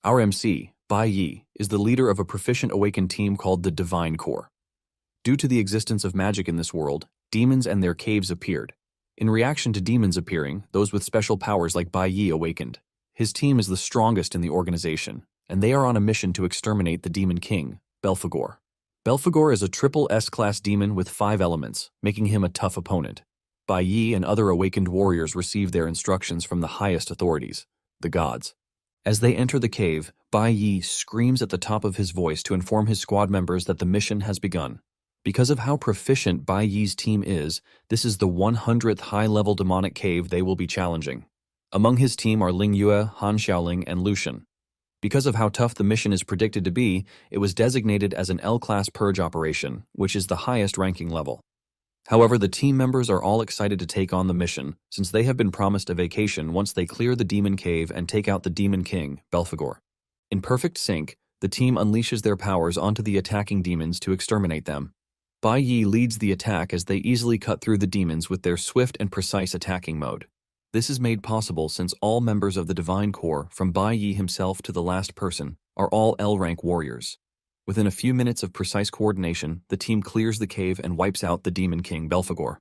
Our MC, Bai Yi, is the leader of a proficient Awakened team called the Divine Corps. Due to the existence of magic in this world, demons and their caves appeared. In reaction to demons appearing, those with special powers like Bai Yi awakened. His team is the strongest in the organization, and they are on a mission to exterminate the Demon King, Belphegor. Belphegor is a triple S-class demon with 5 elements, making him a tough opponent. Bai Yi and other awakened warriors receive their instructions from the highest authorities, the gods. As they enter the cave, Bai Yi screams at the top of his voice to inform his squad members that the mission has begun. Because of how proficient Bai Yi's team is, this is the 100th high-level demonic cave they will be challenging. Among his team are Ling Yue, Han Xiaoling, and Lucian. Because of how tough the mission is predicted to be, it was designated as an L-class purge operation, which is the highest ranking level. However, the team members are all excited to take on the mission, since they have been promised a vacation once they clear the Demon Cave and take out the Demon King, Belphegor. In perfect sync, the team unleashes their powers onto the attacking demons to exterminate them. Bai Yi leads the attack as they easily cut through the demons with their swift and precise attacking mode. This is made possible since all members of the Divine Corps, from Bai Yi himself to the last person, are all L-rank warriors. Within a few minutes of precise coordination, the team clears the cave and wipes out the Demon King Belphegor.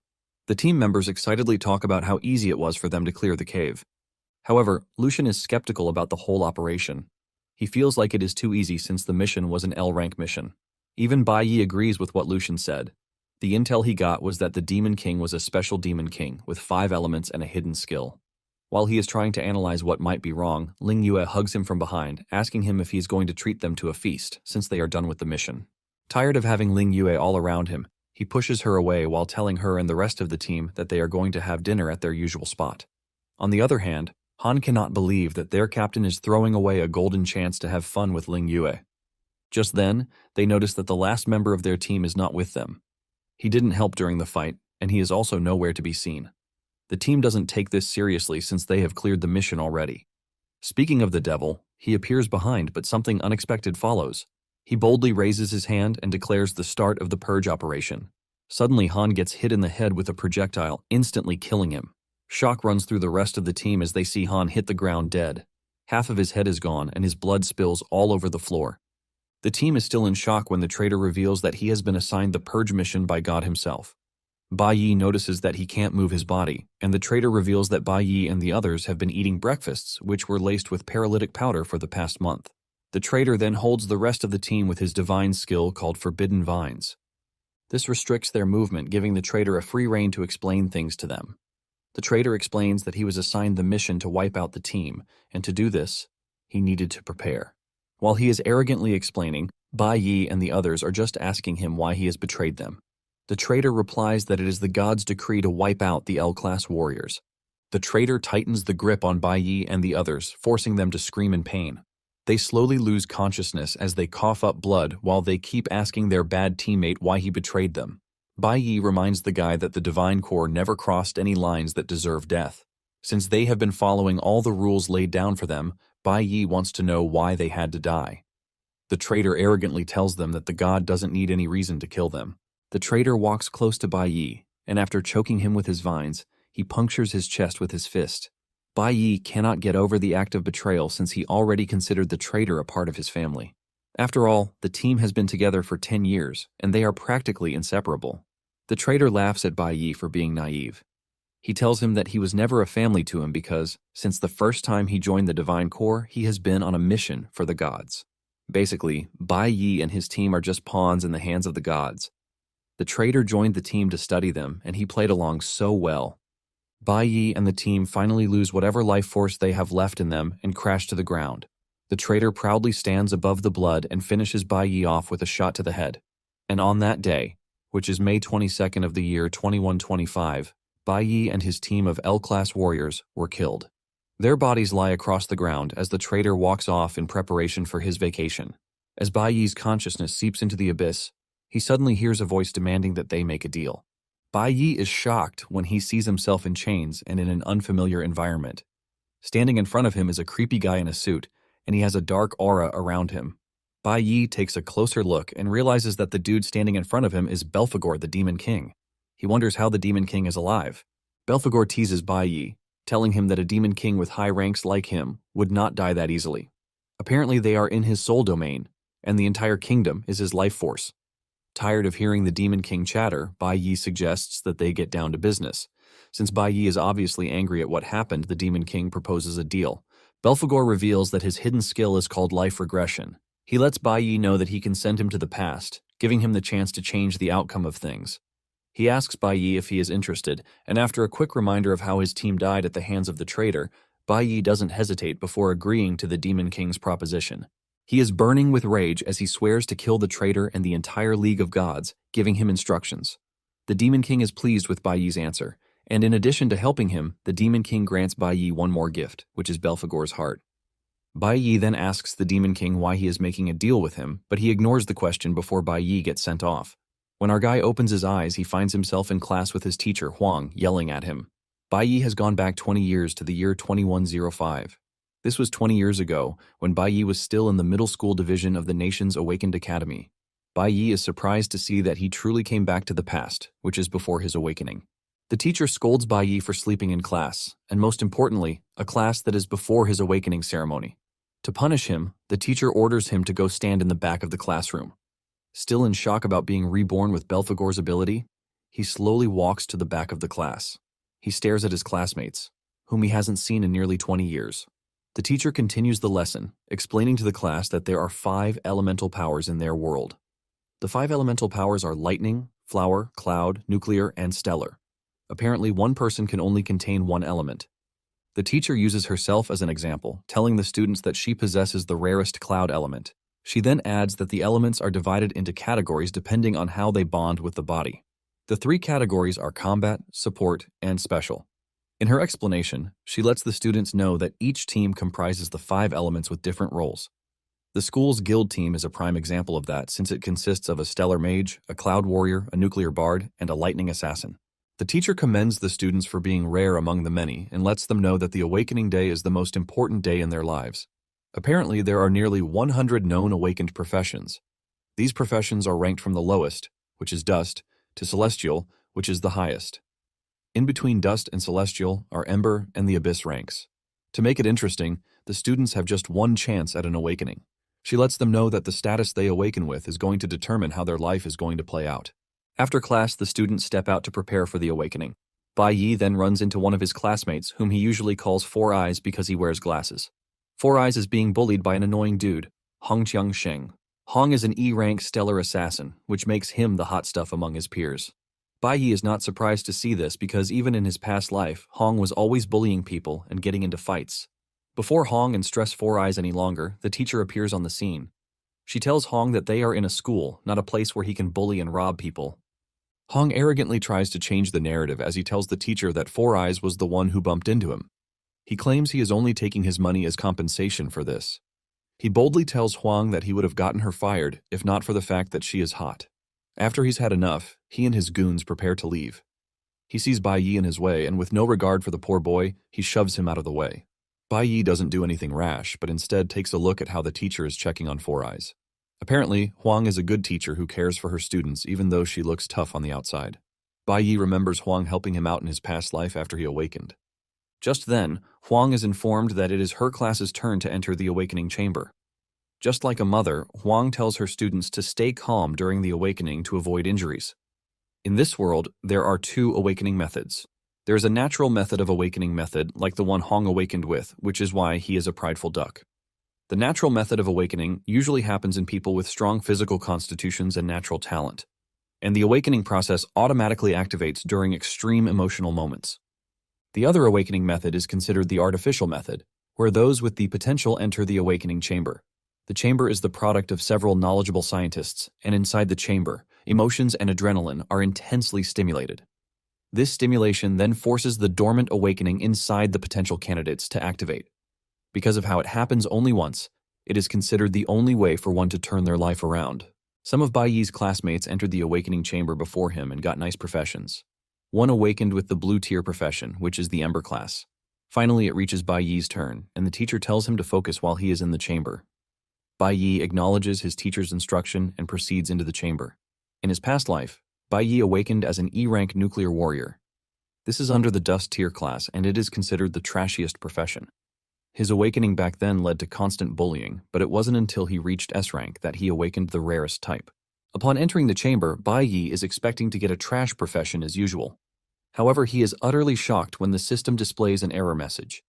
The team members excitedly talk about how easy it was for them to clear the cave. However, Lucian is skeptical about the whole operation. He feels like it is too easy since the mission was an L-rank mission. Even Bai Yi agrees with what Lucian said. The intel he got was that the Demon King was a special Demon King with 5 elements and a hidden skill. While he is trying to analyze what might be wrong, Ling Yue hugs him from behind, asking him if he is going to treat them to a feast, since they are done with the mission. Tired of having Ling Yue all around him, he pushes her away while telling her and the rest of the team that they are going to have dinner at their usual spot. On the other hand, Han cannot believe that their captain is throwing away a golden chance to have fun with Ling Yue. Just then, they notice that the last member of their team is not with them. He didn't help during the fight, and he is also nowhere to be seen. The team doesn't take this seriously since they have cleared the mission already. Speaking of the devil, he appears behind, but something unexpected follows. He boldly raises his hand and declares the start of the purge operation. Suddenly, Han gets hit in the head with a projectile, instantly killing him. Shock runs through the rest of the team as they see Han hit the ground dead. Half of his head is gone, and his blood spills all over the floor. The team is still in shock when the traitor reveals that he has been assigned the purge mission by God himself. Bai Yi notices that he can't move his body, and the traitor reveals that Bai Yi and the others have been eating breakfasts which were laced with paralytic powder for the past month. The traitor then holds the rest of the team with his divine skill called Forbidden Vines. This restricts their movement, giving the traitor a free rein to explain things to them. The traitor explains that he was assigned the mission to wipe out the team, and to do this, he needed to prepare. While he is arrogantly explaining, Bai Yi and the others are just asking him why he has betrayed them. The traitor replies that it is the gods' decree to wipe out the L-class warriors. The traitor tightens the grip on Bai Yi and the others, forcing them to scream in pain. They slowly lose consciousness as they cough up blood while they keep asking their bad teammate why he betrayed them. Bai Yi reminds the guy that the Divine Corps never crossed any lines that deserve death. Since they have been following all the rules laid down for them, Bai Yi wants to know why they had to die. The traitor arrogantly tells them that the god doesn't need any reason to kill them. The traitor walks close to Bai Yi, and after choking him with his vines, he punctures his chest with his fist. Bai Yi cannot get over the act of betrayal since he already considered the traitor a part of his family. After all, the team has been together for 10 years, and they are practically inseparable. The traitor laughs at Bai Yi for being naive. He tells him that he was never a family to him because, since the first time he joined the Divine Corps, he has been on a mission for the gods. Basically, Bai Yi and his team are just pawns in the hands of the gods. The traitor joined the team to study them, and he played along so well. Bai Yi and the team finally lose whatever life force they have left in them and crash to the ground. The traitor proudly stands above the blood and finishes Bai Yi off with a shot to the head. And on that day, which is May 22nd of the year 2125, Bai Yi and his team of L-class warriors were killed. Their bodies lie across the ground as the traitor walks off in preparation for his vacation. As Bai Yi's consciousness seeps into the abyss, he suddenly hears a voice demanding that they make a deal. Bai Yi is shocked when he sees himself in chains and in an unfamiliar environment. Standing in front of him is a creepy guy in a suit, and he has a dark aura around him. Bai Yi takes a closer look and realizes that the dude standing in front of him is Belphegor, the Demon King. He wonders how the Demon King is alive. Belphegor teases Bai Yi, telling him that a Demon King with high ranks like him would not die that easily. Apparently they are in his soul domain, and the entire kingdom is his life force. Tired of hearing the Demon King chatter, Bai Yi suggests that they get down to business. Since Bai Yi is obviously angry at what happened, the Demon King proposes a deal. Belphegor reveals that his hidden skill is called life regression. He lets Bai Yi know that he can send him to the past, giving him the chance to change the outcome of things. He asks Bai Yi if he is interested, and after a quick reminder of how his team died at the hands of the traitor, Bai Yi doesn't hesitate before agreeing to the Demon King's proposition. He is burning with rage as he swears to kill the traitor and the entire League of Gods, giving him instructions. The Demon King is pleased with Bai Yi's answer, and in addition to helping him, the Demon King grants Bai Yi one more gift, which is Belphegor's heart. Bai Yi then asks the Demon King why he is making a deal with him, but he ignores the question before Bai Yi gets sent off. When our guy opens his eyes, he finds himself in class with his teacher, Huang, yelling at him. Bai Yi has gone back 20 years to the year 2105. This was 20 years ago, when Bai Yi was still in the middle school division of the nation's Awakened Academy. Bai Yi is surprised to see that he truly came back to the past, which is before his awakening. The teacher scolds Bai Yi for sleeping in class, and most importantly, a class that is before his awakening ceremony. To punish him, the teacher orders him to go stand in the back of the classroom. Still in shock about being reborn with Belphegor's ability, he slowly walks to the back of the class. He stares at his classmates, whom he hasn't seen in nearly 20 years. The teacher continues the lesson, explaining to the class that there are 5 elemental powers in their world. The 5 elemental powers are lightning, flower, cloud, nuclear, and stellar. Apparently, one person can only contain one element. The teacher uses herself as an example, telling the students that she possesses the rarest cloud element. She then adds that the elements are divided into categories depending on how they bond with the body. The 3 categories are combat, support, and special. In her explanation, she lets the students know that each team comprises the 5 elements with different roles. The school's guild team is a prime example of that, since it consists of a stellar mage, a cloud warrior, a nuclear bard, and a lightning assassin. The teacher commends the students for being rare among the many and lets them know that the awakening day is the most important day in their lives. Apparently, there are nearly 100 known awakened professions. These professions are ranked from the lowest, which is dust, to celestial, which is the highest. In between dust and celestial are ember and the abyss ranks. To make it interesting, the students have just one chance at an awakening. She lets them know that the status they awaken with is going to determine how their life is going to play out. After class, the students step out to prepare for the awakening. Bai Yi then runs into one of his classmates, whom he usually calls Four Eyes because he wears glasses. Four Eyes is being bullied by an annoying dude, Hong Sheng. Hong is an E-rank stellar assassin, which makes him the hot stuff among his peers. Bai Yi is not surprised to see this because even in his past life, Hong was always bullying people and getting into fights. Before Hong and stress Four Eyes any longer, the teacher appears on the scene. She tells Hong that they are in a school, not a place where he can bully and rob people. Hong arrogantly tries to change the narrative as he tells the teacher that Four Eyes was the one who bumped into him. He claims he is only taking his money as compensation for this. He boldly tells Huang that he would have gotten her fired if not for the fact that she is hot. After he's had enough, he and his goons prepare to leave. He sees Bai Yi in his way, and with no regard for the poor boy, he shoves him out of the way. Bai Yi doesn't do anything rash, but instead takes a look at how the teacher is checking on Four Eyes. Apparently, Huang is a good teacher who cares for her students even though she looks tough on the outside. Bai Yi remembers Huang helping him out in his past life after he awakened. Just then, Huang is informed that it is her class's turn to enter the awakening chamber. Just like a mother, Huang tells her students to stay calm during the awakening to avoid injuries. In this world, there are 2 awakening methods. There is a natural method of awakening method, like the one Hong awakened with, which is why he is a prideful duck. The natural method of awakening usually happens in people with strong physical constitutions and natural talent, and the awakening process automatically activates during extreme emotional moments. The other awakening method is considered the artificial method, where those with the potential enter the awakening chamber. The chamber is the product of several knowledgeable scientists, and inside the chamber, emotions and adrenaline are intensely stimulated. This stimulation then forces the dormant awakening inside the potential candidates to activate. Because of how it happens only once, it is considered the only way for one to turn their life around. Some of Bai Yi's classmates entered the awakening chamber before him and got nice professions. One awakened with the blue tier profession, which is the Ember class. Finally, it reaches Bai Yi's turn, and the teacher tells him to focus while he is in the chamber. Bai Yi acknowledges his teacher's instruction and proceeds into the chamber. In his past life, Bai Yi awakened as an E-rank nuclear warrior. This is under the dust tier class, and it is considered the trashiest profession. His awakening back then led to constant bullying, but it wasn't until he reached S rank that he awakened the rarest type. Upon entering the chamber, Bai Yi is expecting to get a trash profession as usual. However, he is utterly shocked when the system displays an error message.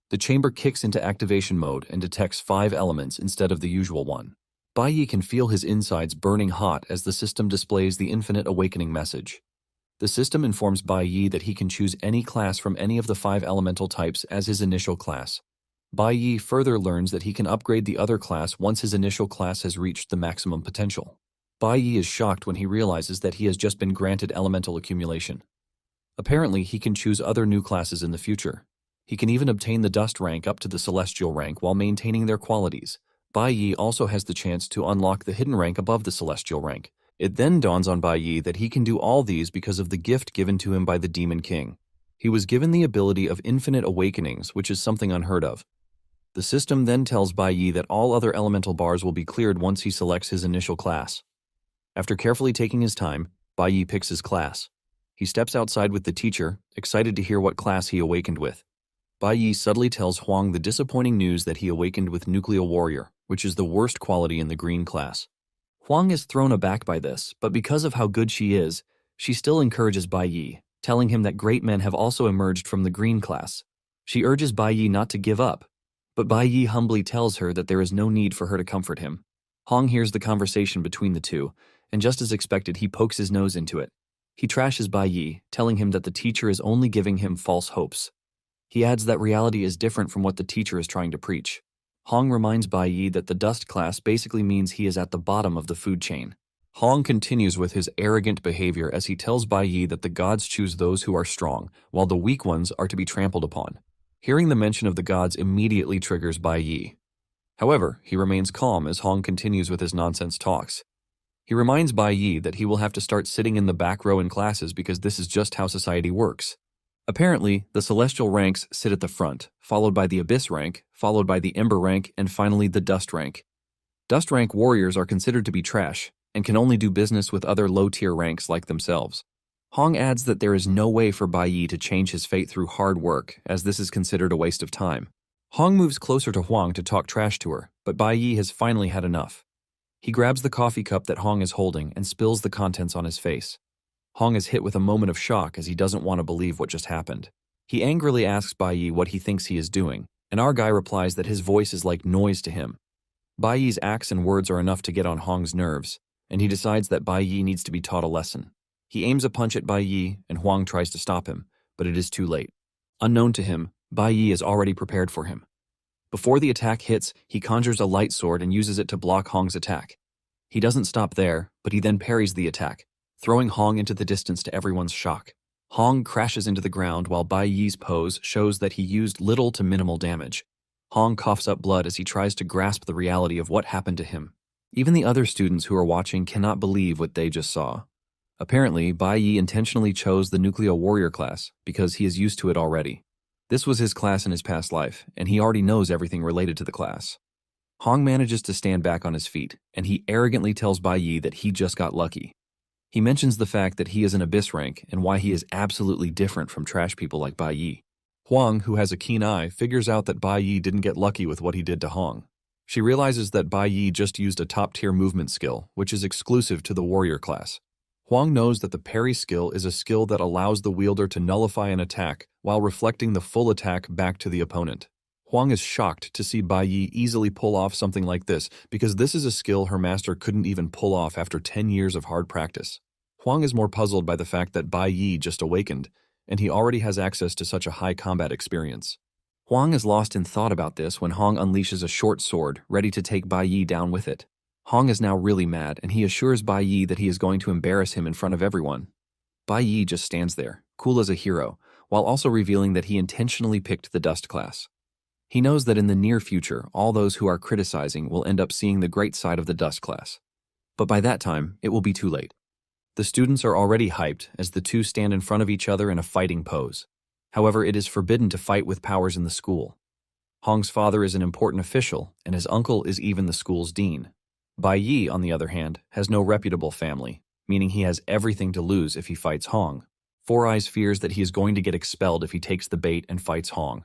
The chamber kicks into activation mode and detects 5 elements instead of the usual one. Bai Yi can feel his insides burning hot as the system displays the infinite awakening message. The system informs Bai Yi that he can choose any class from any of the 5 elemental types as his initial class. Bai Yi further learns that he can upgrade the other class once his initial class has reached the maximum potential. Bai Yi is shocked when he realizes that he has just been granted elemental accumulation. Apparently, he can choose other new classes in the future. He can even obtain the dust rank up to the celestial rank while maintaining their qualities. Bai Yi also has the chance to unlock the hidden rank above the celestial rank. It then dawns on Bai Yi that he can do all these because of the gift given to him by the Demon King. He was given the ability of infinite awakenings, which is something unheard of. The system then tells Bai Yi that all other elemental bars will be cleared once he selects his initial class. After carefully taking his time, Bai Yi picks his class. He steps outside with the teacher, excited to hear what class he awakened with. Bai Yi subtly tells Huang the disappointing news that he awakened with Nuclear Warrior, which is the worst quality in the green class. Huang is thrown aback by this, but because of how good she is, she still encourages Bai Yi, telling him that great men have also emerged from the green class. She urges Bai Yi not to give up, but Bai Yi humbly tells her that there is no need for her to comfort him. Huang hears the conversation between the two, and just as expected, he pokes his nose into it. He trashes Bai Yi, telling him that the teacher is only giving him false hopes. He adds that reality is different from what the teacher is trying to preach. Hong reminds Bai Yi that the dust class basically means he is at the bottom of the food chain. Hong continues with his arrogant behavior as he tells Bai Yi that the gods choose those who are strong, while the weak ones are to be trampled upon. Hearing the mention of the gods immediately triggers Bai Yi. However, he remains calm as Hong continues with his nonsense talks. He reminds Bai Yi that he will have to start sitting in the back row in classes because this is just how society works. Apparently, the celestial ranks sit at the front, followed by the abyss rank, followed by the ember rank, and finally the dust rank. Dust rank warriors are considered to be trash and can only do business with other low-tier ranks like themselves. Hong adds that there is no way for Bai Yi to change his fate through hard work, as this is considered a waste of time. Hong moves closer to Huang to talk trash to her, but Bai Yi has finally had enough. He grabs the coffee cup that Hong is holding and spills the contents on his face. Hong is hit with a moment of shock as he doesn't want to believe what just happened. He angrily asks Bai Yi what he thinks he is doing, and our guy replies that his voice is like noise to him. Bai Yi's acts and words are enough to get on Hong's nerves, and he decides that Bai Yi needs to be taught a lesson. He aims a punch at Bai Yi, and Huang tries to stop him, but it is too late. Unknown to him, Bai Yi is already prepared for him. Before the attack hits, he conjures a light sword and uses it to block Hong's attack. He doesn't stop there, but he then parries the attack, throwing Hong into the distance to everyone's shock. Hong crashes into the ground while Bai Yi's pose shows that he used little to minimal damage. Hong coughs up blood as he tries to grasp the reality of what happened to him. Even the other students who are watching cannot believe what they just saw. Apparently, Bai Yi intentionally chose the Nuclear Warrior class because he is used to it already. This was his class in his past life, and he already knows everything related to the class. Hong manages to stand back on his feet, and he arrogantly tells Bai Yi that he just got lucky. He mentions the fact that he is an abyss rank and why he is absolutely different from trash people like Bai Yi. Huang, who has a keen eye, figures out that Bai Yi didn't get lucky with what he did to Hong. She realizes that Bai Yi just used a top-tier movement skill, which is exclusive to the warrior class. Huang knows that the parry skill is a skill that allows the wielder to nullify an attack while reflecting the full attack back to the opponent. Huang is shocked to see Bai Yi easily pull off something like this because this is a skill her master couldn't even pull off after 10 years of hard practice. Huang is more puzzled by the fact that Bai Yi just awakened, and he already has access to such a high combat experience. Huang is lost in thought about this when Hong unleashes a short sword, ready to take Bai Yi down with it. Hong is now really mad, and he assures Bai Yi that he is going to embarrass him in front of everyone. Bai Yi just stands there, cool as a hero, while also revealing that he intentionally picked the dust class. He knows that in the near future, all those who are criticizing will end up seeing the great side of the dust class. But by that time, it will be too late. The students are already hyped as the two stand in front of each other in a fighting pose. However, it is forbidden to fight with powers in the school. Hong's father is an important official, and his uncle is even the school's dean. Bai Yi, on the other hand, has no reputable family, meaning he has everything to lose if he fights Hong. Four Eyes fears that he is going to get expelled if he takes the bait and fights Hong.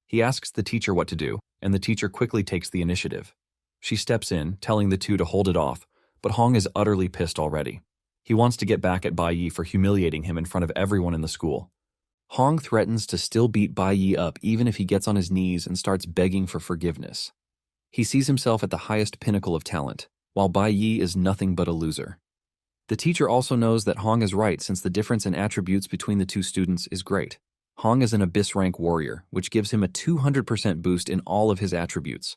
He asks the teacher what to do, and the teacher quickly takes the initiative. She steps in, telling the two to hold it off, but Hong is utterly pissed already. He wants to get back at Bai Yi for humiliating him in front of everyone in the school. Hong threatens to still beat Bai Yi up even if he gets on his knees and starts begging for forgiveness. He sees himself at the highest pinnacle of talent, while Bai Yi is nothing but a loser. The teacher also knows that Hong is right since the difference in attributes between the two students is great. Hong is an Abyss rank warrior, which gives him a 200% boost in all of his attributes.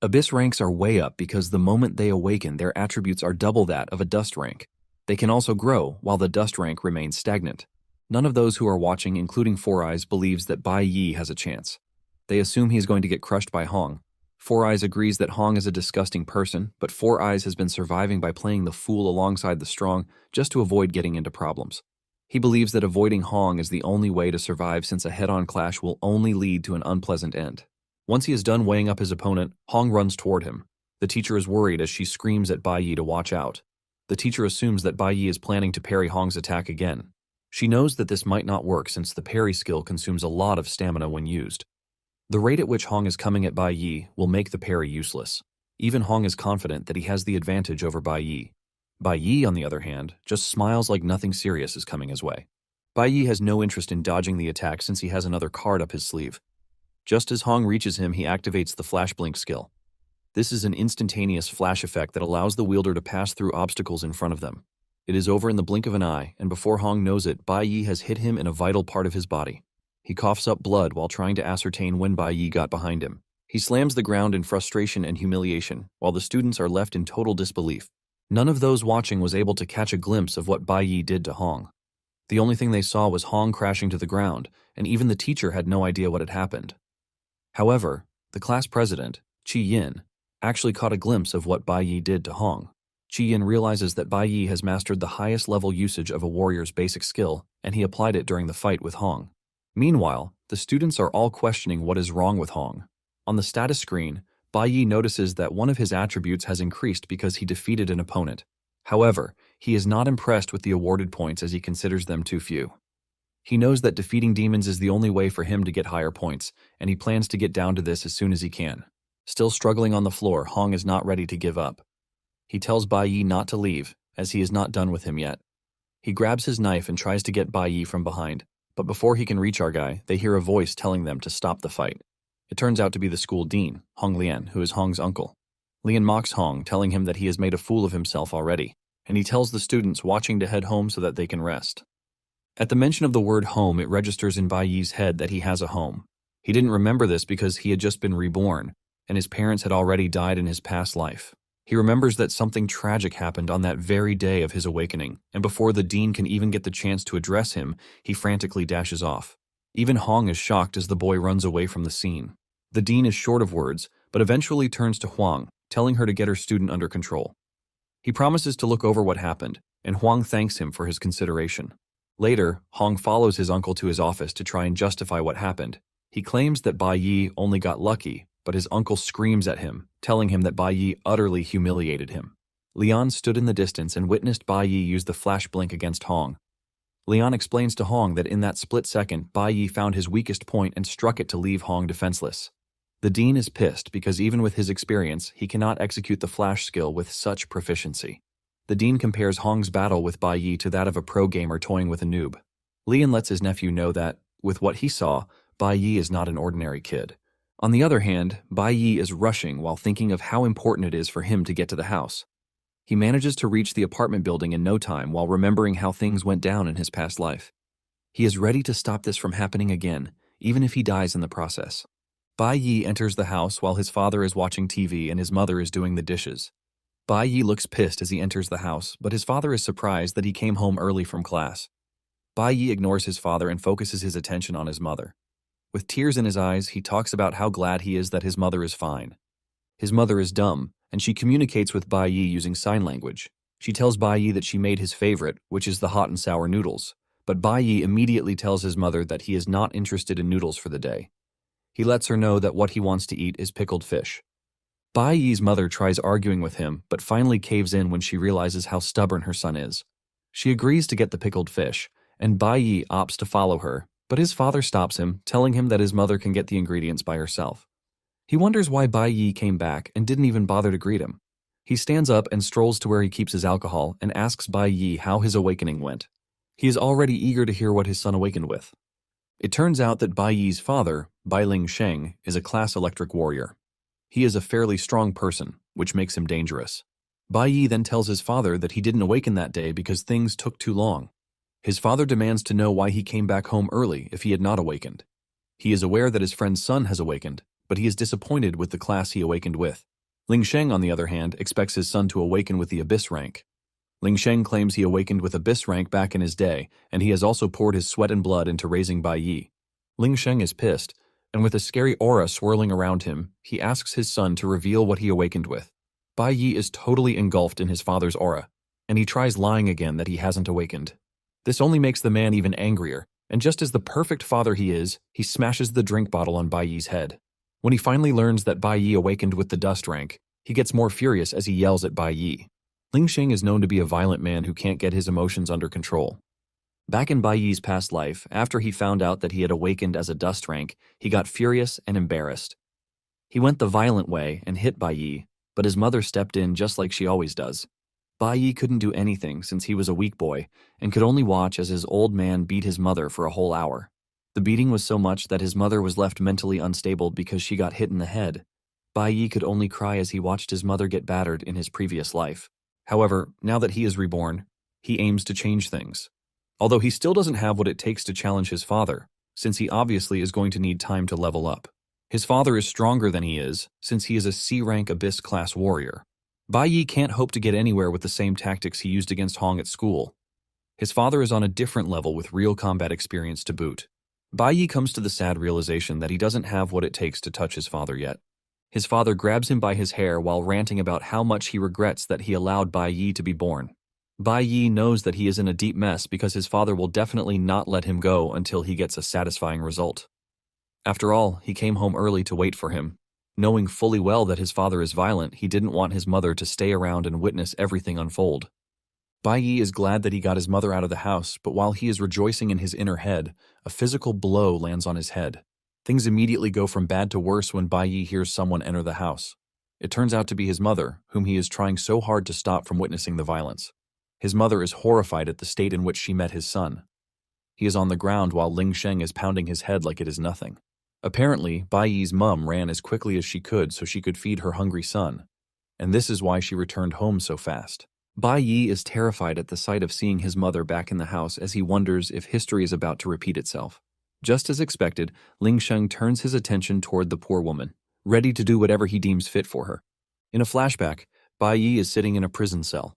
Abyss ranks are way up because the moment they awaken, their attributes are double that of a Dust rank. They can also grow, while the Dust rank remains stagnant. None of those who are watching, including Four Eyes, believes that Bai Yi has a chance. They assume he is going to get crushed by Hong. Four Eyes agrees that Hong is a disgusting person, but Four Eyes has been surviving by playing the fool alongside the strong just to avoid getting into problems. He believes that avoiding Hong is the only way to survive since a head-on clash will only lead to an unpleasant end. Once he is done weighing up his opponent, Hong runs toward him. The teacher is worried as she screams at Bai Yi to watch out. The teacher assumes that Bai Yi is planning to parry Hong's attack again. She knows that this might not work since the parry skill consumes a lot of stamina when used. The rate at which Hong is coming at Bai Yi will make the parry useless. Even Hong is confident that he has the advantage over Bai Yi. Bai Yi, on the other hand, just smiles like nothing serious is coming his way. Bai Yi has no interest in dodging the attack since he has another card up his sleeve. Just as Hong reaches him, he activates the Flash Blink skill. This is an instantaneous flash effect that allows the wielder to pass through obstacles in front of them. It is over in the blink of an eye, and before Hong knows it, Bai Yi has hit him in a vital part of his body. He coughs up blood while trying to ascertain when Bai Yi got behind him. He slams the ground in frustration and humiliation, while the students are left in total disbelief. None of those watching was able to catch a glimpse of what Bai Yi did to Hong. The only thing they saw was Hong crashing to the ground, and even the teacher had no idea what had happened. However, the class president, Chi Yin, actually caught a glimpse of what Bai Yi did to Hong. Chi Yin realizes that Bai Yi has mastered the highest level usage of a warrior's basic skill, and he applied it during the fight with Hong. Meanwhile, the students are all questioning what is wrong with Hong. On the status screen, Bai Yi notices that one of his attributes has increased because he defeated an opponent. However, he is not impressed with the awarded points as he considers them too few. He knows that defeating demons is the only way for him to get higher points, and he plans to get down to this as soon as he can. Still struggling on the floor, Hong is not ready to give up. He tells Bai Yi not to leave, as he is not done with him yet. He grabs his knife and tries to get Bai Yi from behind, but before he can reach our guy, they hear a voice telling them to stop the fight. It turns out to be the school dean, Hong Lian, who is Hong's uncle. Lian mocks Hong, telling him that he has made a fool of himself already, and he tells the students watching to head home so that they can rest. At the mention of the word home, it registers in Bai Yi's head that he has a home. He didn't remember this because he had just been reborn, and his parents had already died in his past life. He remembers that something tragic happened on that very day of his awakening, and before the dean can even get the chance to address him, he frantically dashes off. Even Hong is shocked as the boy runs away from the scene. The dean is short of words, but eventually turns to Huang, telling her to get her student under control. He promises to look over what happened, and Huang thanks him for his consideration. Later, Hong follows his uncle to his office to try and justify what happened. He claims that Bai Yi only got lucky, but his uncle screams at him, telling him that Bai Yi utterly humiliated him. Lian stood in the distance and witnessed Bai Yi use the flash blink against Hong. Lian explains to Hong that in that split second, Bai Yi found his weakest point and struck it to leave Hong defenseless. The dean is pissed because even with his experience, he cannot execute the flash skill with such proficiency. The dean compares Hong's battle with Bai Yi to that of a pro gamer toying with a noob. Lian lets his nephew know that, with what he saw, Bai Yi is not an ordinary kid. On the other hand, Bai Yi is rushing while thinking of how important it is for him to get to the house. He manages to reach the apartment building in no time while remembering how things went down in his past life. He is ready to stop this from happening again, even if he dies in the process. Bai Yi enters the house while his father is watching TV and his mother is doing the dishes. Bai Yi looks pissed as he enters the house, but his father is surprised that he came home early from class. Bai Yi ignores his father and focuses his attention on his mother. With tears in his eyes, he talks about how glad he is that his mother is fine. His mother is dumb, and she communicates with Bai Yi using sign language. She tells Bai Yi that she made his favorite, which is the hot and sour noodles, but Bai Yi immediately tells his mother that he is not interested in noodles for the day. He lets her know that what he wants to eat is pickled fish. Bai Yi's mother tries arguing with him, but finally caves in when she realizes how stubborn her son is. She agrees to get the pickled fish, and Bai Yi opts to follow her, But his father stops him, telling him that his mother can get the ingredients by herself. He wonders why Bai Yi came back and didn't even bother to greet him. He stands up and strolls to where he keeps his alcohol and asks Bai Yi how his awakening went. He is already eager to hear what his son awakened with. It turns out that Bai Yi's father, Bai Ling Sheng, is a class electric warrior. He is a fairly strong person, which makes him dangerous. Bai Yi then tells his father that he didn't awaken that day because things took too long. His father demands to know why he came back home early if he had not awakened. He is aware that his friend's son has awakened, but he is disappointed with the class he awakened with. Ling Sheng, on the other hand, expects his son to awaken with the Abyss rank. Ling Sheng claims he awakened with Abyss rank back in his day, and he has also poured his sweat and blood into raising Bai Yi. Ling Sheng is pissed, and with a scary aura swirling around him, he asks his son to reveal what he awakened with. Bai Yi is totally engulfed in his father's aura, and he tries lying again that he hasn't awakened. This only makes the man even angrier, and just as the perfect father he is, he smashes the drink bottle on Bai Yi's head. When he finally learns that Bai Yi awakened with the dust rank, he gets more furious as he yells at Bai Yi. Ling Sheng is known to be a violent man who can't get his emotions under control. Back in Bai Yi's past life, after he found out that he had awakened as a dust rank, he got furious and embarrassed. He went the violent way and hit Bai Yi, but his mother stepped in just like she always does. Bai Yi couldn't do anything since he was a weak boy and could only watch as his old man beat his mother for a whole hour. The beating was so much that his mother was left mentally unstable because she got hit in the head. Bai Yi could only cry as he watched his mother get battered in his previous life. However, now that he is reborn, he aims to change things. Although he still doesn't have what it takes to challenge his father, since he obviously is going to need time to level up. His father is stronger than he is, since he is a C-rank Abyss class warrior. Bai Yi can't hope to get anywhere with the same tactics he used against Hong at school. His father is on a different level with real combat experience to boot. Bai Yi comes to the sad realization that he doesn't have what it takes to touch his father yet. His father grabs him by his hair while ranting about how much he regrets that he allowed Bai Yi to be born. Bai Yi knows that he is in a deep mess because his father will definitely not let him go until he gets a satisfying result. After all, he came home early to wait for him. Knowing fully well that his father is violent, he didn't want his mother to stay around and witness everything unfold. Bai Yi is glad that he got his mother out of the house, but while he is rejoicing in his inner head, a physical blow lands on his head. Things immediately go from bad to worse when Bai Yi hears someone enter the house. It turns out to be his mother, whom he is trying so hard to stop from witnessing the violence. His mother is horrified at the state in which she met his son. He is on the ground while Ling Sheng is pounding his head like it is nothing. Apparently, Bai Yi's mum ran as quickly as she could so she could feed her hungry son, and this is why she returned home so fast. Bai Yi is terrified at the sight of seeing his mother back in the house as he wonders if history is about to repeat itself. Just as expected, Ling Sheng turns his attention toward the poor woman, ready to do whatever he deems fit for her. In a flashback, Bai Yi is sitting in a prison cell.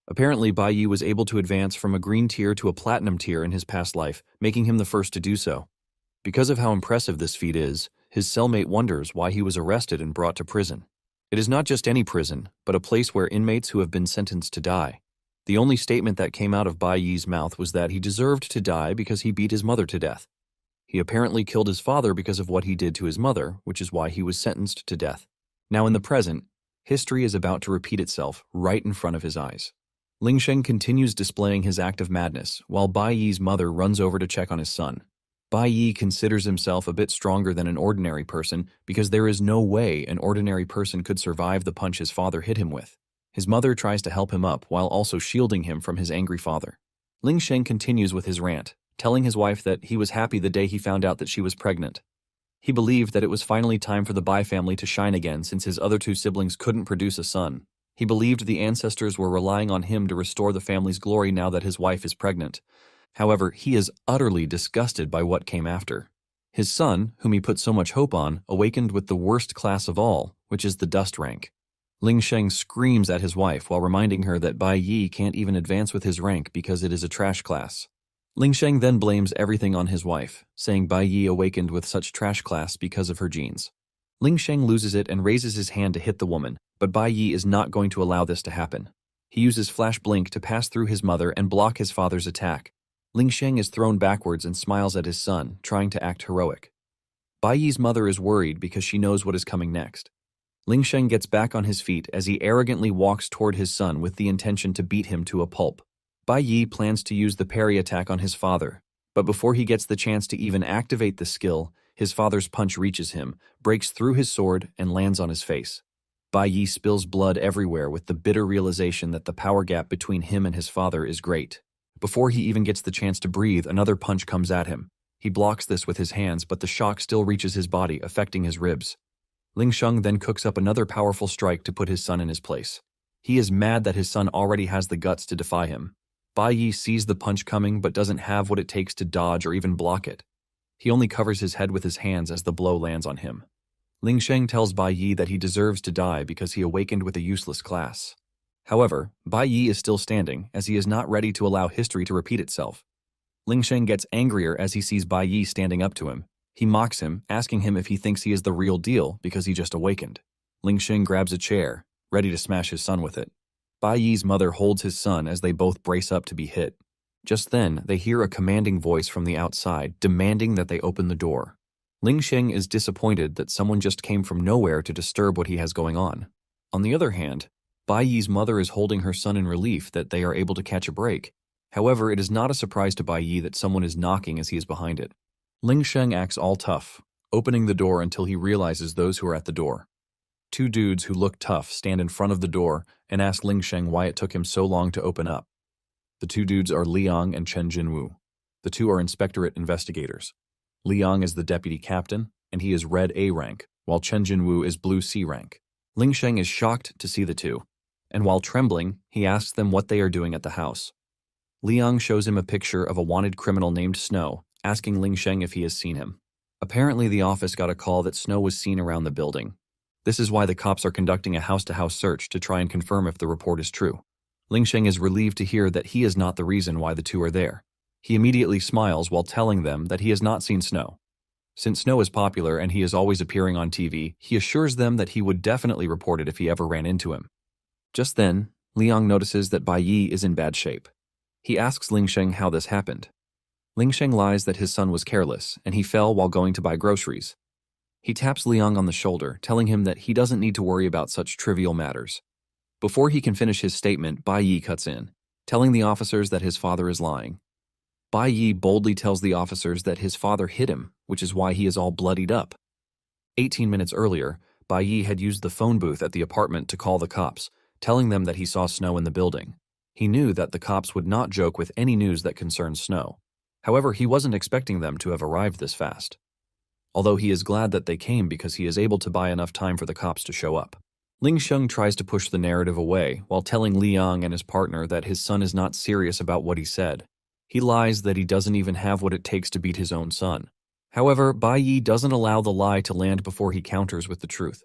Apparently, Bai Yi was able to advance from a green tier to a platinum tier in his past life, making him the first to do so. Because of how impressive this feat is, his cellmate wonders why he was arrested and brought to prison. It is not just any prison, but a place where inmates who have been sentenced to die. The only statement that came out of Bai Yi's mouth was that he deserved to die because he beat his mother to death. He apparently killed his father because of what he did to his mother, which is why he was sentenced to death. Now in the present, history is about to repeat itself right in front of his eyes. Ling Sheng continues displaying his act of madness, while Bai Yi's mother runs over to check on his son. Bai Yi considers himself a bit stronger than an ordinary person because there is no way an ordinary person could survive the punch his father hit him with. His mother tries to help him up while also shielding him from his angry father. Ling Sheng continues with his rant, telling his wife that he was happy the day he found out that she was pregnant. He believed that it was finally time for the Bai family to shine again since his other two siblings couldn't produce a son. He believed the ancestors were relying on him to restore the family's glory now that his wife is pregnant. However, he is utterly disgusted by what came after. His son, whom he put so much hope on, awakened with the worst class of all, which is the dust rank. Ling Sheng screams at his wife while reminding her that Bai Yi can't even advance with his rank because it is a trash class. Ling Sheng then blames everything on his wife, saying Bai Yi awakened with such trash class because of her genes. Ling Sheng loses it and raises his hand to hit the woman, but Bai Yi is not going to allow this to happen. He uses Flash Blink to pass through his mother and block his father's attack. Ling Sheng is thrown backwards and smiles at his son, trying to act heroic. Bai Yi's mother is worried because she knows what is coming next. Ling Sheng gets back on his feet as he arrogantly walks toward his son with the intention to beat him to a pulp. Bai Yi plans to use the parry attack on his father, But before he gets the chance to even activate the skill, his father's punch reaches him, breaks through his sword, and lands on his face. Bai Yi spills blood everywhere with the bitter realization that the power gap between him and his father is great. Before he even gets the chance to breathe, another punch comes at him. He blocks this with his hands, but the shock still reaches his body, affecting his ribs. Ling Sheng then cooks up another powerful strike to put his son in his place. He is mad that his son already has the guts to defy him. Bai Yi sees the punch coming but doesn't have what it takes to dodge or even block it. He only covers his head with his hands as the blow lands on him. Ling Sheng tells Bai Yi that he deserves to die because he awakened with a useless class. However, Bai Yi is still standing, as he is not ready to allow history to repeat itself. Ling Sheng gets angrier as he sees Bai Yi standing up to him. He mocks him, asking him if he thinks he is the real deal because he just awakened. Ling Sheng grabs a chair, ready to smash his son with it. Bai Yi's mother holds his son as they both brace up to be hit. Just then, they hear a commanding voice from the outside, demanding that they open the door. Ling Sheng is disappointed that someone just came from nowhere to disturb what he has going on. On the other hand, Bai Yi's mother is holding her son in relief that they are able to catch a break. However, it is not a surprise to Bai Yi that someone is knocking as he is behind it. Ling Sheng acts all tough, opening the door until he realizes those who are at the door. Two dudes who look tough stand in front of the door and ask Ling Sheng why it took him so long to open up. The two dudes are Liang and Chen Jinwu. The two are inspectorate investigators. Liang is the deputy captain, and he is red A rank, while Chen Jinwu is blue C rank. Ling Sheng is shocked to see the two, and while trembling, he asks them what they are doing at the house. Liang shows him a picture of a wanted criminal named Snow, asking Ling Sheng if he has seen him. Apparently, the office got a call that Snow was seen around the building. This is why the cops are conducting a house-to-house search to try and confirm if the report is true. Ling Sheng is relieved to hear that he is not the reason why the two are there. He immediately smiles while telling them that he has not seen Snow. Since Snow is popular and he is always appearing on TV, he assures them that he would definitely report it if he ever ran into him. Just then, Liang notices that Bai Yi is in bad shape. He asks Ling Sheng how this happened. Ling Sheng lies that his son was careless and he fell while going to buy groceries. He taps Liang on the shoulder, telling him that he doesn't need to worry about such trivial matters. Before he can finish his statement, Bai Yi cuts in, telling the officers that his father is lying. Bai Yi boldly tells the officers that his father hit him, which is why he is all bloodied up. 18 minutes earlier, Bai Yi had used the phone booth at the apartment to call the cops, telling them that he saw Snow in the building. He knew that the cops would not joke with any news that concerns Snow. However, he wasn't expecting them to have arrived this fast. Although he is glad that they came because he is able to buy enough time for the cops to show up. Ling Sheng tries to push the narrative away while telling Liang and his partner that his son is not serious about what he said. He lies that he doesn't even have what it takes to beat his own son. However, Bai Yi doesn't allow the lie to land before he counters with the truth.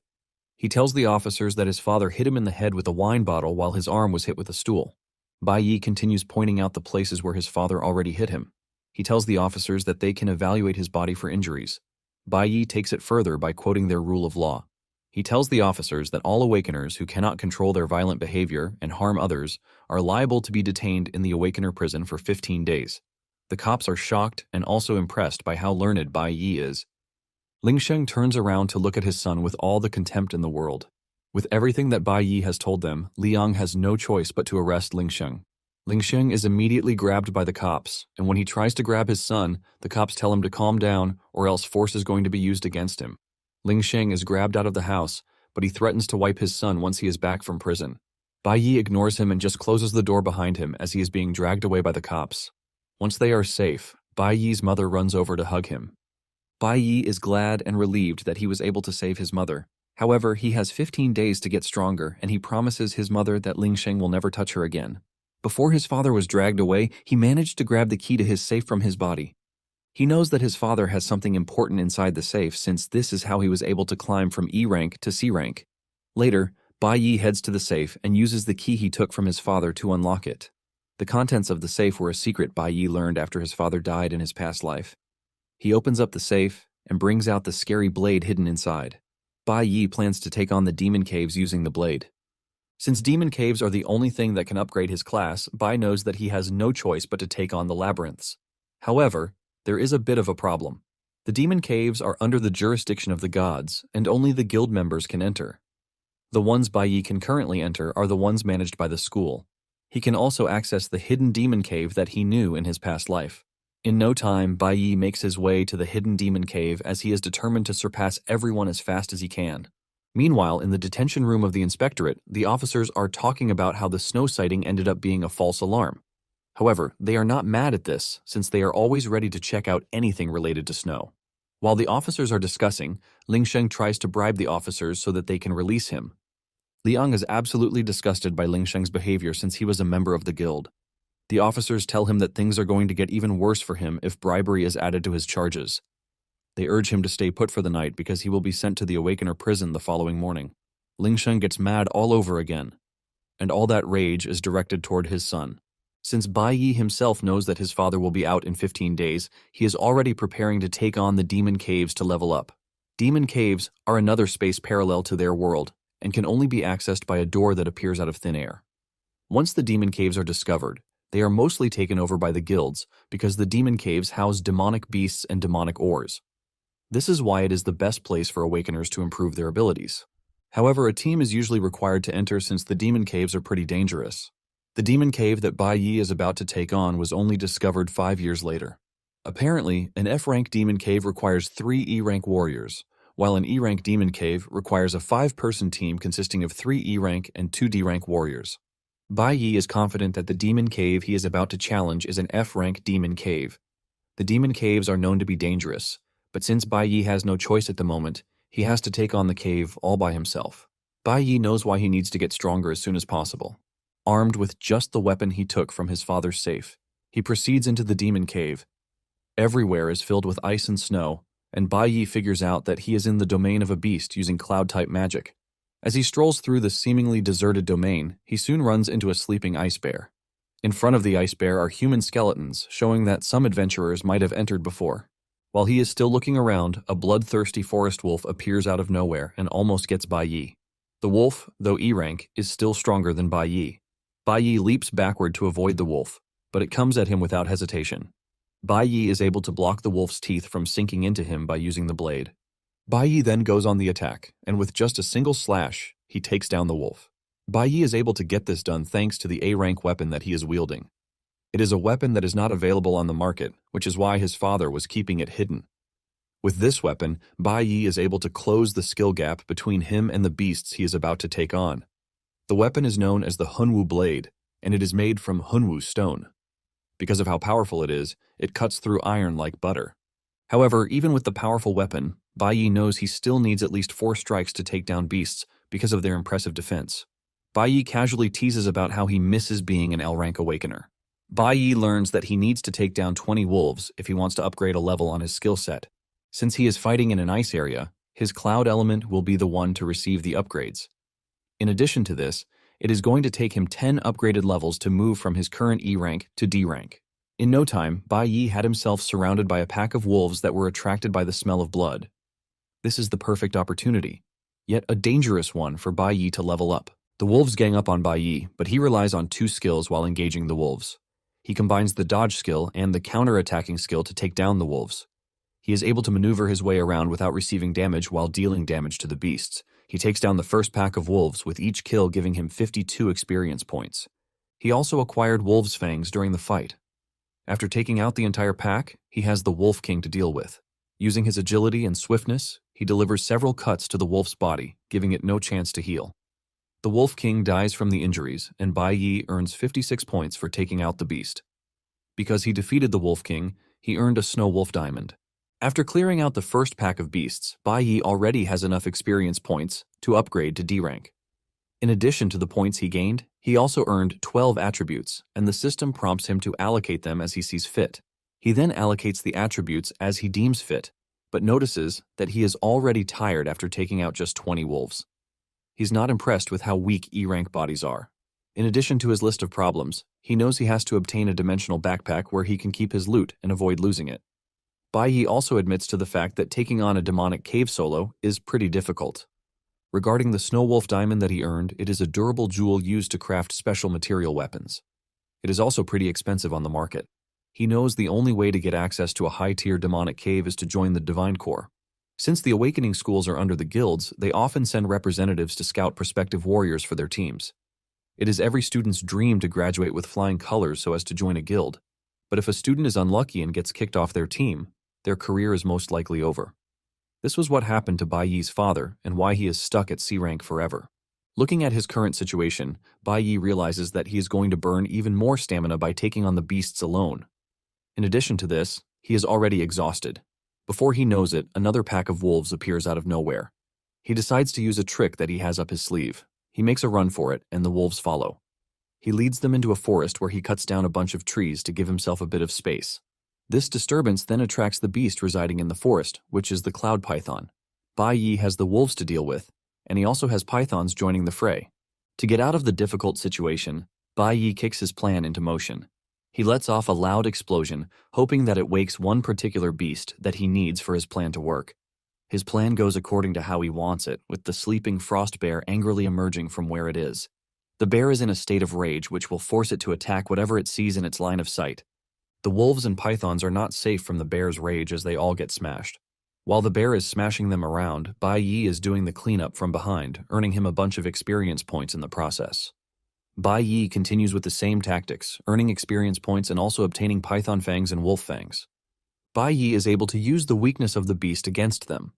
He tells the officers that his father hit him in the head with a wine bottle while his arm was hit with a stool. Bai Yi continues pointing out the places where his father already hit him. He tells the officers that they can evaluate his body for injuries. Bai Yi takes it further by quoting their rule of law. He tells the officers that all awakeners who cannot control their violent behavior and harm others are liable to be detained in the awakener prison for 15 days. The cops are shocked and also impressed by how learned Bai Yi is. Ling Sheng turns around to look at his son with all the contempt in the world. With everything that Bai Yi has told them, Liang has no choice but to arrest Ling Sheng. Ling Sheng is immediately grabbed by the cops, and when he tries to grab his son, the cops tell him to calm down or else force is going to be used against him. Ling Sheng is grabbed out of the house, but he threatens to wipe his son once he is back from prison. Bai Yi ignores him and just closes the door behind him as he is being dragged away by the cops. Once they are safe, Bai Yi's mother runs over to hug him. Bai Yi is glad and relieved that he was able to save his mother. However, he has 15 days to get stronger, and he promises his mother that Ling Sheng will never touch her again. Before his father was dragged away, he managed to grab the key to his safe from his body. He knows that his father has something important inside the safe since this is how he was able to climb from E rank to C rank. Later, Bai Yi heads to the safe and uses the key he took from his father to unlock it. The contents of the safe were a secret Bai Yi learned after his father died in his past life. He opens up the safe and brings out the scary blade hidden inside. Bai Yi plans to take on the demon caves using the blade. Since demon caves are the only thing that can upgrade his class, Bai knows that he has no choice but to take on the labyrinths. However, there is a bit of a problem. The demon caves are under the jurisdiction of the gods, and only the guild members can enter. The ones Bai Yi can currently enter are the ones managed by the school. He can also access the hidden demon cave that he knew in his past life. In no time, Bai Yi makes his way to the hidden demon cave as he is determined to surpass everyone as fast as he can. Meanwhile, in the detention room of the inspectorate, the officers are talking about how the snow sighting ended up being a false alarm. However, they are not mad at this, since they are always ready to check out anything related to snow. While the officers are discussing, Ling Sheng tries to bribe the officers so that they can release him. Liang is absolutely disgusted by Ling Sheng's behavior since he was a member of the guild. The officers tell him that things are going to get even worse for him if bribery is added to his charges. They urge him to stay put for the night because he will be sent to the Awakener prison the following morning. Ling Sheng gets mad all over again, and all that rage is directed toward his son. Since Bai Yi himself knows that his father will be out in 15 days, he is already preparing to take on the demon caves to level up. Demon caves are another space parallel to their world, and can only be accessed by a door that appears out of thin air. Once the demon caves are discovered, they are mostly taken over by the guilds because the demon caves house demonic beasts and demonic ores. This is why it is the best place for awakeners to improve their abilities. However, a team is usually required to enter since the demon caves are pretty dangerous. The demon cave that Bai Yi is about to take on was only discovered 5 years later. Apparently, an F-rank demon cave requires 3 E-rank warriors, while an E-rank demon cave requires a 5-person team consisting of 3 E-rank and 2 D-rank warriors. Bai Yi is confident that the demon cave he is about to challenge is an F-rank demon cave. The demon caves are known to be dangerous, but since Bai Yi has no choice at the moment, he has to take on the cave all by himself. Bai Yi knows why he needs to get stronger as soon as possible. Armed with just the weapon he took from his father's safe, he proceeds into the demon cave. Everywhere is filled with ice and snow, and Bai Yi figures out that he is in the domain of a beast using cloud-type magic. As he strolls through the seemingly deserted domain, he soon runs into a sleeping ice bear. In front of the ice bear are human skeletons, showing that some adventurers might have entered before. While he is still looking around, a bloodthirsty forest wolf appears out of nowhere and almost gets Bai Yi. The wolf, though E-rank, is still stronger than Bai Yi. Bai Yi leaps backward to avoid the wolf, but it comes at him without hesitation. Bai Yi is able to block the wolf's teeth from sinking into him by using the blade. Bai Yi then goes on the attack, and with just a single slash, he takes down the wolf. Bai Yi is able to get this done thanks to the A-rank weapon that he is wielding. It is a weapon that is not available on the market, which is why his father was keeping it hidden. With this weapon, Bai Yi is able to close the skill gap between him and the beasts he is about to take on. The weapon is known as the Hunwu blade, and it is made from Hunwu stone. Because of how powerful it is, it cuts through iron like butter. However, even with the powerful weapon, Bai Yi knows he still needs at least 4 strikes to take down beasts because of their impressive defense. Bai Yi casually teases about how he misses being an L-rank awakener. Bai Yi learns that he needs to take down 20 wolves if he wants to upgrade a level on his skill set. Since he is fighting in an ice area, his cloud element will be the one to receive the upgrades. In addition to this, it is going to take him 10 upgraded levels to move from his current E-rank to D-rank. In no time, Bai Yi had himself surrounded by a pack of wolves that were attracted by the smell of blood. This is the perfect opportunity, yet a dangerous one for Bai Yi to level up. The wolves gang up on Bai Yi, but he relies on 2 skills while engaging the wolves. He combines the dodge skill and the counter-attacking skill to take down the wolves. He is able to maneuver his way around without receiving damage while dealing damage to the beasts. He takes down the first pack of wolves, with each kill giving him 52 experience points. He also acquired wolves' fangs during the fight. After taking out the entire pack, he has the Wolf King to deal with. Using his agility and swiftness, he delivers several cuts to the wolf's body, giving it no chance to heal. The Wolf King dies from the injuries, and Bai Yi earns 56 points for taking out the beast. Because he defeated the Wolf King, he earned a Snow Wolf Diamond. After clearing out the first pack of beasts, Bai Yi already has enough experience points to upgrade to D-rank. In addition to the points he gained, he also earned 12 attributes, and the system prompts him to allocate them as he sees fit. He then allocates the attributes as he deems fit, but notices that he is already tired after taking out just 20 wolves. He's not impressed with how weak E-rank bodies are. In addition to his list of problems, he knows he has to obtain a dimensional backpack where he can keep his loot and avoid losing it. Bai Yi also admits to the fact that taking on a demonic cave solo is pretty difficult. Regarding the Snow Wolf Diamond that he earned, it is a durable jewel used to craft special material weapons. It is also pretty expensive on the market. He knows the only way to get access to a high-tier demonic cave is to join the Divine Corps. Since the Awakening schools are under the guilds, they often send representatives to scout prospective warriors for their teams. It is every student's dream to graduate with flying colors so as to join a guild. But if a student is unlucky and gets kicked off their team, their career is most likely over. This was what happened to Bai Yi's father and why he is stuck at C rank forever. Looking at his current situation, Bai Yi realizes that he is going to burn even more stamina by taking on the beasts alone. In addition to this, he is already exhausted. Before he knows it, another pack of wolves appears out of nowhere. He decides to use a trick that he has up his sleeve. He makes a run for it, and the wolves follow. He leads them into a forest where he cuts down a bunch of trees to give himself a bit of space. This disturbance then attracts the beast residing in the forest, which is the cloud python. Bai Yi has the wolves to deal with, and he also has pythons joining the fray. To get out of the difficult situation, Bai Yi kicks his plan into motion. He lets off a loud explosion, hoping that it wakes one particular beast that he needs for his plan to work. His plan goes according to how he wants it, with the sleeping frost bear angrily emerging from where it is. The bear is in a state of rage which will force it to attack whatever it sees in its line of sight. The wolves and pythons are not safe from the bear's rage as they all get smashed. While the bear is smashing them around, Bai Yi is doing the cleanup from behind, earning him a bunch of experience points in the process. Bai Yi continues with the same tactics, earning experience points and also obtaining python fangs and wolf fangs. Bai Yi is able to use the weakness of the beast against them.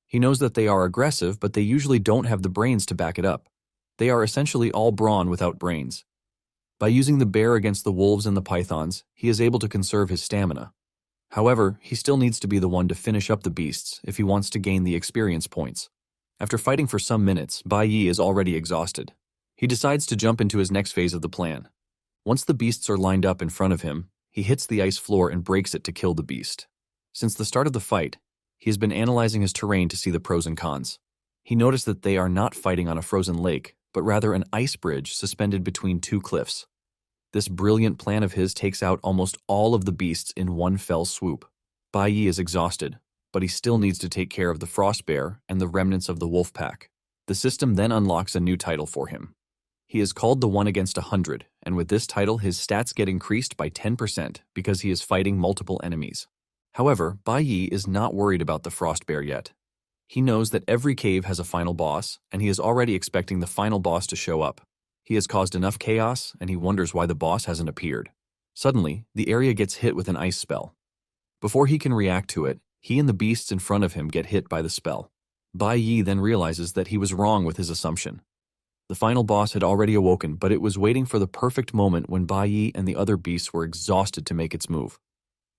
He knows that they are aggressive, but they usually don't have the brains to back it up. They are essentially all brawn without brains. By using the bear against the wolves and the pythons, he is able to conserve his stamina. However, he still needs to be the one to finish up the beasts if he wants to gain the experience points. After fighting for some minutes, Bai Yi is already exhausted. He decides to jump into his next phase of the plan. Once the beasts are lined up in front of him, he hits the ice floor and breaks it to kill the beast. Since the start of the fight, he has been analyzing his terrain to see the pros and cons. He noticed that they are not fighting on a frozen lake, but rather an ice bridge suspended between two cliffs. This brilliant plan of his takes out almost all of the beasts in one fell swoop. Bai Yi is exhausted, but he still needs to take care of the frost bear and the remnants of the wolf pack. The system then unlocks a new title for him. He is called the 1 against 100, and with this title his stats get increased by 10% because he is fighting multiple enemies. However, Bai Yi is not worried about the frost bear yet. He knows that every cave has a final boss, and he is already expecting the final boss to show up. He has caused enough chaos, and he wonders why the boss hasn't appeared. Suddenly, the area gets hit with an ice spell. Before he can react to it, he and the beasts in front of him get hit by the spell. Bai Yi then realizes that he was wrong with his assumption. The final boss had already awoken, but it was waiting for the perfect moment when Bai Yi and the other beasts were exhausted to make its move.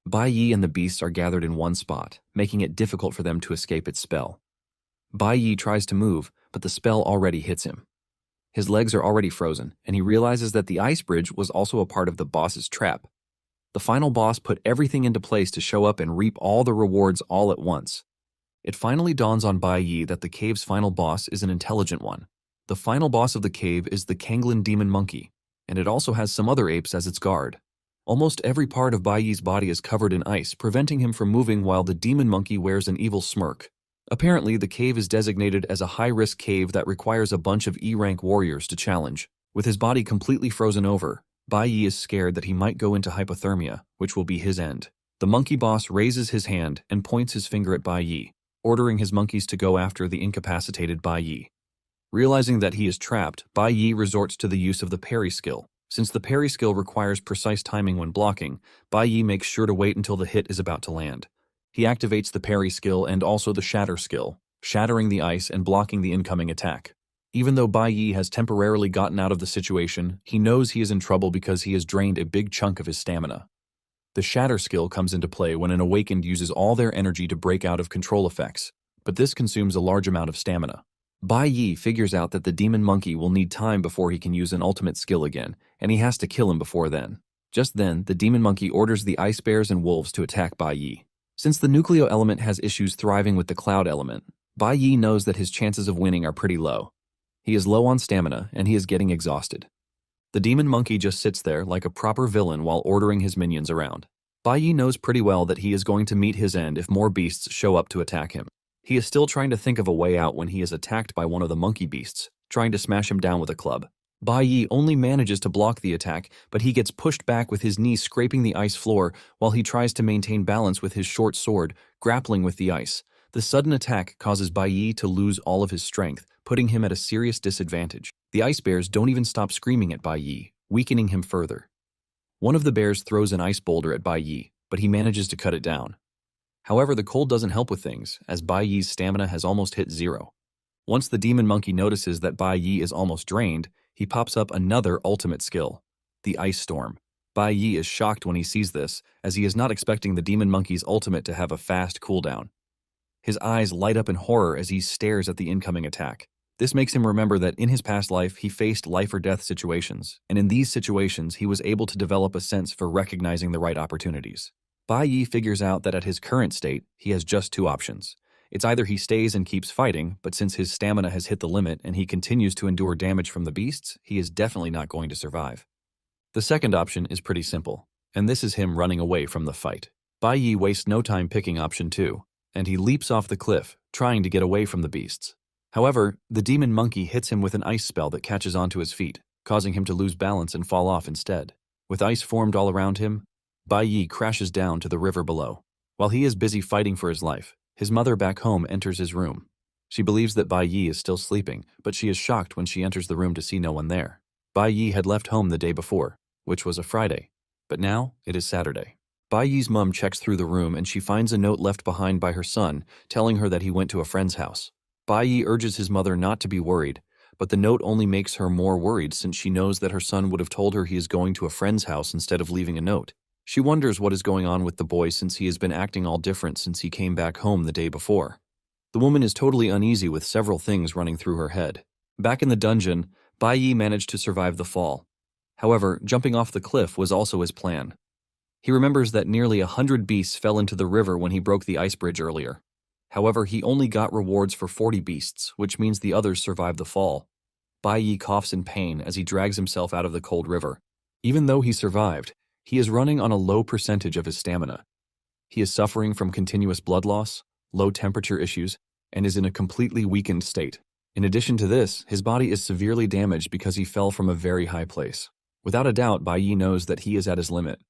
Bai Yi and the beasts are gathered in one spot, making it difficult for them to escape its spell. Bai Yi tries to move, but the spell already hits him. His legs are already frozen, and he realizes that the ice bridge was also a part of the boss's trap. The final boss put everything into place to show up and reap all the rewards all at once. It finally dawns on Bai Yi that the cave's final boss is an intelligent one. The final boss of the cave is the Kanglin demon monkey, and it also has some other apes as its guard. Almost every part of Bai Yi's body is covered in ice, preventing him from moving while the demon monkey wears an evil smirk. Apparently, the cave is designated as a high-risk cave that requires a bunch of E-rank warriors to challenge. With his body completely frozen over, Bai Yi is scared that he might go into hypothermia, which will be his end. The monkey boss raises his hand and points his finger at Bai Yi, ordering his monkeys to go after the incapacitated Bai Yi. Realizing that he is trapped, Bai Yi resorts to the use of the parry skill. Since the parry skill requires precise timing when blocking, Bai Yi makes sure to wait until the hit is about to land. He activates the parry skill and also the shatter skill, shattering the ice and blocking the incoming attack. Even though Bai Yi has temporarily gotten out of the situation, he knows he is in trouble because he has drained a big chunk of his stamina. The shatter skill comes into play when an awakened uses all their energy to break out of control effects, but this consumes a large amount of stamina. Bai Yi figures out that the demon monkey will need time before he can use an ultimate skill again, and he has to kill him before then. Just then, the demon monkey orders the ice bears and wolves to attack Bai Yi. Since the nucleo element has issues thriving with the cloud element, Bai Yi knows that his chances of winning are pretty low. He is low on stamina, and he is getting exhausted. The demon monkey just sits there like a proper villain while ordering his minions around. Bai Yi knows pretty well that he is going to meet his end if more beasts show up to attack him. He is still trying to think of a way out when he is attacked by one of the monkey beasts, trying to smash him down with a club. Bai Yi only manages to block the attack, but he gets pushed back with his knee scraping the ice floor while he tries to maintain balance with his short sword, grappling with the ice. The sudden attack causes Bai Yi to lose all of his strength, putting him at a serious disadvantage. The ice bears don't even stop screaming at Bai Yi, weakening him further. One of the bears throws an ice boulder at Bai Yi, but he manages to cut it down. However, the cold doesn't help with things, as Bai Yi's stamina has almost hit 0. Once the demon monkey notices that Bai Yi is almost drained, he pops up another ultimate skill, the Ice Storm. Bai Yi is shocked when he sees this, as he is not expecting the demon monkey's ultimate to have a fast cooldown. His eyes light up in horror as he stares at the incoming attack. This makes him remember that in his past life he faced life-or-death situations, and in these situations he was able to develop a sense for recognizing the right opportunities. Bai Yi figures out that at his current state, he has just 2 options. It's either he stays and keeps fighting, but since his stamina has hit the limit and he continues to endure damage from the beasts, he is definitely not going to survive. The second option is pretty simple, and this is him running away from the fight. Bai Yi wastes no time picking option 2, and he leaps off the cliff, trying to get away from the beasts. However, the demon monkey hits him with an ice spell that catches onto his feet, causing him to lose balance and fall off instead. With ice formed all around him, Bai Yi crashes down to the river below. While he is busy fighting for his life, his mother back home enters his room. She believes that Bai Yi is still sleeping, but she is shocked when she enters the room to see no one there. Bai Yi had left home the day before, which was a Friday, but now it is Saturday. Bai Yi's mom checks through the room and she finds a note left behind by her son, telling her that he went to a friend's house. Bai Yi urges his mother not to be worried, but the note only makes her more worried since she knows that her son would have told her he is going to a friend's house instead of leaving a note. She wonders what is going on with the boy since he has been acting all different since he came back home the day before. The woman is totally uneasy with several things running through her head. Back in the dungeon, Bai Yi managed to survive the fall. However, jumping off the cliff was also his plan. He remembers that nearly 100 beasts fell into the river when he broke the ice bridge earlier. However, he only got rewards for 40 beasts, which means the others survived the fall. Bai Yi coughs in pain as he drags himself out of the cold river. Even though he survived, he is running on a low percentage of his stamina. He is suffering from continuous blood loss, low temperature issues, and is in a completely weakened state. In addition to this, his body is severely damaged because he fell from a very high place. Without a doubt, Bai Yi knows that he is at his limit.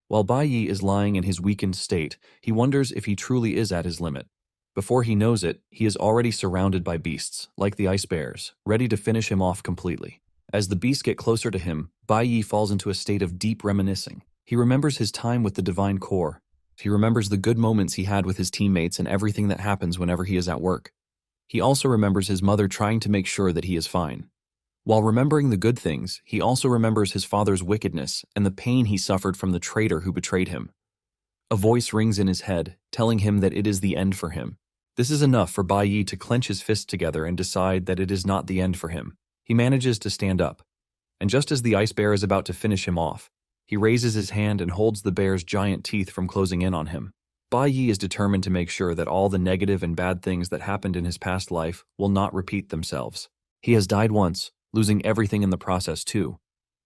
While Bai Yi is lying in his weakened state, he wonders if he truly is at his limit. Before he knows it, he is already surrounded by beasts, like the ice bears, ready to finish him off completely. As the beasts get closer to him, Bai Yi falls into a state of deep reminiscing. He remembers his time with the Divine Core. He remembers the good moments he had with his teammates and everything that happens whenever he is at work. He also remembers his mother trying to make sure that he is fine. While remembering the good things, he also remembers his father's wickedness and the pain he suffered from the traitor who betrayed him. A voice rings in his head, telling him that it is the end for him. This is enough for Bai Yi to clench his fists together and decide that it is not the end for him. He manages to stand up, and just as the ice bear is about to finish him off, he raises his hand and holds the bear's giant teeth from closing in on him. Bai Yi is determined to make sure that all the negative and bad things that happened in his past life will not repeat themselves. He has died once, losing everything in the process too.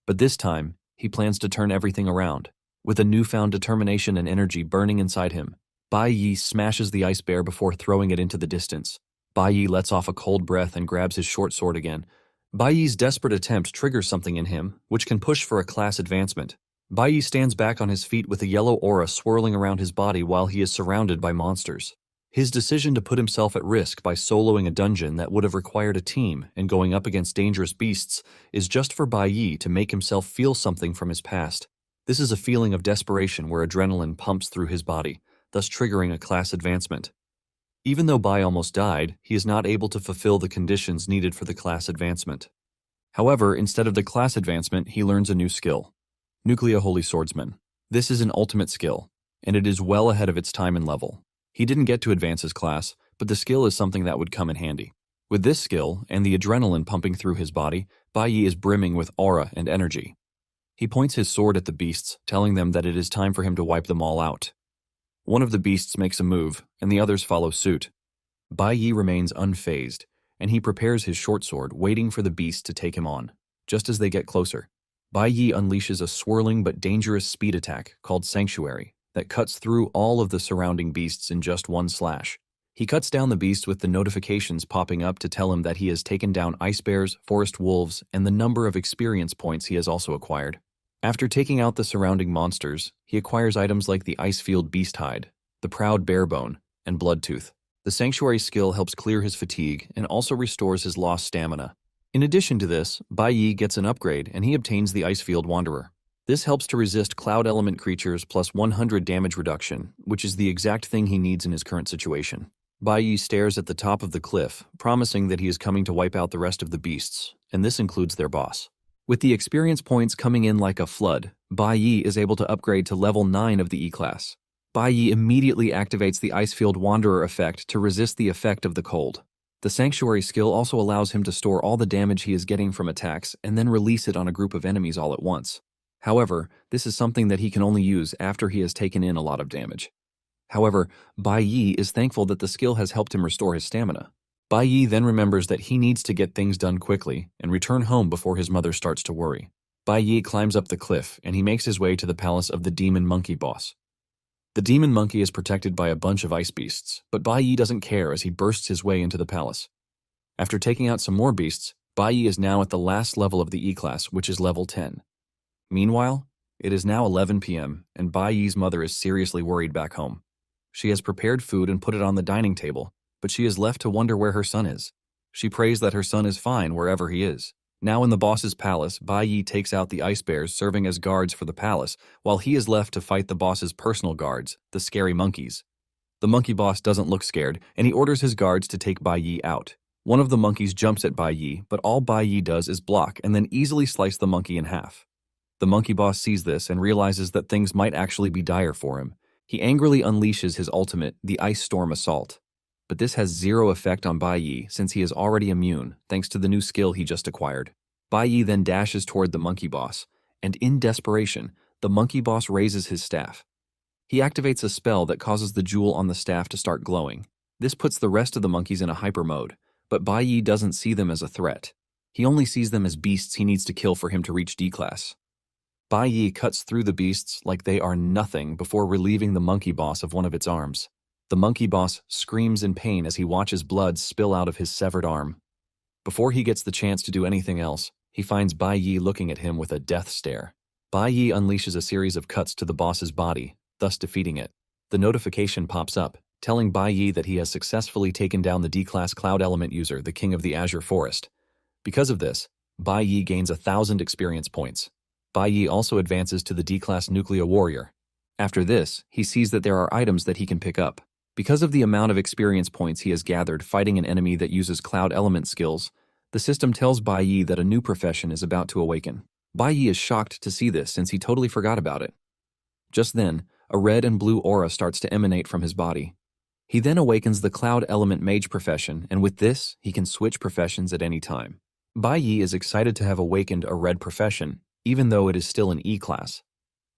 But this time, he plans to turn everything around. With a newfound determination and energy burning inside him, Bai Yi smashes the ice bear before throwing it into the distance. Bai Yi lets off a cold breath and grabs his short sword again. Bai Yi's desperate attempt triggers something in him, which can push for a class advancement. Bai Yi stands back on his feet with a yellow aura swirling around his body while he is surrounded by monsters. His decision to put himself at risk by soloing a dungeon that would have required a team and going up against dangerous beasts is just for Bai Yi to make himself feel something from his past. This is a feeling of desperation where adrenaline pumps through his body, thus triggering a class advancement. Even though Bai almost died, he is not able to fulfill the conditions needed for the class advancement. However, instead of the class advancement, he learns a new skill. Nuclear Holy Swordsman. This is an ultimate skill, and it is well ahead of its time and level. He didn't get to advance his class, but the skill is something that would come in handy. With this skill, and the adrenaline pumping through his body, Bai Yi is brimming with aura and energy. He points his sword at the beasts, telling them that it is time for him to wipe them all out. One of the beasts makes a move, and the others follow suit. Bai Yi remains unfazed, and he prepares his short sword, waiting for the beast to take him on. Just as they get closer, Bai Yi unleashes a swirling but dangerous speed attack called Sanctuary that cuts through all of the surrounding beasts in just one slash. He cuts down the beast with the notifications popping up to tell him that he has taken down ice bears, forest wolves, and the number of experience points he has also acquired. After taking out the surrounding monsters, he acquires items like the Icefield Beast Hide, the Proud Barebone, and Bloodtooth. The Sanctuary skill helps clear his fatigue and also restores his lost stamina. In addition to this, Bai Yi gets an upgrade and he obtains the Icefield Wanderer. This helps to resist cloud element creatures plus 100 damage reduction, which is the exact thing he needs in his current situation. Bai Yi stares at the top of the cliff, promising that he is coming to wipe out the rest of the beasts, and this includes their boss. With the experience points coming in like a flood, Bai Yi is able to upgrade to level 9 of the E-class. Bai Yi immediately activates the Icefield Wanderer effect to resist the effect of the cold. The Sanctuary skill also allows him to store all the damage he is getting from attacks and then release it on a group of enemies all at once. However, this is something that he can only use after he has taken in a lot of damage. However, Bai Yi is thankful that the skill has helped him restore his stamina. Bai Yi then remembers that he needs to get things done quickly and return home before his mother starts to worry. Bai Yi climbs up the cliff and he makes his way to the palace of the demon monkey boss. The demon monkey is protected by a bunch of ice beasts, but Bai Yi doesn't care as he bursts his way into the palace. After taking out some more beasts, Bai Yi is now at the last level of the E-class, which is level 10. Meanwhile, it is now 11 p.m., and Bai Yi's mother is seriously worried back home. She has prepared food and put it on the dining table, but she is left to wonder where her son is. She prays that her son is fine wherever he is. Now in the boss's palace, Bai Yi takes out the ice bears serving as guards for the palace, while he is left to fight the boss's personal guards, the scary monkeys. The monkey boss doesn't look scared, and he orders his guards to take Bai Yi out. One of the monkeys jumps at Bai Yi, but all Bai Yi does is block and then easily slice the monkey in half. The monkey boss sees this and realizes that things might actually be dire for him. He angrily unleashes his ultimate, the Ice Storm Assault. But this has zero effect on Bai Yi since he is already immune thanks to the new skill he just acquired. Bai Yi then dashes toward the monkey boss, and in desperation, the monkey boss raises his staff. He activates a spell that causes the jewel on the staff to start glowing. This puts the rest of the monkeys in a hyper mode, but Bai Yi doesn't see them as a threat. He only sees them as beasts he needs to kill for him to reach D-class. Bai Yi cuts through the beasts like they are nothing before relieving the monkey boss of one of its arms. The monkey boss screams in pain as he watches blood spill out of his severed arm. Before he gets the chance to do anything else, he finds Bai Yi looking at him with a death stare. Bai Yi unleashes a series of cuts to the boss's body, thus defeating it. The notification pops up, telling Bai Yi that he has successfully taken down the D-class cloud element user, the King of the Azure Forest. Because of this, Bai Yi gains 1,000 experience points. Bai Yi also advances to the D-class Nuclear Warrior. After this, he sees that there are items that he can pick up. Because of the amount of experience points he has gathered fighting an enemy that uses cloud element skills, the system tells Bai Yi that a new profession is about to awaken. Bai Yi is shocked to see this since he totally forgot about it. Just then, a red and blue aura starts to emanate from his body. He then awakens the cloud element mage profession, and with this, he can switch professions at any time. Bai Yi is excited to have awakened a red profession, even though it is still an E-class.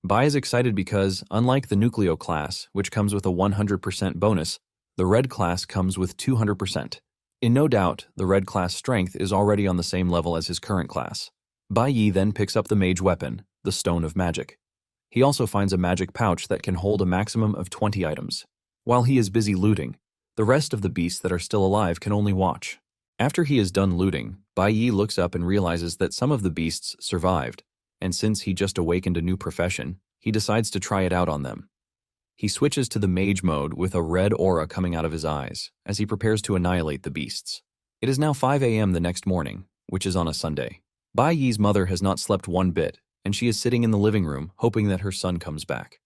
Bai is excited because, unlike the Nucleo class, which comes with a 100% bonus, the red class comes with 200%. In no doubt, the red class strength is already on the same level as his current class. Bai Yi then picks up the mage weapon, the Stone of Magic. He also finds a magic pouch that can hold a maximum of 20 items. While he is busy looting, the rest of the beasts that are still alive can only watch. After he is done looting, Bai Yi looks up and realizes that some of the beasts survived, and since he just awakened a new profession, he decides to try it out on them. He switches to the mage mode with a red aura coming out of his eyes as he prepares to annihilate the beasts. It is now 5 a.m. the next morning, which is on a Sunday. Bai Yi's mother has not slept one bit, and she is sitting in the living room hoping that her son comes back.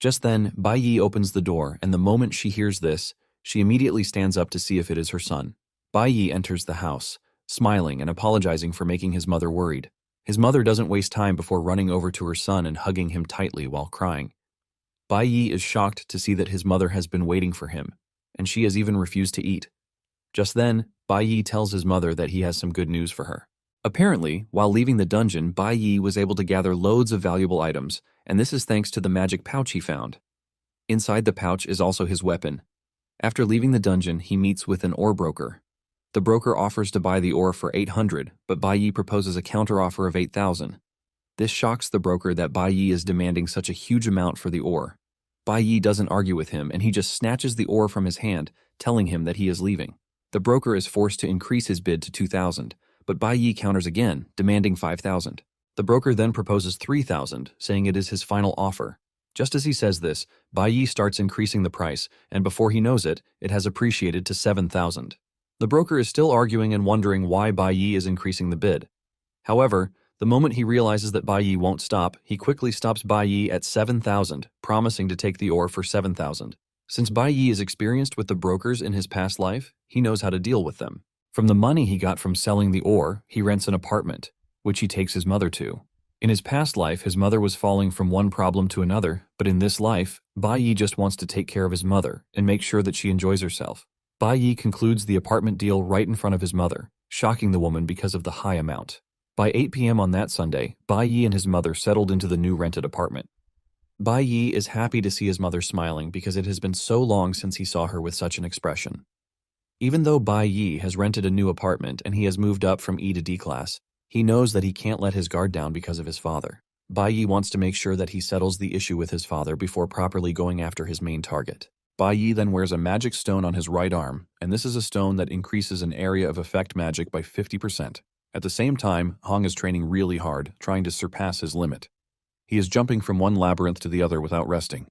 Just then, Bai Yi opens the door, and the moment she hears this, she immediately stands up to see if it is her son. Bai Yi enters the house, smiling and apologizing for making his mother worried. His mother doesn't waste time before running over to her son and hugging him tightly while crying. Bai Yi is shocked to see that his mother has been waiting for him, and she has even refused to eat. Just then, Bai Yi tells his mother that he has some good news for her. Apparently, while leaving the dungeon, Bai Yi was able to gather loads of valuable items, and this is thanks to the magic pouch he found. Inside the pouch is also his weapon. After leaving the dungeon, he meets with an ore broker. The broker offers to buy the ore for 800, but Bai Yi proposes a counteroffer of 8,000. This shocks the broker that Bai Yi is demanding such a huge amount for the ore. Bai Yi doesn't argue with him, and he just snatches the ore from his hand, telling him that he is leaving. The broker is forced to increase his bid to 2,000, but Bai Yi counters again, demanding 5,000. The broker then proposes 3,000, saying it is his final offer. Just as he says this, Bai Yi starts increasing the price, and before he knows it, it has appreciated to 7,000. The broker is still arguing and wondering why Bai Yi is increasing the bid. However, The moment he realizes that Bai Yi won't stop, he quickly stops Bai Yi at 7,000, promising to take the ore for 7,000. Since Bai Yi is experienced with the brokers in his past life, he knows how to deal with them. From the money he got from selling the ore, he rents an apartment, which he takes his mother to. In his past life, his mother was falling from one problem to another, but in this life, Bai Yi just wants to take care of his mother and make sure that she enjoys herself. Bai Yi concludes the apartment deal right in front of his mother, shocking the woman because of the high amount. By 8 p.m. on that Sunday, Bai Yi and his mother settled into the new rented apartment. Bai Yi is happy to see his mother smiling because it has been so long since he saw her with such an expression. Even though Bai Yi has rented a new apartment and he has moved up from E to D class, he knows that he can't let his guard down because of his father. Bai Yi wants to make sure that he settles the issue with his father before properly going after his main target. Bai Yi then wears a magic stone on his right arm, and this is a stone that increases an area of effect magic by 50%. At the same time, Hong is training really hard, trying to surpass his limit. He is jumping from one labyrinth to the other without resting.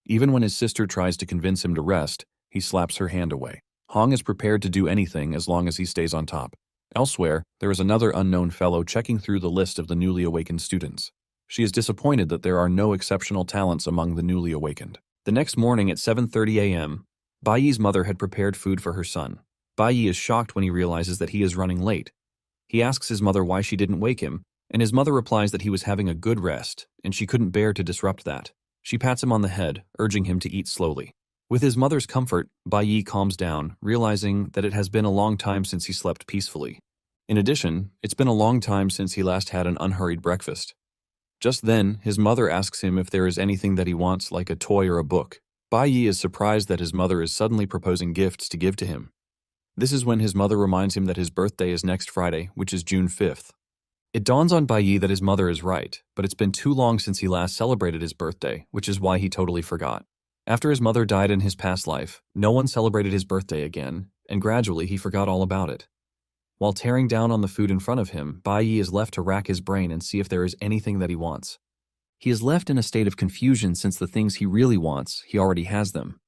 Even when his sister tries to convince him to rest, he slaps her hand away. Hong is prepared to do anything as long as he stays on top. Elsewhere, there is another unknown fellow checking through the list of the newly awakened students. She is disappointed that there are no exceptional talents among the newly awakened. The next morning at 7:30 a.m., Bai Yi's mother had prepared food for her son. Bai Yi is shocked when he realizes that he is running late. He asks his mother why she didn't wake him, and his mother replies that he was having a good rest, and she couldn't bear to disrupt that. She pats him on the head, urging him to eat slowly. With his mother's comfort, Bai Yi calms down, realizing that it has been a long time since he slept peacefully. In addition, it's been a long time since he last had an unhurried breakfast. Just then, his mother asks him if there is anything that he wants, like a toy or a book. Bai Yi is surprised that his mother is suddenly proposing gifts to give to him. This is when his mother reminds him that his birthday is next Friday, which is June 5th. It dawns on Bai Yi that his mother is right, but it's been too long since he last celebrated his birthday, which is why he totally forgot. After his mother died in his past life, no one celebrated his birthday again, and gradually he forgot all about it. While tearing down on the food in front of him, Bai Yi is left to rack his brain and see if there is anything that he wants. He is left in a state of confusion since the things he really wants, he already has them.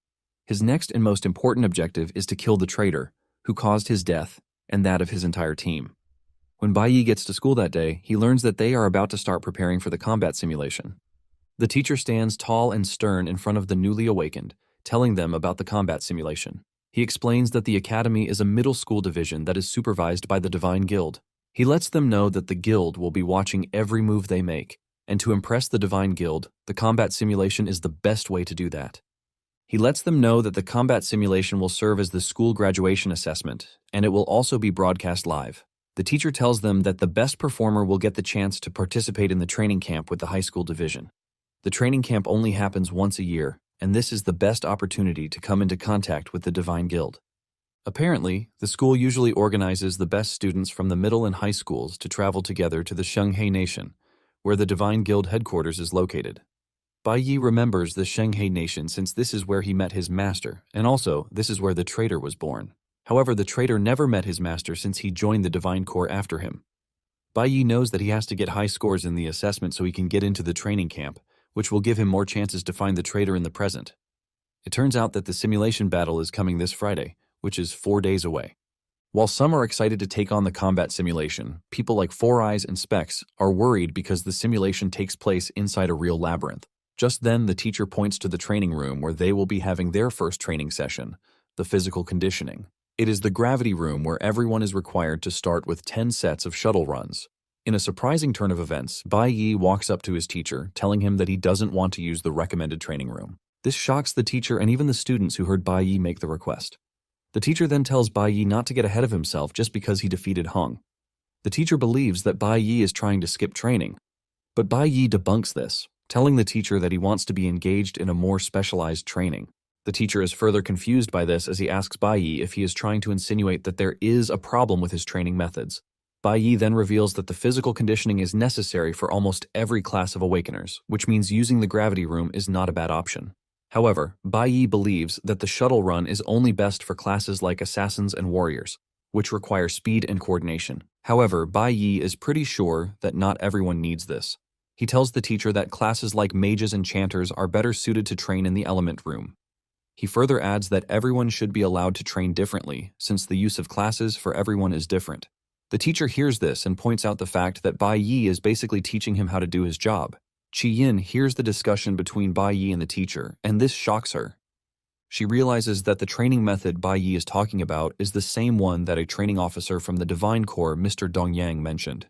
His next and most important objective is to kill the traitor, who caused his death, and that of his entire team. When Bai Yi gets to school that day, he learns that they are about to start preparing for the combat simulation. The teacher stands tall and stern in front of the newly awakened, telling them about the combat simulation. He explains that the academy is a middle school division that is supervised by the Divine Guild. He lets them know that the guild will be watching every move they make, and to impress the Divine Guild, the combat simulation is the best way to do that. He lets them know that the combat simulation will serve as the school graduation assessment, and it will also be broadcast live. The teacher tells them that the best performer will get the chance to participate in the training camp with the high school division. The training camp only happens once a year, and this is the best opportunity to come into contact with the Divine Guild. Apparently, the school usually organizes the best students from the middle and high schools to travel together to the Shenghe Nation, where the Divine Guild headquarters is located. Bai Yi remembers the Shenghe Nation since this is where he met his master, and also this is where the traitor was born. However, the traitor never met his master since he joined the Divine Corps after him. Bai Yi knows that he has to get high scores in the assessment so he can get into the training camp, which will give him more chances to find the traitor in the present. It turns out that the simulation battle is coming this Friday, which is 4 days away. While some are excited to take on the combat simulation, people like Four Eyes and Specs are worried because the simulation takes place inside a real labyrinth. Just then, the teacher points to the training room where they will be having their first training session, the physical conditioning. It is the gravity room where everyone is required to start with 10 sets of shuttle runs. In a surprising turn of events, Bai Yi walks up to his teacher, telling him that he doesn't want to use the recommended training room. This shocks the teacher and even the students who heard Bai Yi make the request. The teacher then tells Bai Yi not to get ahead of himself just because he defeated Hong. The teacher believes that Bai Yi is trying to skip training, but Bai Yi debunks this, telling the teacher that he wants to be engaged in a more specialized training. The teacher is further confused by this as he asks Bai Yi if he is trying to insinuate that there is a problem with his training methods. Bai Yi then reveals that the physical conditioning is necessary for almost every class of Awakeners, which means using the gravity room is not a bad option. However, Bai Yi believes that the shuttle run is only best for classes like Assassins and Warriors, which require speed and coordination. However, Bai Yi is pretty sure that not everyone needs this. He tells the teacher that classes like Mages and Chanters are better suited to train in the Element Room. He further adds that everyone should be allowed to train differently, since the use of classes for everyone is different. The teacher hears this and points out the fact that Bai Yi is basically teaching him how to do his job. Chi Yin hears the discussion between Bai Yi and the teacher, and this shocks her. She realizes that the training method Bai Yi is talking about is the same one that a training officer from the Divine Corps, Mr. Dongyang, mentioned.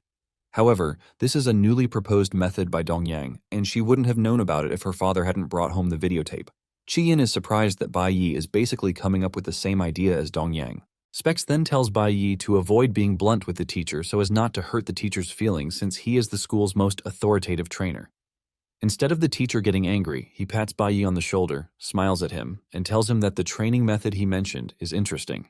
However, this is a newly proposed method by Dongyang, and she wouldn't have known about it if her father hadn't brought home the videotape. Chi Yin is surprised that Bai Yi is basically coming up with the same idea as Dongyang. Specs then tells Bai Yi to avoid being blunt with the teacher so as not to hurt the teacher's feelings since he is the school's most authoritative trainer. Instead of the teacher getting angry, he pats Bai Yi on the shoulder, smiles at him, and tells him that the training method he mentioned is interesting.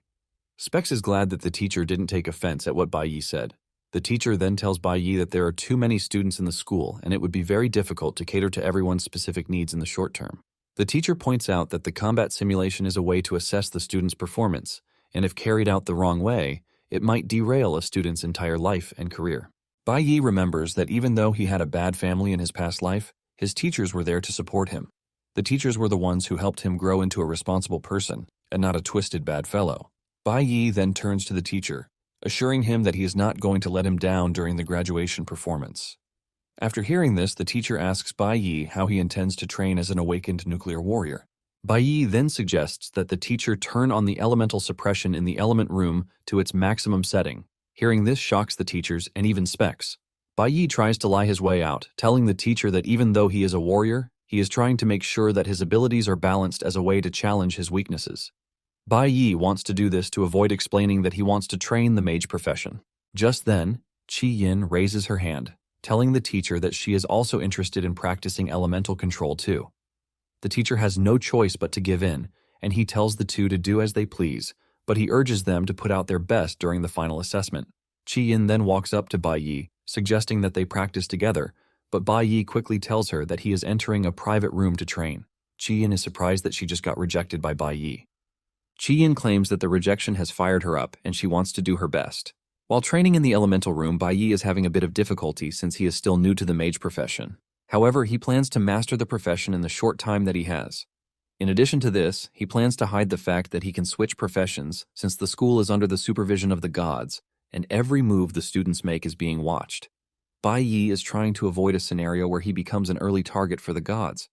Specs is glad that the teacher didn't take offense at what Bai Yi said. The teacher then tells Bai Yi that there are too many students in the school and it would be very difficult to cater to everyone's specific needs in the short term. The teacher points out that the combat simulation is a way to assess the student's performance, and if carried out the wrong way, it might derail a student's entire life and career. Bai Yi remembers that even though he had a bad family in his past life, his teachers were there to support him. The teachers were the ones who helped him grow into a responsible person, and not a twisted bad fellow. Bai Yi then turns to the teacher, assuring him that he is not going to let him down during the graduation performance. After hearing this, the teacher asks Bai Yi how he intends to train as an awakened nuclear warrior. Bai Yi then suggests that the teacher turn on the elemental suppression in the element room to its maximum setting. Hearing this shocks the teachers and even Specs. Bai Yi tries to lie his way out, telling the teacher that even though he is a warrior, he is trying to make sure that his abilities are balanced as a way to challenge his weaknesses. Bai Yi wants to do this to avoid explaining that he wants to train the mage profession. Just then, Chi Yin raises her hand, telling the teacher that she is also interested in practicing elemental control too. The teacher has no choice but to give in, and he tells the two to do as they please, but he urges them to put out their best during the final assessment. Chi Yin then walks up to Bai Yi, suggesting that they practice together, but Bai Yi quickly tells her that he is entering a private room to train. Chi Yin is surprised that she just got rejected by Bai Yi. Chi Yin claims that the rejection has fired her up and she wants to do her best. While training in the elemental room, Bai Yi is having a bit of difficulty since he is still new to the mage profession. However, he plans to master the profession in the short time that he has. In addition to this, he plans to hide the fact that he can switch professions since the school is under the supervision of the gods, and every move the students make is being watched. Bai Yi is trying to avoid a scenario where he becomes an early target for the gods.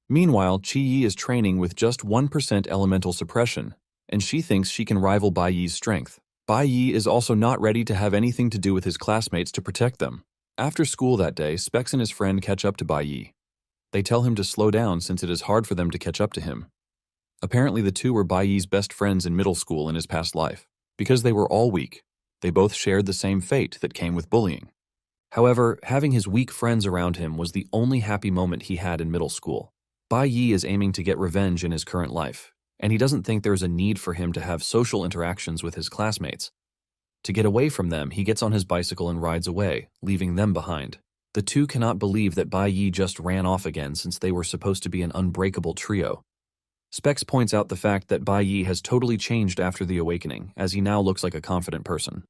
Meanwhile, Chi Yi is training with just 1% elemental suppression, and she thinks she can rival Bai Yi's strength. Bai Yi is also not ready to have anything to do with his classmates to protect them. After school that day, Specs and his friend catch up to Bai Yi. They tell him to slow down since it is hard for them to catch up to him. Apparently the two were Bai Yi's best friends in middle school in his past life. Because they were all weak, they both shared the same fate that came with bullying. However, having his weak friends around him was the only happy moment he had in middle school. Bai Yi is aiming to get revenge in his current life, and he doesn't think there is a need for him to have social interactions with his classmates. To get away from them, he gets on his bicycle and rides away, leaving them behind. The two cannot believe that Bai Yi just ran off again since they were supposed to be an unbreakable trio. Specs points out the fact that Bai Yi has totally changed after the awakening, as he now looks like a confident person.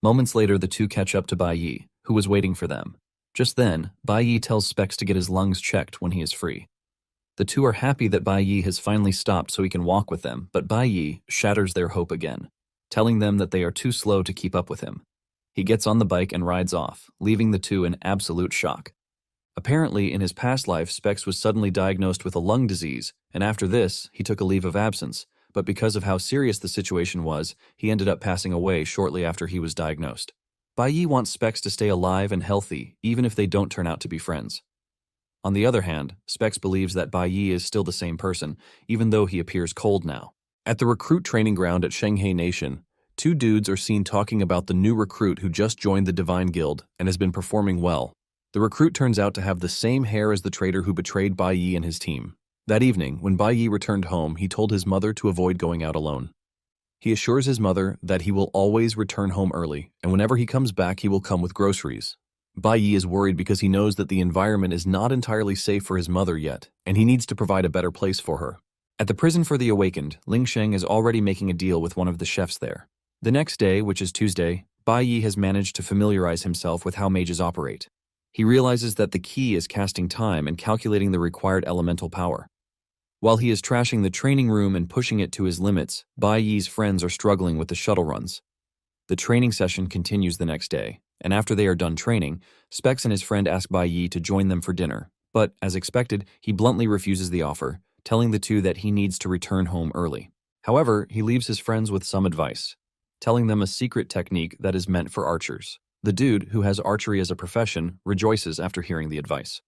Moments later, the two catch up to Bai Yi, who was waiting for them. Just then, Bai Yi tells Specs to get his lungs checked when he is free. The two are happy that Bai Yi has finally stopped so he can walk with them, but Bai Yi shatters their hope again, telling them that they are too slow to keep up with him. He gets on the bike and rides off, leaving the two in absolute shock. Apparently, in his past life, Specs was suddenly diagnosed with a lung disease, and after this, he took a leave of absence, but because of how serious the situation was, he ended up passing away shortly after he was diagnosed. Bai Yi wants Specs to stay alive and healthy, even if they don't turn out to be friends. On the other hand, Specs believes that Bai Yi is still the same person, even though he appears cold now. At the recruit training ground at Shanghai Nation, two dudes are seen talking about the new recruit who just joined the Divine Guild and has been performing well. The recruit turns out to have the same hair as the traitor who betrayed Bai Yi and his team. That evening, when Bai Yi returned home, he told his mother to avoid going out alone. He assures his mother that he will always return home early, and whenever he comes back, he will come with groceries. Bai Yi is worried because he knows that the environment is not entirely safe for his mother yet, and he needs to provide a better place for her. At the prison for the awakened, Ling Sheng is already making a deal with one of the chefs there. The next day, which is Tuesday, Bai Yi has managed to familiarize himself with how mages operate. He realizes that the key is casting time and calculating the required elemental power. While he is trashing the training room and pushing it to his limits, Bai Yi's friends are struggling with the shuttle runs. The training session continues the next day, and after they are done training, Specs and his friend ask Bai Yi to join them for dinner, but, as expected, he bluntly refuses the offer, telling the two that he needs to return home early. However, he leaves his friends with some advice, telling them a secret technique that is meant for archers. The dude, who has archery as a profession, rejoices after hearing the advice.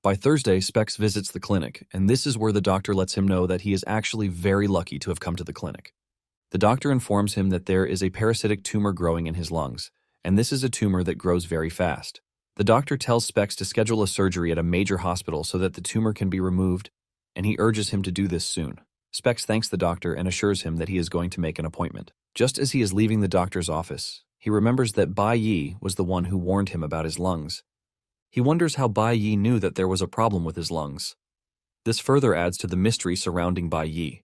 By Thursday, Specs visits the clinic, and this is where the doctor lets him know that he is actually very lucky to have come to the clinic. The doctor informs him that there is a parasitic tumor growing in his lungs, and this is a tumor that grows very fast. The doctor tells Specs to schedule a surgery at a major hospital so that the tumor can be removed, and he urges him to do this soon. Specs thanks the doctor and assures him that he is going to make an appointment. Just as he is leaving the doctor's office, he remembers that Bai Yi was the one who warned him about his lungs. He wonders how Bai Yi knew that there was a problem with his lungs. This further adds to the mystery surrounding Bai Yi.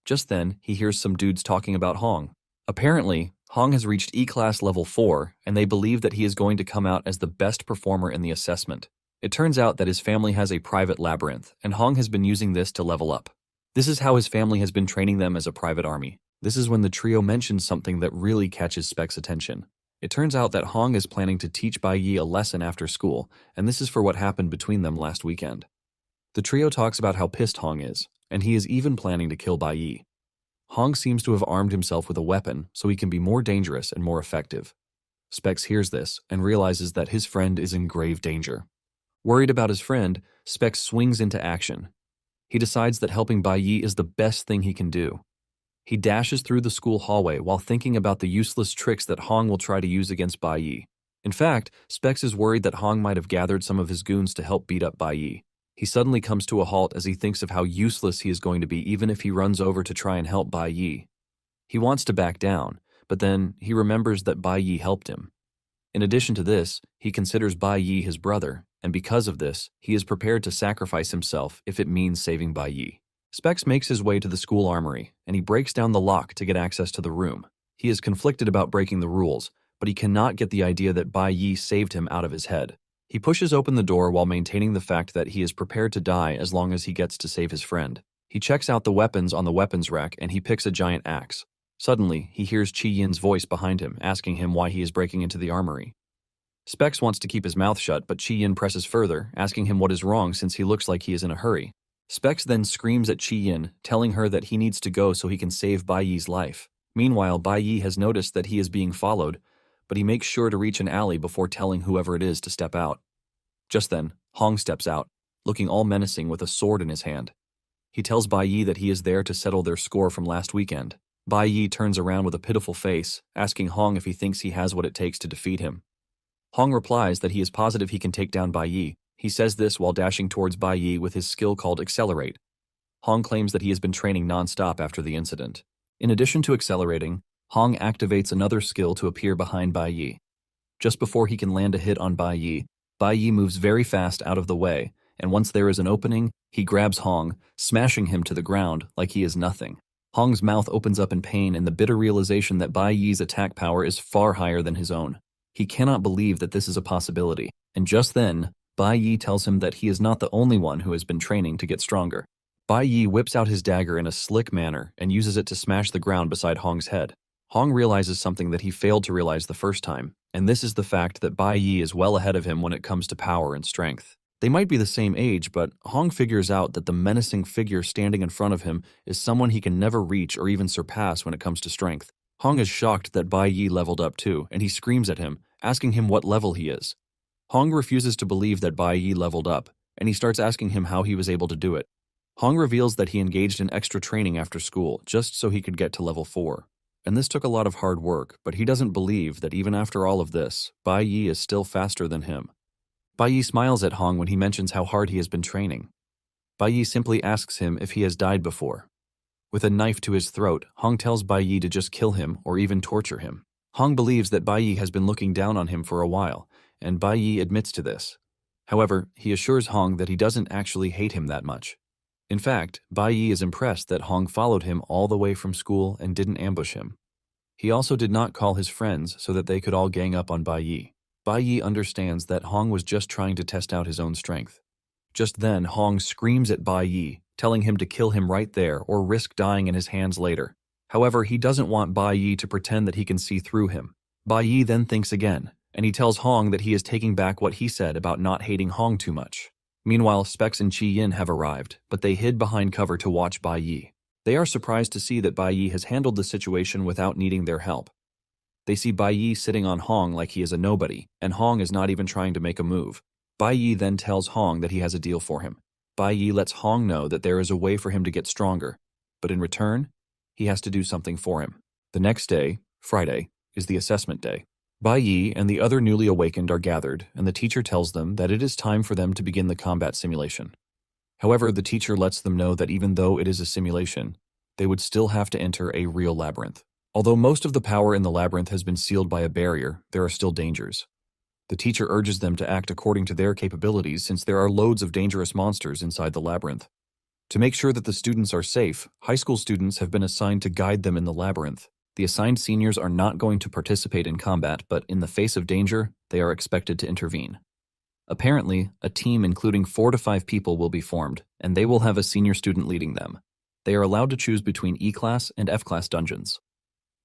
Just then, he hears some dudes talking about Hong. Apparently, Hong has reached E-Class Level 4, and they believe that he is going to come out as the best performer in the assessment. It turns out that his family has a private labyrinth, and Hong has been using this to level up. This is how his family has been training them as a private army. This is when the trio mentions something that really catches Specs' attention. It turns out that Hong is planning to teach Bai Yi a lesson after school, and this is for what happened between them last weekend. The trio talks about how pissed Hong is, and he is even planning to kill Bai Yi. Hong seems to have armed himself with a weapon so he can be more dangerous and more effective. Specs hears this and realizes that his friend is in grave danger. Worried about his friend, Specs swings into action. He decides that helping Bai Yi is the best thing he can do. He dashes through the school hallway while thinking about the useless tricks that Hong will try to use against Bai Yi. In fact, Specs is worried that Hong might have gathered some of his goons to help beat up Bai Yi. He suddenly comes to a halt as he thinks of how useless he is going to be even if he runs over to try and help Bai Yi. He wants to back down, but then he remembers that Bai Yi helped him. In addition to this, he considers Bai Yi his brother, and because of this, he is prepared to sacrifice himself if it means saving Bai Yi. Specs makes his way to the school armory, and he breaks down the lock to get access to the room. He is conflicted about breaking the rules, but he cannot get the idea that Bai Yi saved him out of his head. He pushes open the door while maintaining the fact that he is prepared to die as long as he gets to save his friend. He checks out the weapons on the weapons rack and he picks a giant axe. Suddenly, he hears Chi Yin's voice behind him, asking him why he is breaking into the armory. Specs wants to keep his mouth shut, but Chi Yin presses further, asking him what is wrong since he looks like he is in a hurry. Specs then screams at Chi Yin, telling her that he needs to go so he can save Bai Yi's life. Meanwhile, Bai Yi has noticed that he is being followed, but he makes sure to reach an alley before telling whoever it is to step out. Just then, Hong steps out, looking all menacing with a sword in his hand. He tells Bai Yi that he is there to settle their score from last weekend. Bai Yi turns around with a pitiful face, asking Hong if he thinks he has what it takes to defeat him. Hong replies that he is positive he can take down Bai Yi. He says this while dashing towards Bai Yi with his skill called Accelerate. Hong claims that he has been training non-stop after the incident. In addition to accelerating, Hong activates another skill to appear behind Bai Yi. Just before he can land a hit on Bai Yi moves very fast out of the way, and once there is an opening, he grabs Hong, smashing him to the ground like he is nothing. Hong's mouth opens up in pain and the bitter realization that Bai Yi's attack power is far higher than his own. He cannot believe that this is a possibility, and just then, Bai Yi tells him that he is not the only one who has been training to get stronger. Bai Yi whips out his dagger in a slick manner and uses it to smash the ground beside Hong's head. Hong realizes something that he failed to realize the first time, and this is the fact that Bai Yi is well ahead of him when it comes to power and strength. They might be the same age, but Hong figures out that the menacing figure standing in front of him is someone he can never reach or even surpass when it comes to strength. Hong is shocked that Bai Yi leveled up too, and he screams at him, asking him what level he is. Hong refuses to believe that Bai Yi leveled up, and he starts asking him how he was able to do it. Hong reveals that he engaged in extra training after school just so he could get to level 4. And this took a lot of hard work, but he doesn't believe that even after all of this, Bai Yi is still faster than him. Bai Yi smiles at Hong when he mentions how hard he has been training. Bai Yi simply asks him if he has died before. With a knife to his throat, Hong tells Bai Yi to just kill him or even torture him. Hong believes that Bai Yi has been looking down on him for a while, and Bai Yi admits to this. However, he assures Hong that he doesn't actually hate him that much. In fact, Bai Yi is impressed that Hong followed him all the way from school and didn't ambush him. He also did not call his friends so that they could all gang up on Bai Yi. Bai Yi understands that Hong was just trying to test out his own strength. Just then, Hong screams at Bai Yi, telling him to kill him right there or risk dying in his hands later. However, he doesn't want Bai Yi to pretend that he can see through him. Bai Yi then thinks again, and he tells Hong that he is taking back what he said about not hating Hong too much. Meanwhile, Specs and Chi Yin have arrived, but they hid behind cover to watch Bai Yi. They are surprised to see that Bai Yi has handled the situation without needing their help. They see Bai Yi sitting on Hong like he is a nobody, and Hong is not even trying to make a move. Bai Yi then tells Hong that he has a deal for him. Bai Yi lets Hong know that there is a way for him to get stronger, but in return, he has to do something for him. The next day, Friday, is the assessment day. Bai Yi and the other newly awakened are gathered, and the teacher tells them that it is time for them to begin the combat simulation. However, the teacher lets them know that even though it is a simulation, they would still have to enter a real labyrinth. Although most of the power in the labyrinth has been sealed by a barrier, there are still dangers. The teacher urges them to act according to their capabilities since there are loads of dangerous monsters inside the labyrinth. To make sure that the students are safe, high school students have been assigned to guide them in the labyrinth. The assigned seniors are not going to participate in combat, but in the face of danger, they are expected to intervene. Apparently, a team including 4 to 5 people will be formed, and they will have a senior student leading them. They are allowed to choose between E-class and F-class dungeons.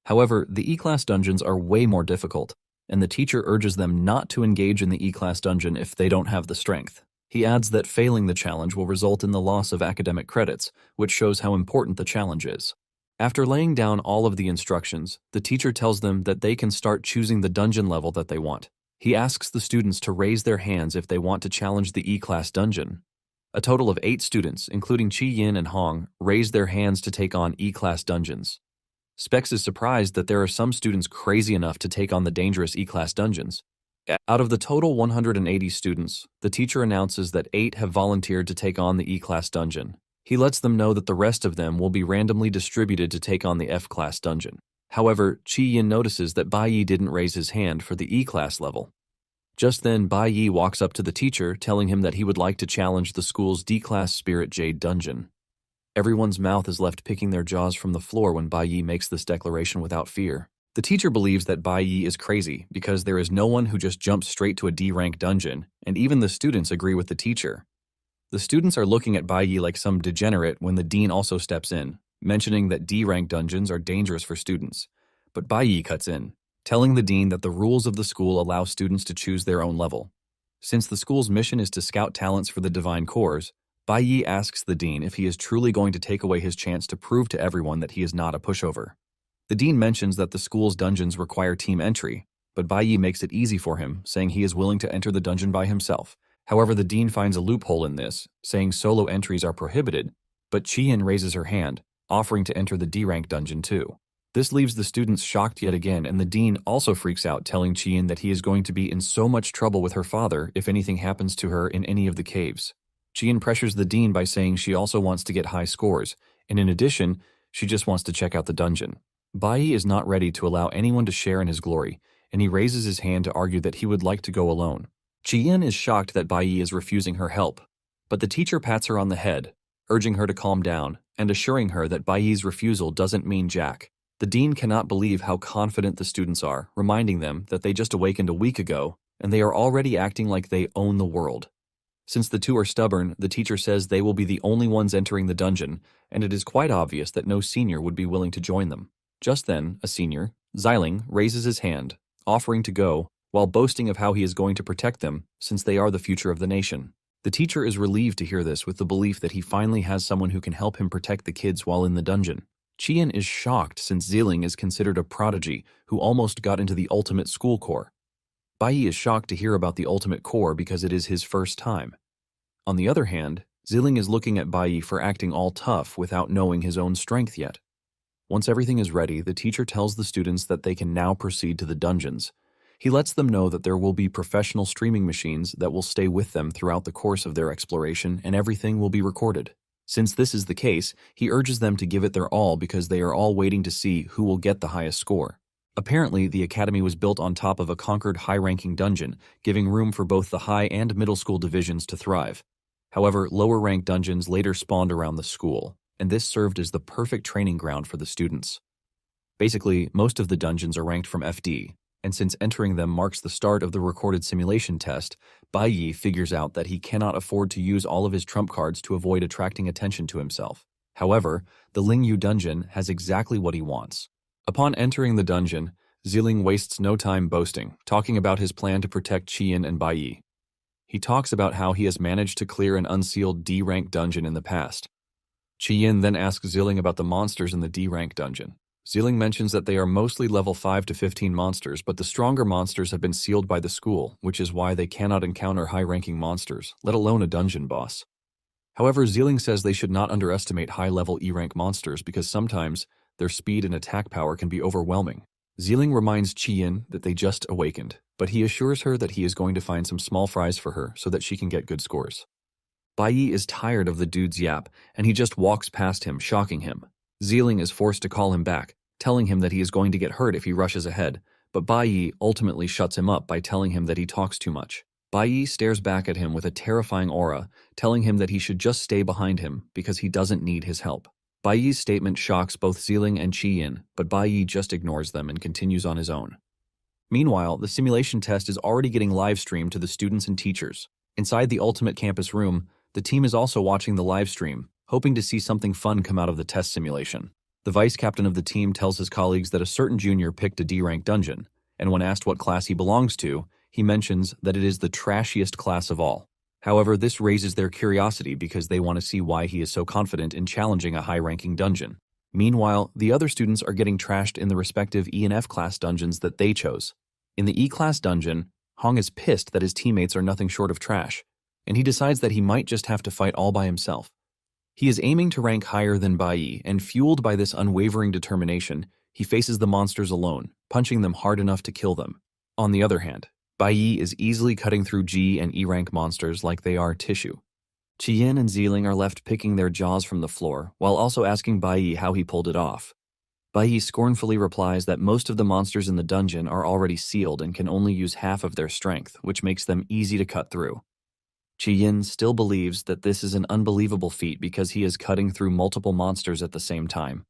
However, the E-class dungeons are way more difficult, and the teacher urges them not to engage in the E-class dungeon if they don't have the strength. He adds that failing the challenge will result in the loss of academic credits, which shows how important the challenge is. After laying down all of the instructions, the teacher tells them that they can start choosing the dungeon level that they want. He asks the students to raise their hands if they want to challenge the E-class dungeon. A total of 8 students, including Chi Yin and Hong, raise their hands to take on E-class dungeons. Specs is surprised that there are some students crazy enough to take on the dangerous E-class dungeons. Out of the total 180 students, the teacher announces that 8 have volunteered to take on the E-class dungeon. He lets them know that the rest of them will be randomly distributed to take on the F-class dungeon. However, Chi Yin notices that Bai Yi didn't raise his hand for the E-class level. Just then, Bai Yi walks up to the teacher, telling him that he would like to challenge the school's D-class Spirit Jade dungeon. Everyone's mouth is left picking their jaws from the floor when Bai Yi makes this declaration without fear. The teacher believes that Bai Yi is crazy because there is no one who just jumps straight to a D-rank dungeon, and even the students agree with the teacher. The students are looking at Bai Yi like some degenerate when the dean also steps in, mentioning that D-rank dungeons are dangerous for students. But Bai Yi cuts in, telling the dean that the rules of the school allow students to choose their own level. Since the school's mission is to scout talents for the Divine Cores, Bai Yi asks the dean if he is truly going to take away his chance to prove to everyone that he is not a pushover. The dean mentions that the school's dungeons require team entry, but Bai Yi makes it easy for him, saying he is willing to enter the dungeon by himself. However, the dean finds a loophole in this, saying solo entries are prohibited, but Chi-Yin raises her hand, offering to enter the D-rank dungeon too. This leaves the students shocked yet again, and the dean also freaks out, telling Chi-Yin that he is going to be in so much trouble with her father if anything happens to her in any of the caves. Chi-Yin pressures the dean by saying she also wants to get high scores, and in addition, she just wants to check out the dungeon. Bai Yi is not ready to allow anyone to share in his glory, and he raises his hand to argue that he would like to go alone. Chi-Yin is shocked that Bai Yi is refusing her help, but the teacher pats her on the head, urging her to calm down and assuring her that Bai Yi's refusal doesn't mean jack. The dean cannot believe how confident the students are, reminding them that they just awakened a week ago and they are already acting like they own the world. Since the two are stubborn, the teacher says they will be the only ones entering the dungeon, and it is quite obvious that no senior would be willing to join them. Just then, a senior, Xiling, raises his hand, offering to go, while boasting of how he is going to protect them since they are the future of the nation. The teacher is relieved to hear this with the belief that he finally has someone who can help him protect the kids while in the dungeon. Chi-Yin is shocked since Xiling is considered a prodigy who almost got into the ultimate school corps. Bai Yi is shocked to hear about the ultimate corps because it is his first time. On the other hand, Xiling is looking at Bai Yi for acting all tough without knowing his own strength yet. Once everything is ready, the teacher tells the students that they can now proceed to the dungeons. He lets them know that there will be professional streaming machines that will stay with them throughout the course of their exploration, and everything will be recorded. Since this is the case, he urges them to give it their all because they are all waiting to see who will get the highest score. Apparently, the academy was built on top of a conquered high-ranking dungeon, giving room for both the high and middle school divisions to thrive. However, lower-ranked dungeons later spawned around the school, and this served as the perfect training ground for the students. Basically, most of the dungeons are ranked from FD, and since entering them marks the start of the recorded simulation test, Bai Yi figures out that he cannot afford to use all of his trump cards to avoid attracting attention to himself. However, the Lingyu dungeon has exactly what he wants. Upon entering the dungeon, Ziling wastes no time boasting, talking about his plan to protect Qian and Baiyi. He talks about how he has managed to clear an unsealed D-rank dungeon in the past. Qian then asks Ziling about the monsters in the D-rank dungeon. Ziling mentions that they are mostly level 5 to 15 monsters, but the stronger monsters have been sealed by the school, which is why they cannot encounter high-ranking monsters, let alone a dungeon boss. However, Ziling says they should not underestimate high-level E-rank monsters because sometimes their speed and attack power can be overwhelming. Ziling reminds Qian that they just awakened, but he assures her that he is going to find some small fries for her so that she can get good scores. Baiyi is tired of the dude's yap, and he just walks past him, shocking him. Ziling is forced to call him back, telling him that he is going to get hurt if he rushes ahead, but Baiyi ultimately shuts him up by telling him that he talks too much. Baiyi stares back at him with a terrifying aura, telling him that he should just stay behind him because he doesn't need his help. Baiyi's statement shocks both Ziling and Qian, but Baiyi just ignores them and continues on his own. Meanwhile, the simulation test is already getting live-streamed to the students and teachers. Inside the Ultimate Campus room, the team is also watching the live stream, hoping to see something fun come out of the test simulation. The vice captain of the team tells his colleagues that a certain junior picked a D-rank dungeon, and when asked what class he belongs to, he mentions that it is the trashiest class of all. However, this raises their curiosity because they want to see why he is so confident in challenging a high-ranking dungeon. Meanwhile, the other students are getting trashed in the respective E and F class dungeons that they chose. In the E-class dungeon, Hong is pissed that his teammates are nothing short of trash, and he decides that he might just have to fight all by himself. He is aiming to rank higher than Baiyi, and fueled by this unwavering determination, he faces the monsters alone, punching them hard enough to kill them. On the other hand, Baiyi is easily cutting through G and E-rank monsters like they are tissue. Qian and Ziling are left picking their jaws from the floor, while also asking Baiyi how he pulled it off. Baiyi scornfully replies that most of the monsters in the dungeon are already sealed and can only use half of their strength, which makes them easy to cut through. Qian still believes that this is an unbelievable feat because he is cutting through multiple monsters at the same time.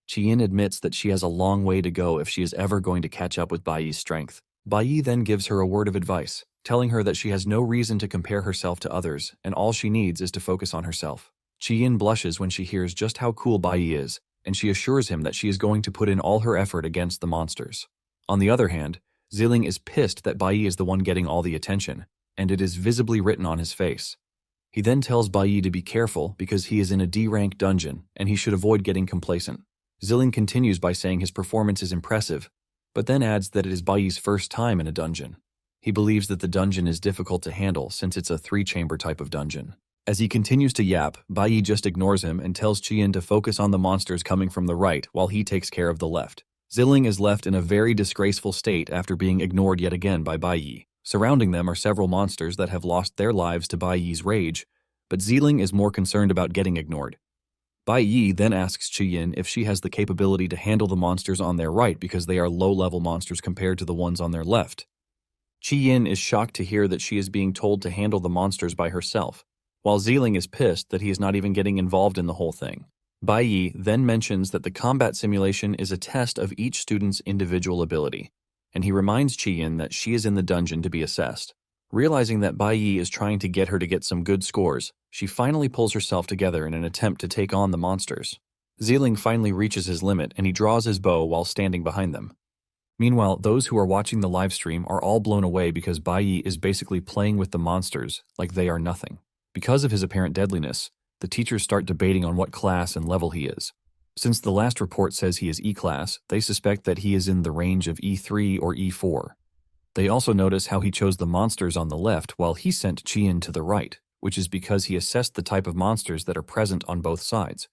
Qian admits that she has a long way to go if she is ever going to catch up with Baiyi's strength. Baiyi then gives her a word of advice, telling her that she has no reason to compare herself to others, and all she needs is to focus on herself. Qian blushes when she hears just how cool Baiyi is, and she assures him that she is going to put in all her effort against the monsters. On the other hand, Ziling is pissed that Baiyi is the one getting all the attention, and it is visibly written on his face. He then tells Baiyi to be careful because he is in a D-rank dungeon, and he should avoid getting complacent. Ziling continues by saying his performance is impressive, but then adds that it is Baiyi's first time in a dungeon. He believes that the dungeon is difficult to handle since it's a 3-chamber type of dungeon. As he continues to yap, Baiyi just ignores him and tells Qian to focus on the monsters coming from the right while he takes care of the left. Ziling is left in a very disgraceful state after being ignored yet again by Baiyi. Surrounding them are several monsters that have lost their lives to Baiyi's rage, but Ziling is more concerned about getting ignored. Baiyi then asks Qian if she has the capability to handle the monsters on their right because they are low-level monsters compared to the ones on their left. Qian is shocked to hear that she is being told to handle the monsters by herself, while Ziling is pissed that he is not even getting involved in the whole thing. Baiyi then mentions that the combat simulation is a test of each student's individual ability, and he reminds Qian that she is in the dungeon to be assessed. Realizing that Baiyi is trying to get her to get some good scores, she finally pulls herself together in an attempt to take on the monsters. Ziling finally reaches his limit and he draws his bow while standing behind them. Meanwhile, those who are watching the livestream are all blown away because Baiyi is basically playing with the monsters like they are nothing. Because of his apparent deadliness, the teachers start debating on what class and level he is. Since the last report says he is E-class, they suspect that he is in the range of E3 or E4. They also notice how he chose the monsters on the left while he sent Qian to the right, which is because he assessed the type of monsters that are present on both sides.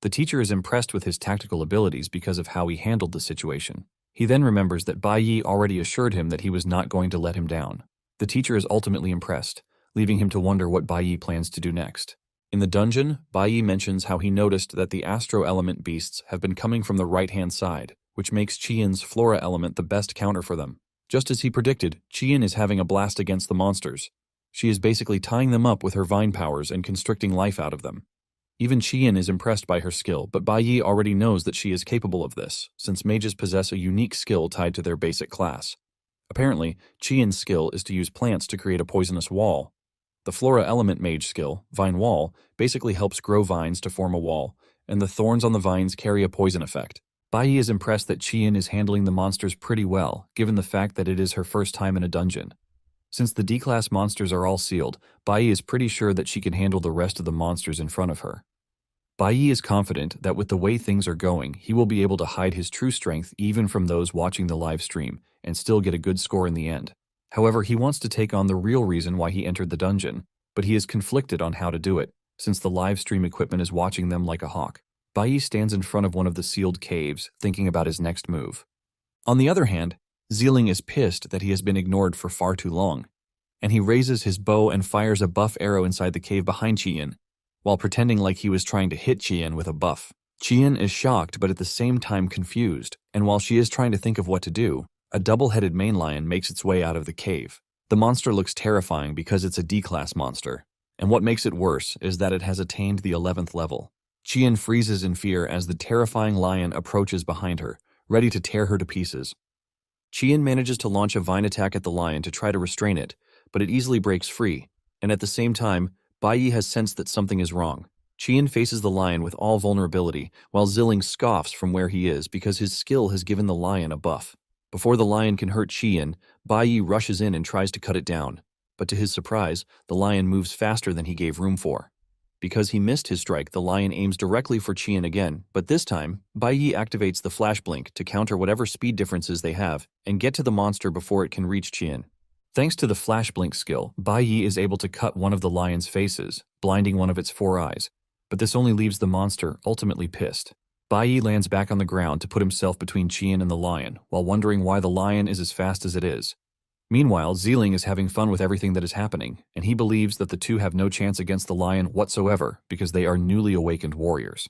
The teacher is impressed with his tactical abilities because of how he handled the situation. He then remembers that Baiyi already assured him that he was not going to let him down. The teacher is ultimately impressed, leaving him to wonder what Baiyi plans to do next. In the dungeon, Baiyi mentions how he noticed that the astro element beasts have been coming from the right-hand side, which makes Qian's flora element the best counter for them. Just as he predicted, Qian is having a blast against the monsters. She is basically tying them up with her vine powers and constricting life out of them. Even Qian is impressed by her skill, but Baiyi already knows that she is capable of this, since mages possess a unique skill tied to their basic class. Apparently, Qian's skill is to use plants to create a poisonous wall. The Flora Element Mage skill, Vine Wall, basically helps grow vines to form a wall, and the thorns on the vines carry a poison effect. Bai is impressed that Qian is handling the monsters pretty well, given the fact that it is her first time in a dungeon. Since the D-class monsters are all sealed, Bai is pretty sure that she can handle the rest of the monsters in front of her. Bai is confident that with the way things are going, he will be able to hide his true strength even from those watching the live stream and still get a good score in the end. However, he wants to take on the real reason why he entered the dungeon, but he is conflicted on how to do it, since the live stream equipment is watching them like a hawk. Bai stands in front of one of the sealed caves, thinking about his next move. On the other hand, Zealing is pissed that he has been ignored for far too long, and he raises his bow and fires a buff arrow inside the cave behind Qian, while pretending like he was trying to hit Qian with a buff. Qian is shocked but at the same time confused, and while she is trying to think of what to do, a double-headed main lion makes its way out of the cave. The monster looks terrifying because it's a D-class monster, and what makes it worse is that it has attained the 11th level. Qian freezes in fear as the terrifying lion approaches behind her, ready to tear her to pieces. Qian manages to launch a vine attack at the lion to try to restrain it, but it easily breaks free, and at the same time, Bai has sensed that something is wrong. Qian faces the lion with all vulnerability, while Zilling scoffs from where he is because his skill has given the lion a buff. Before the lion can hurt Qian, Bai rushes in and tries to cut it down, but to his surprise, the lion moves faster than he gave room for. Because he missed his strike, the lion aims directly for Qian again, but this time, Bai activates the flash blink to counter whatever speed differences they have and get to the monster before it can reach Qian. Thanks to the flash blink skill, Bai is able to cut one of the lion's faces, blinding one of its 4 eyes, but this only leaves the monster ultimately pissed. Bai lands back on the ground to put himself between Qian and the lion, while wondering why the lion is as fast as it is. Meanwhile, Zealing is having fun with everything that is happening, and he believes that the two have no chance against the lion whatsoever because they are newly awakened warriors.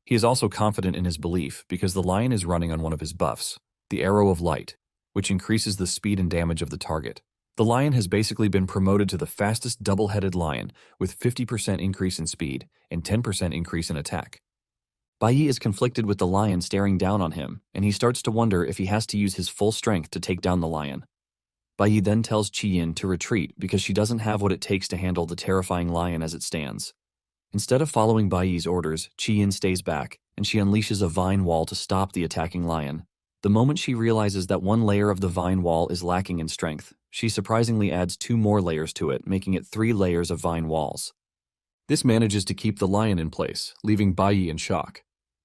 He is also confident in his belief because the lion is running on one of his buffs, the Arrow of Light, which increases the speed and damage of the target. The lion has basically been promoted to the fastest double-headed lion with 50% increase in speed and 10% increase in attack. Bai is conflicted with the lion staring down on him, and he starts to wonder if he has to use his full strength to take down the lion. Bai then tells Qian to retreat because she doesn't have what it takes to handle the terrifying lion as it stands. Instead of following Bai's orders, Qian stays back, and she unleashes a vine wall to stop the attacking lion. The moment she realizes that one layer of the vine wall is lacking in strength, she surprisingly adds 2 more layers to it, making it 3 layers of vine walls. This manages to keep the lion in place, leaving Bai in shock.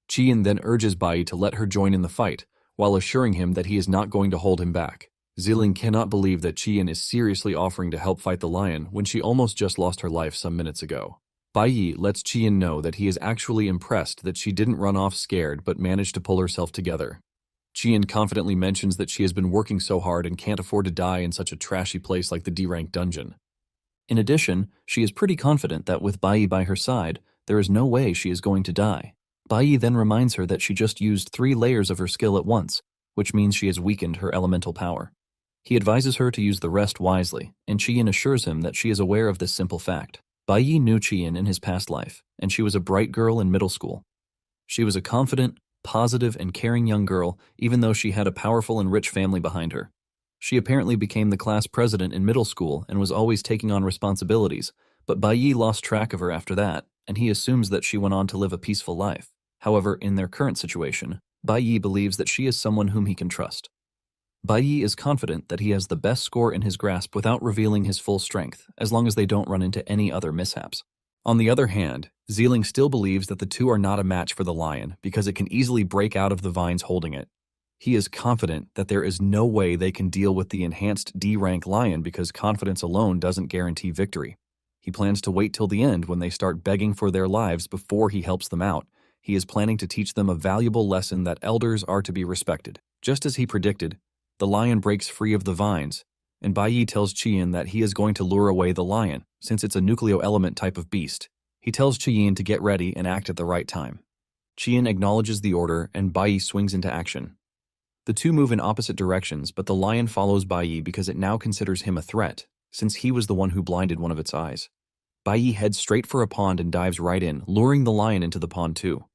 Qian then urges Bai to let her join in the fight, while assuring him that he is not going to hold him back. Zealing cannot believe that Qian is seriously offering to help fight the lion when she almost just lost her life some minutes ago. Bai lets Qian know that he is actually impressed that she didn't run off scared but managed to pull herself together. Qian confidently mentions that she has been working so hard and can't afford to die in such a trashy place like the D-rank dungeon. In addition, she is pretty confident that with Bai by her side, there is no way she is going to die. Bai then reminds her that she just used 3 layers of her skill at once, which means she has weakened her elemental power. He advises her to use the rest wisely, and Qian assures him that she is aware of this simple fact. Bai knew Qian in his past life, and she was a bright girl in middle school. She was a confident, positive, and caring young girl, even though she had a powerful and rich family behind her. She apparently became the class president in middle school and was always taking on responsibilities, but Bai lost track of her after that, and he assumes that she went on to live a peaceful life. However, in their current situation, Bai believes that she is someone whom he can trust. Bai is confident that he has the best score in his grasp without revealing his full strength, as long as they don't run into any other mishaps. On the other hand, Zealing still believes that the two are not a match for the lion because it can easily break out of the vines holding it. He is confident that there is no way they can deal with the enhanced D-rank lion because confidence alone doesn't guarantee victory. He plans to wait till the end when they start begging for their lives before he helps them out. He is planning to teach them a valuable lesson that elders are to be respected. Just as he predicted, the lion breaks free of the vines, and Bai tells Qian that he is going to lure away the lion, since it's a nucleo element type of beast. He tells Qian to get ready and act at the right time. Qian acknowledges the order, and Bai swings into action. The two move in opposite directions, but the lion follows Bai because it now considers him a threat, since he was the one who blinded one of its eyes. Bai heads straight for a pond and dives right in, luring the lion into the pond too.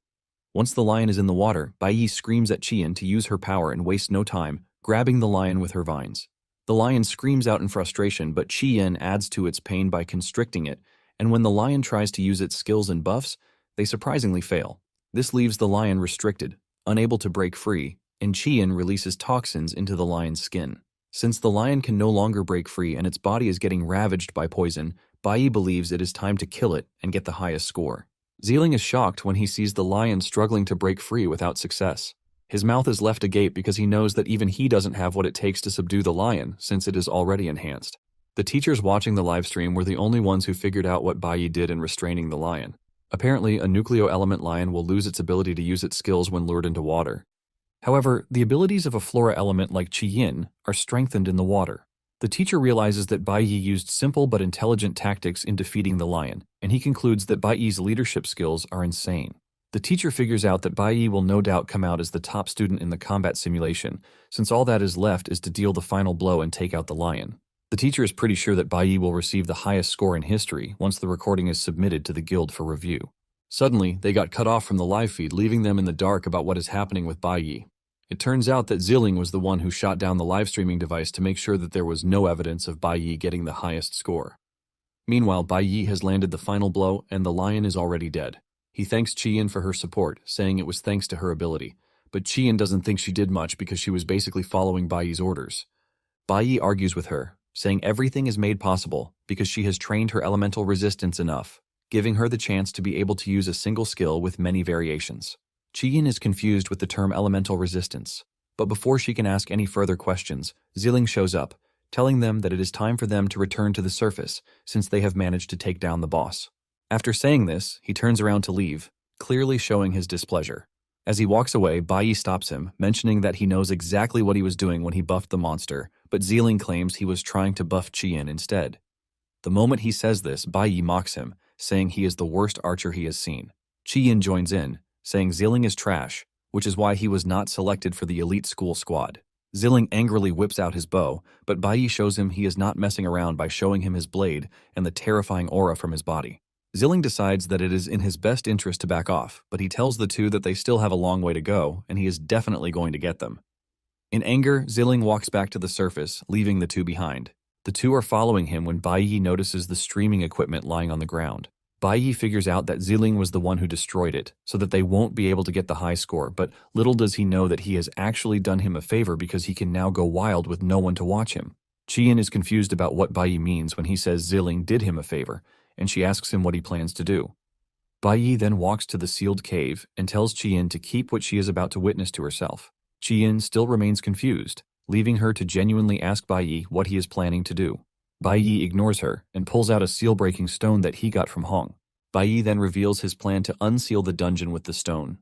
Once the lion is in the water, Bai screams at Qian to use her power and waste no time, grabbing the lion with her vines. The lion screams out in frustration, but Qian adds to its pain by constricting it, and when the lion tries to use its skills and buffs, they surprisingly fail. This leaves the lion restricted, unable to break free, and Qian releases toxins into the lion's skin. Since the lion can no longer break free and its body is getting ravaged by poison, Bai believes it is time to kill it and get the highest score. Zealing is shocked when he sees the lion struggling to break free without success. His mouth is left agape because he knows that even he doesn't have what it takes to subdue the lion, since it is already enhanced. The teachers watching the livestream were the only ones who figured out what Bai did in restraining the lion. Apparently, a nucleo-element lion will lose its ability to use its skills when lured into water. However, the abilities of a flora element like Qian are strengthened in the water. The teacher realizes that Bai used simple but intelligent tactics in defeating the lion, and he concludes that Bai's leadership skills are insane. The teacher figures out that Bai will no doubt come out as the top student in the combat simulation, since all that is left is to deal the final blow and take out the lion. The teacher is pretty sure that Bai will receive the highest score in history once the recording is submitted to the guild for review. Suddenly, they got cut off from the live feed, leaving them in the dark about what is happening with Bai. It turns out that Zealing was the one who shot down the live streaming device to make sure that there was no evidence of Bai getting the highest score. Meanwhile, Bai has landed the final blow and the lion is already dead. He thanks Qian for her support, saying it was thanks to her ability, but Qian doesn't think she did much because she was basically following Bai's orders. Bai argues with her, saying everything is made possible because she has trained her elemental resistance enough, giving her the chance to be able to use a single skill with many variations. Qian is confused with the term elemental resistance, but before she can ask any further questions, Zealing shows up, telling them that it is time for them to return to the surface since they have managed to take down the boss. After saying this, he turns around to leave, clearly showing his displeasure. As he walks away, Bai stops him, mentioning that he knows exactly what he was doing when he buffed the monster, but Zealing claims he was trying to buff Qian instead. The moment he says this, Bai mocks him, saying he is the worst archer he has seen. Qian joins in, saying Zealing is trash, which is why he was not selected for the elite school squad. Zealing angrily whips out his bow, but Bai shows him he is not messing around by showing him his blade and the terrifying aura from his body. Zealing decides that it is in his best interest to back off, but he tells the two that they still have a long way to go, and he is definitely going to get them. In anger, Zealing walks back to the surface, leaving the two behind. The two are following him when Bai notices the streaming equipment lying on the ground. Bai figures out that Zealing was the one who destroyed it, so that they won't be able to get the high score, but little does he know that he has actually done him a favor because he can now go wild with no one to watch him. Qian is confused about what Bai means when he says Zealing did him a favor, and she asks him what he plans to do. Bai then walks to the sealed cave and tells Qian to keep what she is about to witness to herself. Qian still remains confused, leaving her to genuinely ask Bai what he is planning to do. Bai ignores her and pulls out a seal-breaking stone that he got from Hong. Bai then reveals his plan to unseal the dungeon with the stone.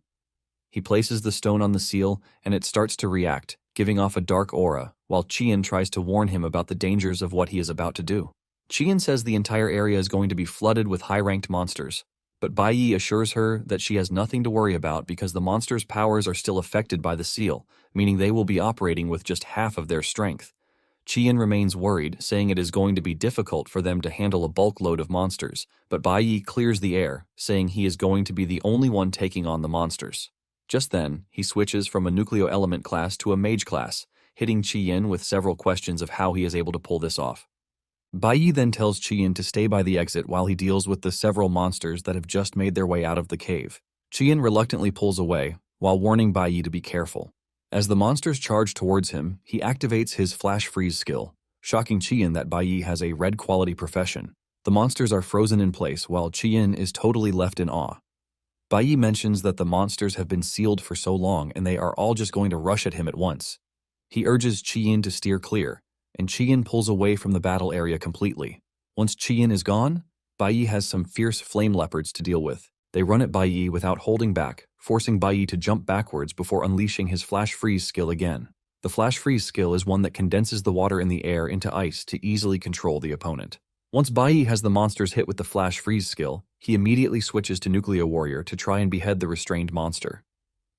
He places the stone on the seal and it starts to react, giving off a dark aura, while Qian tries to warn him about the dangers of what he is about to do. Qian says the entire area is going to be flooded with high-ranked monsters, but Bai assures her that she has nothing to worry about because the monsters' powers are still affected by the seal, meaning they will be operating with just half of their strength. Qian remains worried, saying it is going to be difficult for them to handle a bulk load of monsters, but Bai clears the air, saying he is going to be the only one taking on the monsters. Just then, he switches from a nucleo-element class to a mage class, hitting Qian with several questions of how he is able to pull this off. Bai then tells Qian to stay by the exit while he deals with the several monsters that have just made their way out of the cave. Qian reluctantly pulls away, while warning Bai to be careful. As the monsters charge towards him, he activates his flash freeze skill, shocking Qian that Bai has a red quality profession. The monsters are frozen in place while Qian is totally left in awe. Bai mentions that the monsters have been sealed for so long and they are all just going to rush at him at once. He urges Qian to steer clear, and Qian pulls away from the battle area completely. Once Qian is gone, Bai has some fierce flame leopards to deal with. They run at Bai without holding back, forcing Bai to jump backwards before unleashing his flash freeze skill again. The flash freeze skill is one that condenses the water in the air into ice to easily control the opponent. Once Bai has the monsters hit with the flash freeze skill, he immediately switches to Nucleo Warrior to try and behead the restrained monster.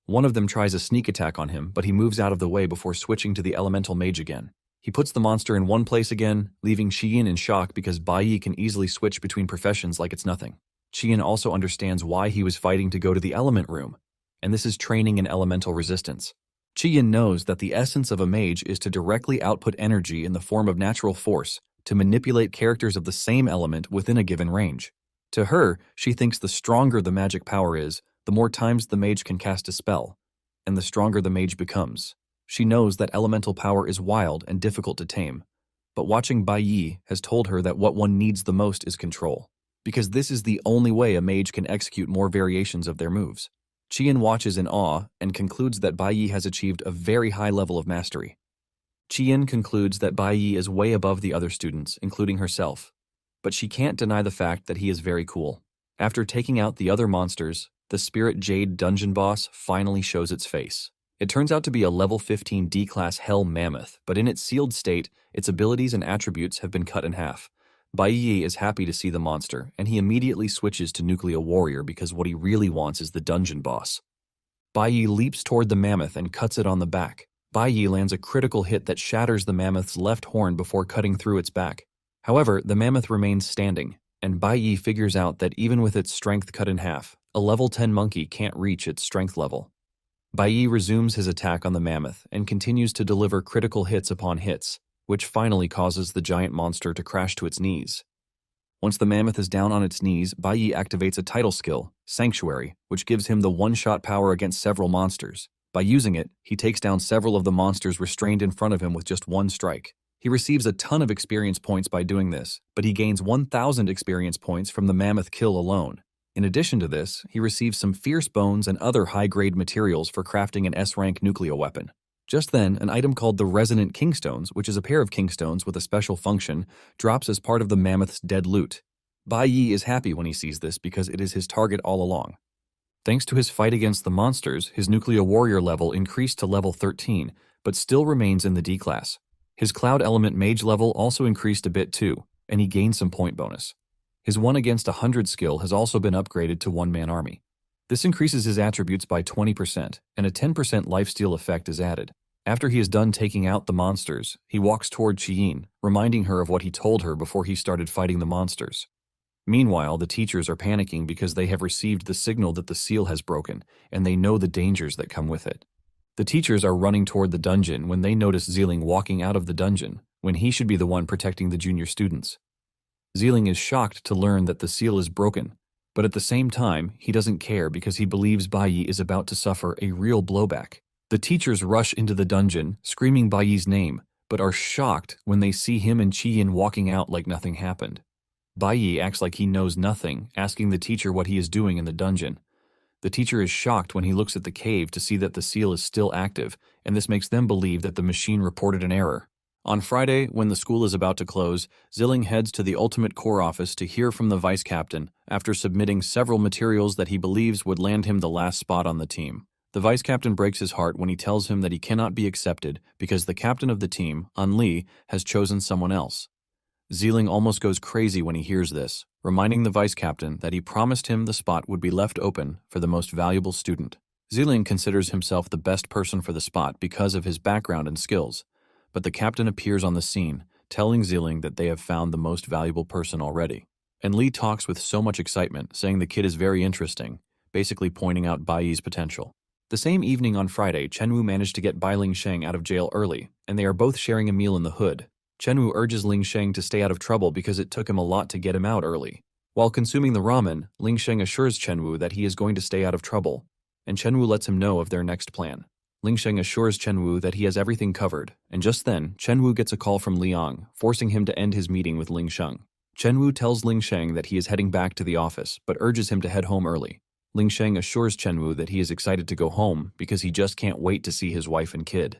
One of them tries a sneak attack on him, but he moves out of the way before switching to the Elemental Mage again. He puts the monster in one place again, leaving Qian in shock because Bai can easily switch between professions like it's nothing. Qian also understands why he was fighting to go to the Element Room, and this is training in elemental resistance. Qian knows that the essence of a mage is to directly output energy in the form of natural force to manipulate characters of the same element within a given range. To her, she thinks the stronger the magic power is, the more times the mage can cast a spell. and the stronger the mage becomes. She knows that elemental power is wild and difficult to tame, but watching Bai Yi has told her that what one needs the most is control, because this is the only way a mage can execute more variations of their moves. Qian watches in awe and concludes that Bai Yi has achieved a very high level of mastery. Qian concludes that Bai Yi is way above the other students, including herself, but she can't deny the fact that he is very cool. After taking out the other monsters, the Spirit Jade dungeon boss finally shows its face. It turns out to be a level 15 D-class Hell Mammoth, but in its sealed state, its abilities and attributes have been cut in half. Bai Yi is happy to see the monster, and he immediately switches to Nuclear Warrior because what he really wants is the dungeon boss. Bai Yi leaps toward the mammoth and cuts it on the back. Bai Yi lands a critical hit that shatters the mammoth's left horn before cutting through its back. However, the mammoth remains standing, and Bai Yi figures out that even with its strength cut in half, a level 10 monkey can't reach its strength level. Bai Yi resumes his attack on the mammoth and continues to deliver critical hits upon hits, which finally causes the giant monster to crash to its knees. Once the mammoth is down on its knees, Bai Yi activates a title skill, Sanctuary, which gives him the one-shot power against several monsters. By using it, he takes down several of the monsters restrained in front of him with just one strike. He receives a ton of experience points by doing this, but he gains 1,000 experience points from the mammoth kill alone. In addition to this, he receives some fierce bones and other high-grade materials for crafting an S-rank nuclear weapon. Just then, an item called the Resonant Kingstones, which is a pair of kingstones with a special function, drops as part of the mammoth's dead loot. Bai Yi is happy when he sees this because it is his target all along. Thanks to his fight against the monsters, his Nuclear Warrior level increased to level 13, but still remains in the D class. His Cloud Element Mage level also increased a bit too, and he gained some point bonus. His 1 against 100 skill has also been upgraded to One-Man Army. This increases his attributes by 20%, and a 10% lifesteal effect is added. After he is done taking out the monsters, he walks toward Qiyin, reminding her of what he told her before he started fighting the monsters. Meanwhile, the teachers are panicking because they have received the signal that the seal has broken, and they know the dangers that come with it. The teachers are running toward the dungeon when they notice Zealing walking out of the dungeon, when he should be the one protecting the junior students. Zealing is shocked to learn that the seal is broken, but at the same time, he doesn't care because he believes Bai Yi is about to suffer a real blowback. The teachers rush into the dungeon, screaming Bai Yi's name, but are shocked when they see him and Qiyin walking out like nothing happened. Bai Yi acts like he knows nothing, asking the teacher what he is doing in the dungeon. The teacher is shocked when he looks at the cave to see that the seal is still active, and this makes them believe that the machine reported an error. On Friday, when the school is about to close, Zilling heads to the Ultimate Core office to hear from the vice captain after submitting several materials that he believes would land him the last spot on the team. The vice captain breaks his heart when he tells him that he cannot be accepted because the captain of the team, An Li, has chosen someone else. Zealing almost goes crazy when he hears this, reminding the vice captain that he promised him the spot would be left open for the most valuable student. Zealing considers himself the best person for the spot because of his background and skills, but the captain appears on the scene, telling Zealing that they have found the most valuable person already. And Li talks with so much excitement, saying the kid is very interesting, basically pointing out Bai Yi's potential. The same evening on Friday, Chenwu managed to get Bai Lingsheng out of jail early, and they are both sharing a meal in the hood. Chenwu urges Lingsheng to stay out of trouble because it took him a lot to get him out early. While consuming the ramen, Lingsheng assures Chenwu that he is going to stay out of trouble, and Chenwu lets him know of their next plan. Lingsheng assures Chenwu that he has everything covered, and just then, Chenwu gets a call from Liang, forcing him to end his meeting with Lingsheng. Chenwu tells Lingsheng that he is heading back to the office, but urges him to head home early. Lingsheng assures Chenwu that he is excited to go home because he just can't wait to see his wife and kid.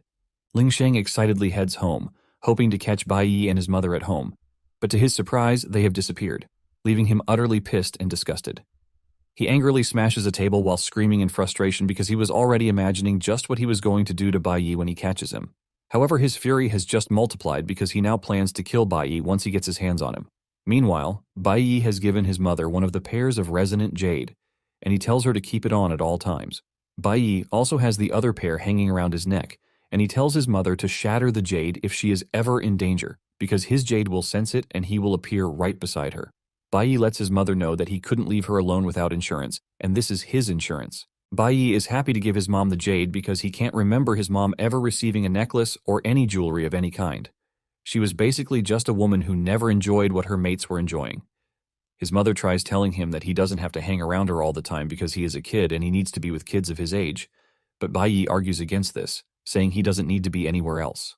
Lingsheng excitedly heads home, hoping to catch Bai Yi and his mother at home, but to his surprise, they have disappeared, leaving him utterly pissed and disgusted. He angrily smashes a table while screaming in frustration because he was already imagining just what he was going to do to Bai Yi when he catches him. However, his fury has just multiplied because he now plans to kill Bai Yi once he gets his hands on him. Meanwhile, Bai Yi has given his mother one of the pairs of resonant jade, and he tells her to keep it on at all times. Bai Yi also has the other pair hanging around his neck, and he tells his mother to shatter the jade if she is ever in danger, because his jade will sense it and he will appear right beside her. Bai Yi lets his mother know that he couldn't leave her alone without insurance, and this is his insurance. Bai Yi is happy to give his mom the jade because he can't remember his mom ever receiving a necklace or any jewelry of any kind. She was basically just a woman who never enjoyed what her mates were enjoying. His mother tries telling him that he doesn't have to hang around her all the time because he is a kid and he needs to be with kids of his age, But Bai Yi argues against this, saying he doesn't need to be anywhere else.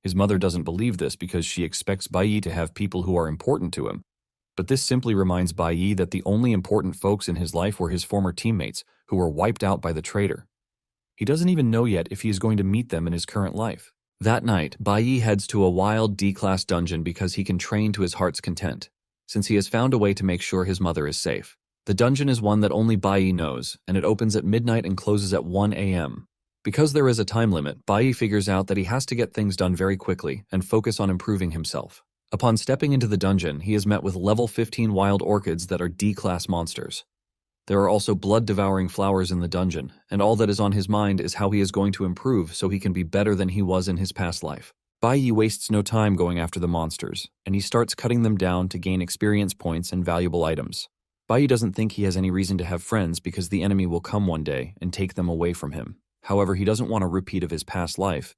His mother doesn't believe this because she expects Bai Yi to have people who are important to him. But this simply reminds Bai Yi that the only important folks in his life were his former teammates, who were wiped out by the traitor. He doesn't even know yet if he is going to meet them in his current life. That night, Bai Yi heads to a wild D-class dungeon because he can train to his heart's content, since he has found a way to make sure his mother is safe. The dungeon is one that only Bai Yi knows, and it opens at midnight and closes at 1 a.m. Because there is a time limit, Bai Yi figures out that he has to get things done very quickly and focus on improving himself. Upon stepping into the dungeon, he is met with level 15 wild orchids that are D-class monsters. There are also blood-devouring flowers in the dungeon, and all that is on his mind is how he is going to improve so he can be better than he was in his past life. Bai Yi wastes no time going after the monsters, and he starts cutting them down to gain experience points and valuable items. Bai Yi doesn't think he has any reason to have friends because the enemy will come one day and take them away from him. However, he doesn't want a repeat of his past life,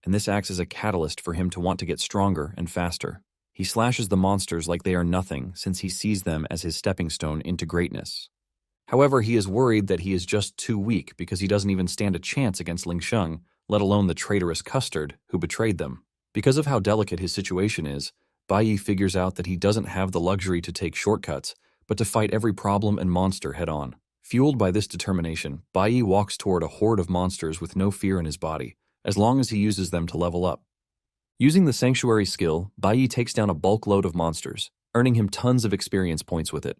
and this acts as a catalyst for him to want to get stronger and faster. He slashes the monsters like they are nothing since he sees them as his stepping stone into greatness. However, he is worried that he is just too weak because he doesn't even stand a chance against Ling Sheng, let alone the traitorous Custard who betrayed them. Because of how delicate his situation is, Bai Yi figures out that he doesn't have the luxury to take shortcuts, but to fight every problem and monster head-on. Fueled by this determination, Bai Yi walks toward a horde of monsters with no fear in his body, as long as he uses them to level up. Using the Sanctuary skill, Bai Yi takes down a bulk load of monsters, earning him tons of experience points with it.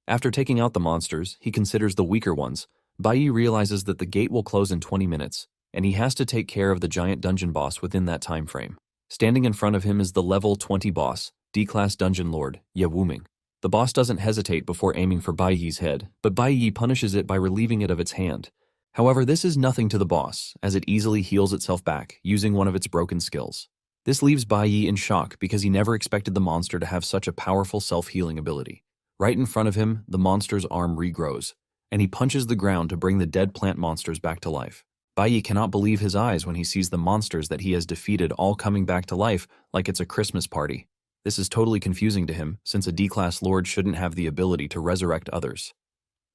After taking out the monsters, he considers the weaker ones. Bai Yi realizes that the gate will close in 20 minutes, and he has to take care of the giant dungeon boss within that time frame. Standing in front of him is the level 20 boss, D-class dungeon lord, Ye Wuming. The boss doesn't hesitate before aiming for Bai Yi's head, but Bai Yi punishes it by relieving it of its hand. However, this is nothing to the boss, as it easily heals itself back, using one of its broken skills. This leaves Bai Yi in shock because he never expected the monster to have such a powerful self-healing ability. Right in front of him, the monster's arm regrows, and he punches the ground to bring the dead plant monsters back to life. Bai Yi cannot believe his eyes when he sees the monsters that he has defeated all coming back to life like it's a Christmas party. This is totally confusing to him, since a D-class lord shouldn't have the ability to resurrect others.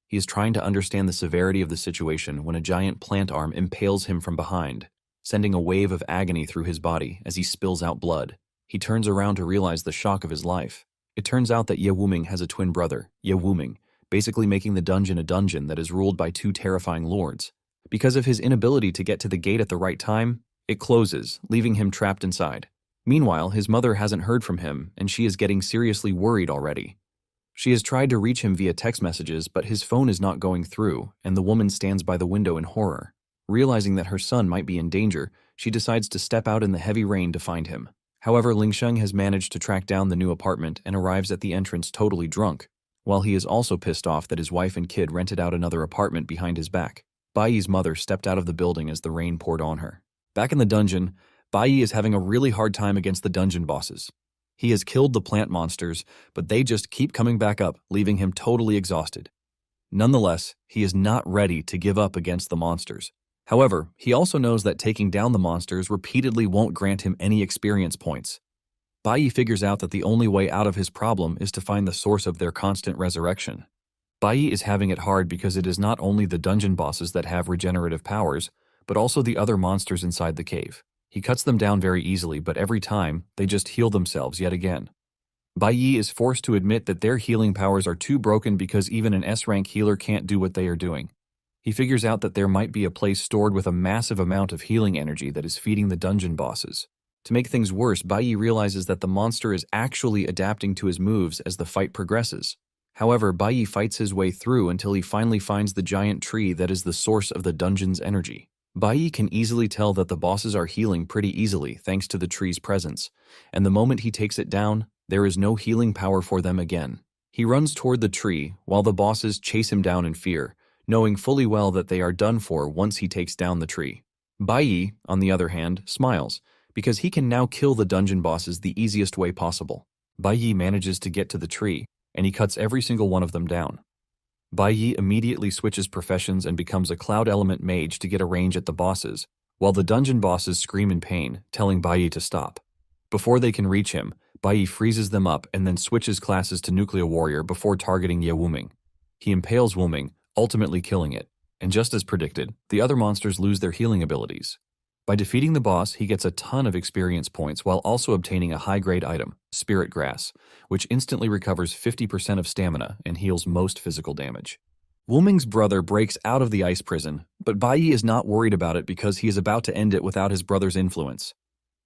He is trying to understand the severity of the situation when a giant plant arm impales him from behind, sending a wave of agony through his body as he spills out blood. He turns around to realize the shock of his life. It turns out that Ye Wuming has a twin brother, Ye Wuming, basically making the dungeon a dungeon that is ruled by two terrifying lords. Because of his inability to get to the gate at the right time, it closes, leaving him trapped inside. Meanwhile, his mother hasn't heard from him, and she is getting seriously worried already. She has tried to reach him via text messages, but his phone is not going through, and the woman stands by the window in horror. Realizing that her son might be in danger, she decides to step out in the heavy rain to find him. However, Ling Sheng has managed to track down the new apartment and arrives at the entrance totally drunk, while he is also pissed off that his wife and kid rented out another apartment behind his back. Bai Yi's mother stepped out of the building as the rain poured on her. Back in the dungeon, Bai Yi is having a really hard time against the dungeon bosses. He has killed the plant monsters, but they just keep coming back up, leaving him totally exhausted. Nonetheless, he is not ready to give up against the monsters. However, he also knows that taking down the monsters repeatedly won't grant him any experience points. Bai Yi figures out that the only way out of his problem is to find the source of their constant resurrection. Bai Yi is having it hard because it is not only the dungeon bosses that have regenerative powers, but also the other monsters inside the cave. He cuts them down very easily, but every time, they just heal themselves yet again. Bai Yi is forced to admit that their healing powers are too broken because even an S-rank healer can't do what they are doing. He figures out that there might be a place stored with a massive amount of healing energy that is feeding the dungeon bosses. To make things worse, Bai Yi realizes that the monster is actually adapting to his moves as the fight progresses. However, Bai Yi fights his way through until he finally finds the giant tree that is the source of the dungeon's energy. Bai Yi can easily tell that the bosses are healing pretty easily thanks to the tree's presence, and the moment he takes it down, there is no healing power for them again. He runs toward the tree while the bosses chase him down in fear, knowing fully well that they are done for once he takes down the tree. Bai Yi, on the other hand, smiles, because he can now kill the dungeon bosses the easiest way possible. Bai Yi manages to get to the tree, and he cuts every single one of them down. Bai Yi immediately switches professions and becomes a cloud element mage to get a range at the bosses, while the dungeon bosses scream in pain, telling Bai Yi to stop. Before they can reach him, Bai Yi freezes them up and then switches classes to nuclear warrior before targeting Ye Wuming. He impales Wuming, ultimately killing it. And just as predicted, the other monsters lose their healing abilities. By defeating the boss, he gets a ton of experience points while also obtaining a high-grade item, Spirit Grass, which instantly recovers 50% of stamina and heals most physical damage. Wuming's brother breaks out of the ice prison, but Bai Yi is not worried about it because he is about to end it without his brother's influence.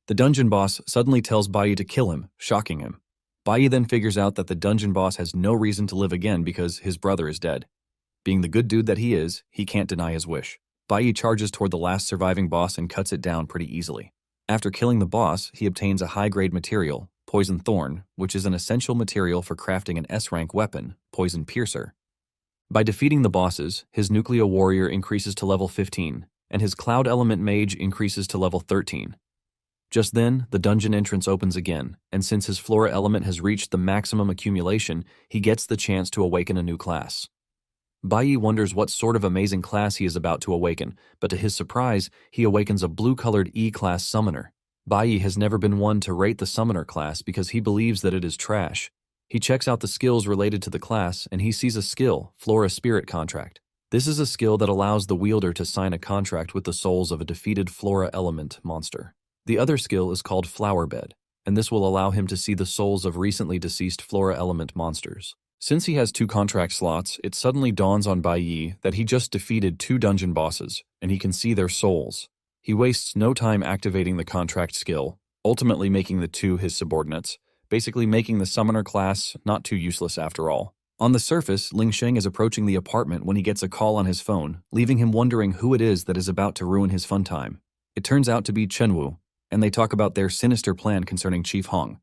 The dungeon boss suddenly tells Bai Yi to kill him, shocking him. Bai Yi then figures out that the dungeon boss has no reason to live again because his brother is dead. Being the good dude that he is, he can't deny his wish. Bai Yi charges toward the last surviving boss and cuts it down pretty easily. After killing the boss, he obtains a high-grade material, Poison Thorn, which is an essential material for crafting an S-rank weapon, Poison Piercer. By defeating the bosses, his Nucleo Warrior increases to level 15, and his Cloud Element Mage increases to level 13. Just then, the dungeon entrance opens again, and since his Flora element has reached the maximum accumulation, he gets the chance to awaken a new class. Bai Yi wonders what sort of amazing class he is about to awaken, but to his surprise, he awakens a blue-colored E-class summoner. Bai Yi has never been one to rate the summoner class because he believes that it is trash. He checks out the skills related to the class, and he sees a skill, Flora Spirit Contract. This is a skill that allows the wielder to sign a contract with the souls of a defeated Flora element monster. The other skill is called Flower Bed, and this will allow him to see the souls of recently deceased Flora element monsters. Since he has 2 contract slots, it suddenly dawns on Bai Yi that he just defeated 2 dungeon bosses, and he can see their souls. He wastes no time activating the contract skill, ultimately making the 2 his subordinates, basically making the summoner class not too useless after all. On the surface, Ling Sheng is approaching the apartment when he gets a call on his phone, leaving him wondering who it is that is about to ruin his fun time. It turns out to be Chen Wu, and they talk about their sinister plan concerning Chief Hong.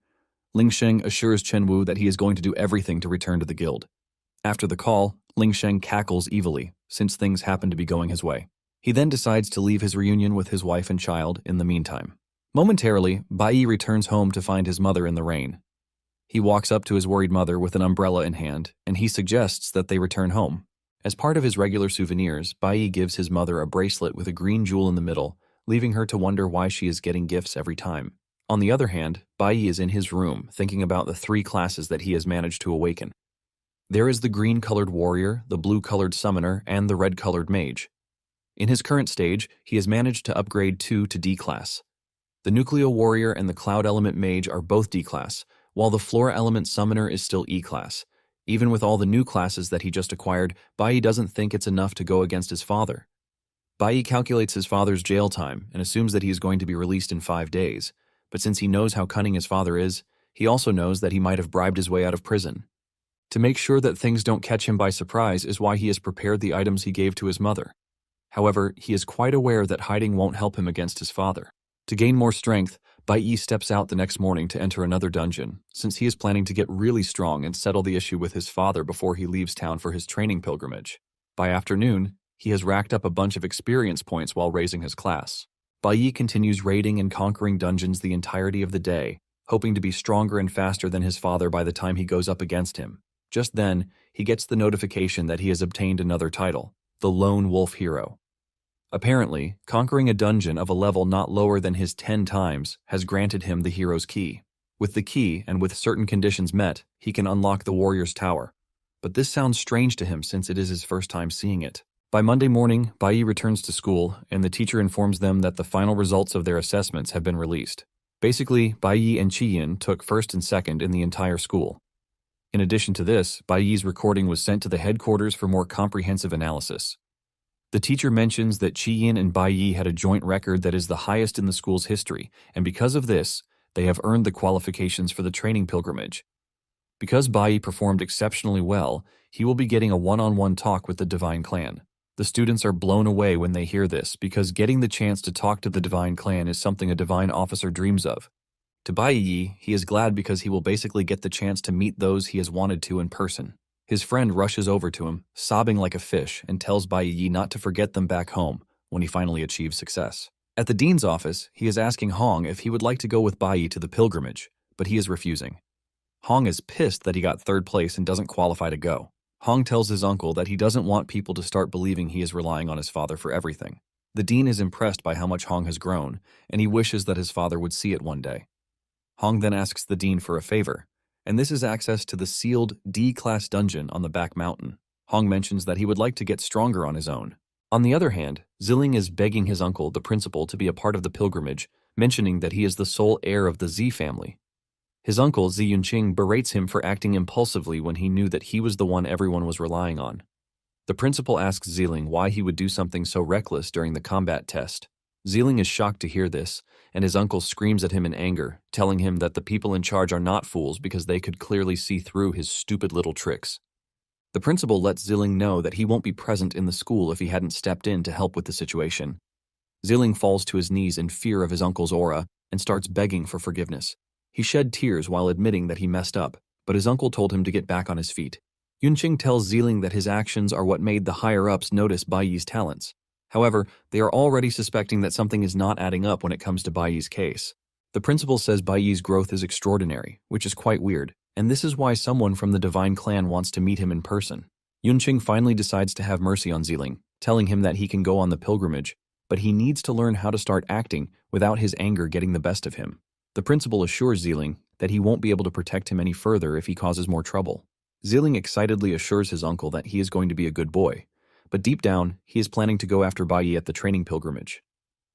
Ling Sheng assures Chen Wu that he is going to do everything to return to the guild. After the call, Ling Sheng cackles evilly, since things happen to be going his way. He then decides to leave his reunion with his wife and child in the meantime. Momentarily, Bai Yi returns home to find his mother in the rain. He walks up to his worried mother with an umbrella in hand, and he suggests that they return home. As part of his regular souvenirs, Bai Yi gives his mother a bracelet with a green jewel in the middle, leaving her to wonder why she is getting gifts every time. On the other hand, Bai Yi is in his room, thinking about the 3 classes that he has managed to awaken. There is the green-colored warrior, the blue-colored summoner, and the red-colored mage. In his current stage, he has managed to upgrade 2 to D class. The Nucleo Warrior and the Cloud Element Mage are both D class, while the Flora Element Summoner is still E class. Even with all the new classes that he just acquired, Bai Yi doesn't think it's enough to go against his father. Bai Yi calculates his father's jail time and assumes that he is going to be released in 5 days, but since he knows how cunning his father is, he also knows that he might have bribed his way out of prison. To make sure that things don't catch him by surprise is why he has prepared the items he gave to his mother. However, he is quite aware that hiding won't help him against his father. To gain more strength, Bai Yi steps out the next morning to enter another dungeon, since he is planning to get really strong and settle the issue with his father before he leaves town for his training pilgrimage. By afternoon, he has racked up a bunch of experience points while raising his class. Bai Yi continues raiding and conquering dungeons the entirety of the day, hoping to be stronger and faster than his father by the time he goes up against him. Just then, he gets the notification that he has obtained another title, the Lone Wolf Hero. Apparently, conquering a dungeon of a level not lower than his 10 times has granted him the hero's key. With the key, and with certain conditions met, he can unlock the warrior's tower. But this sounds strange to him since it is his first time seeing it. By Monday morning, Bai Yi returns to school, and the teacher informs them that the final results of their assessments have been released. Basically, Bai Yi and Qi Yin took first and second in the entire school. In addition to this, Bai Yi's recording was sent to the headquarters for more comprehensive analysis. The teacher mentions that Qi Yin and Bai Yi had a joint record that is the highest in the school's history, and because of this, they have earned the qualifications for the training pilgrimage. Because Bai Yi performed exceptionally well, he will be getting a one-on-one talk with the Divine Clan. The students are blown away when they hear this, because getting the chance to talk to the Divine Clan is something a Divine Officer dreams of. To Bai Yi, he is glad because he will basically get the chance to meet those he has wanted to in person. His friend rushes over to him, sobbing like a fish, and tells Bai Yi not to forget them back home when he finally achieves success. At the dean's office, he is asking Hong if he would like to go with Bai Yi to the pilgrimage, but he is refusing. Hong is pissed that he got 3rd place and doesn't qualify to go. Hong tells his uncle that he doesn't want people to start believing he is relying on his father for everything. The dean is impressed by how much Hong has grown, and he wishes that his father would see it one day. Hong then asks the dean for a favor, and this is access to the sealed D-class dungeon on the back mountain. Hong mentions that he would like to get stronger on his own, On the other hand, Zilling is begging his uncle, the principal, to be a part of the pilgrimage, mentioning that he is the sole heir of the Z family. His uncle, Zi Yunqing, berates him for acting impulsively when he knew that he was the one everyone was relying on. The principal asks Zilling why he would do something so reckless during the combat test. Zilling is shocked to hear this, and his uncle screams at him in anger, telling him that the people in charge are not fools because they could clearly see through his stupid little tricks. The principal lets Zilling know that he won't be present in the school if he hadn't stepped in to help with the situation. Zilling falls to his knees in fear of his uncle's aura and starts begging for forgiveness. He shed tears while admitting that he messed up, but his uncle told him to get back on his feet. Yunqing tells Zilling that his actions are what made the higher-ups notice Baiyi's talents. However, they are already suspecting that something is not adding up when it comes to Baiyi's case. The principal says Baiyi's growth is extraordinary, which is quite weird, and this is why someone from the Divine Clan wants to meet him in person. Yunqing finally decides to have mercy on Zilling, telling him that he can go on the pilgrimage, but he needs to learn how to start acting without his anger getting the best of him. The principal assures Zilling that he won't be able to protect him any further if he causes more trouble. Zilling excitedly assures his uncle that he is going to be a good boy, but deep down, he is planning to go after Baiyi at the training pilgrimage.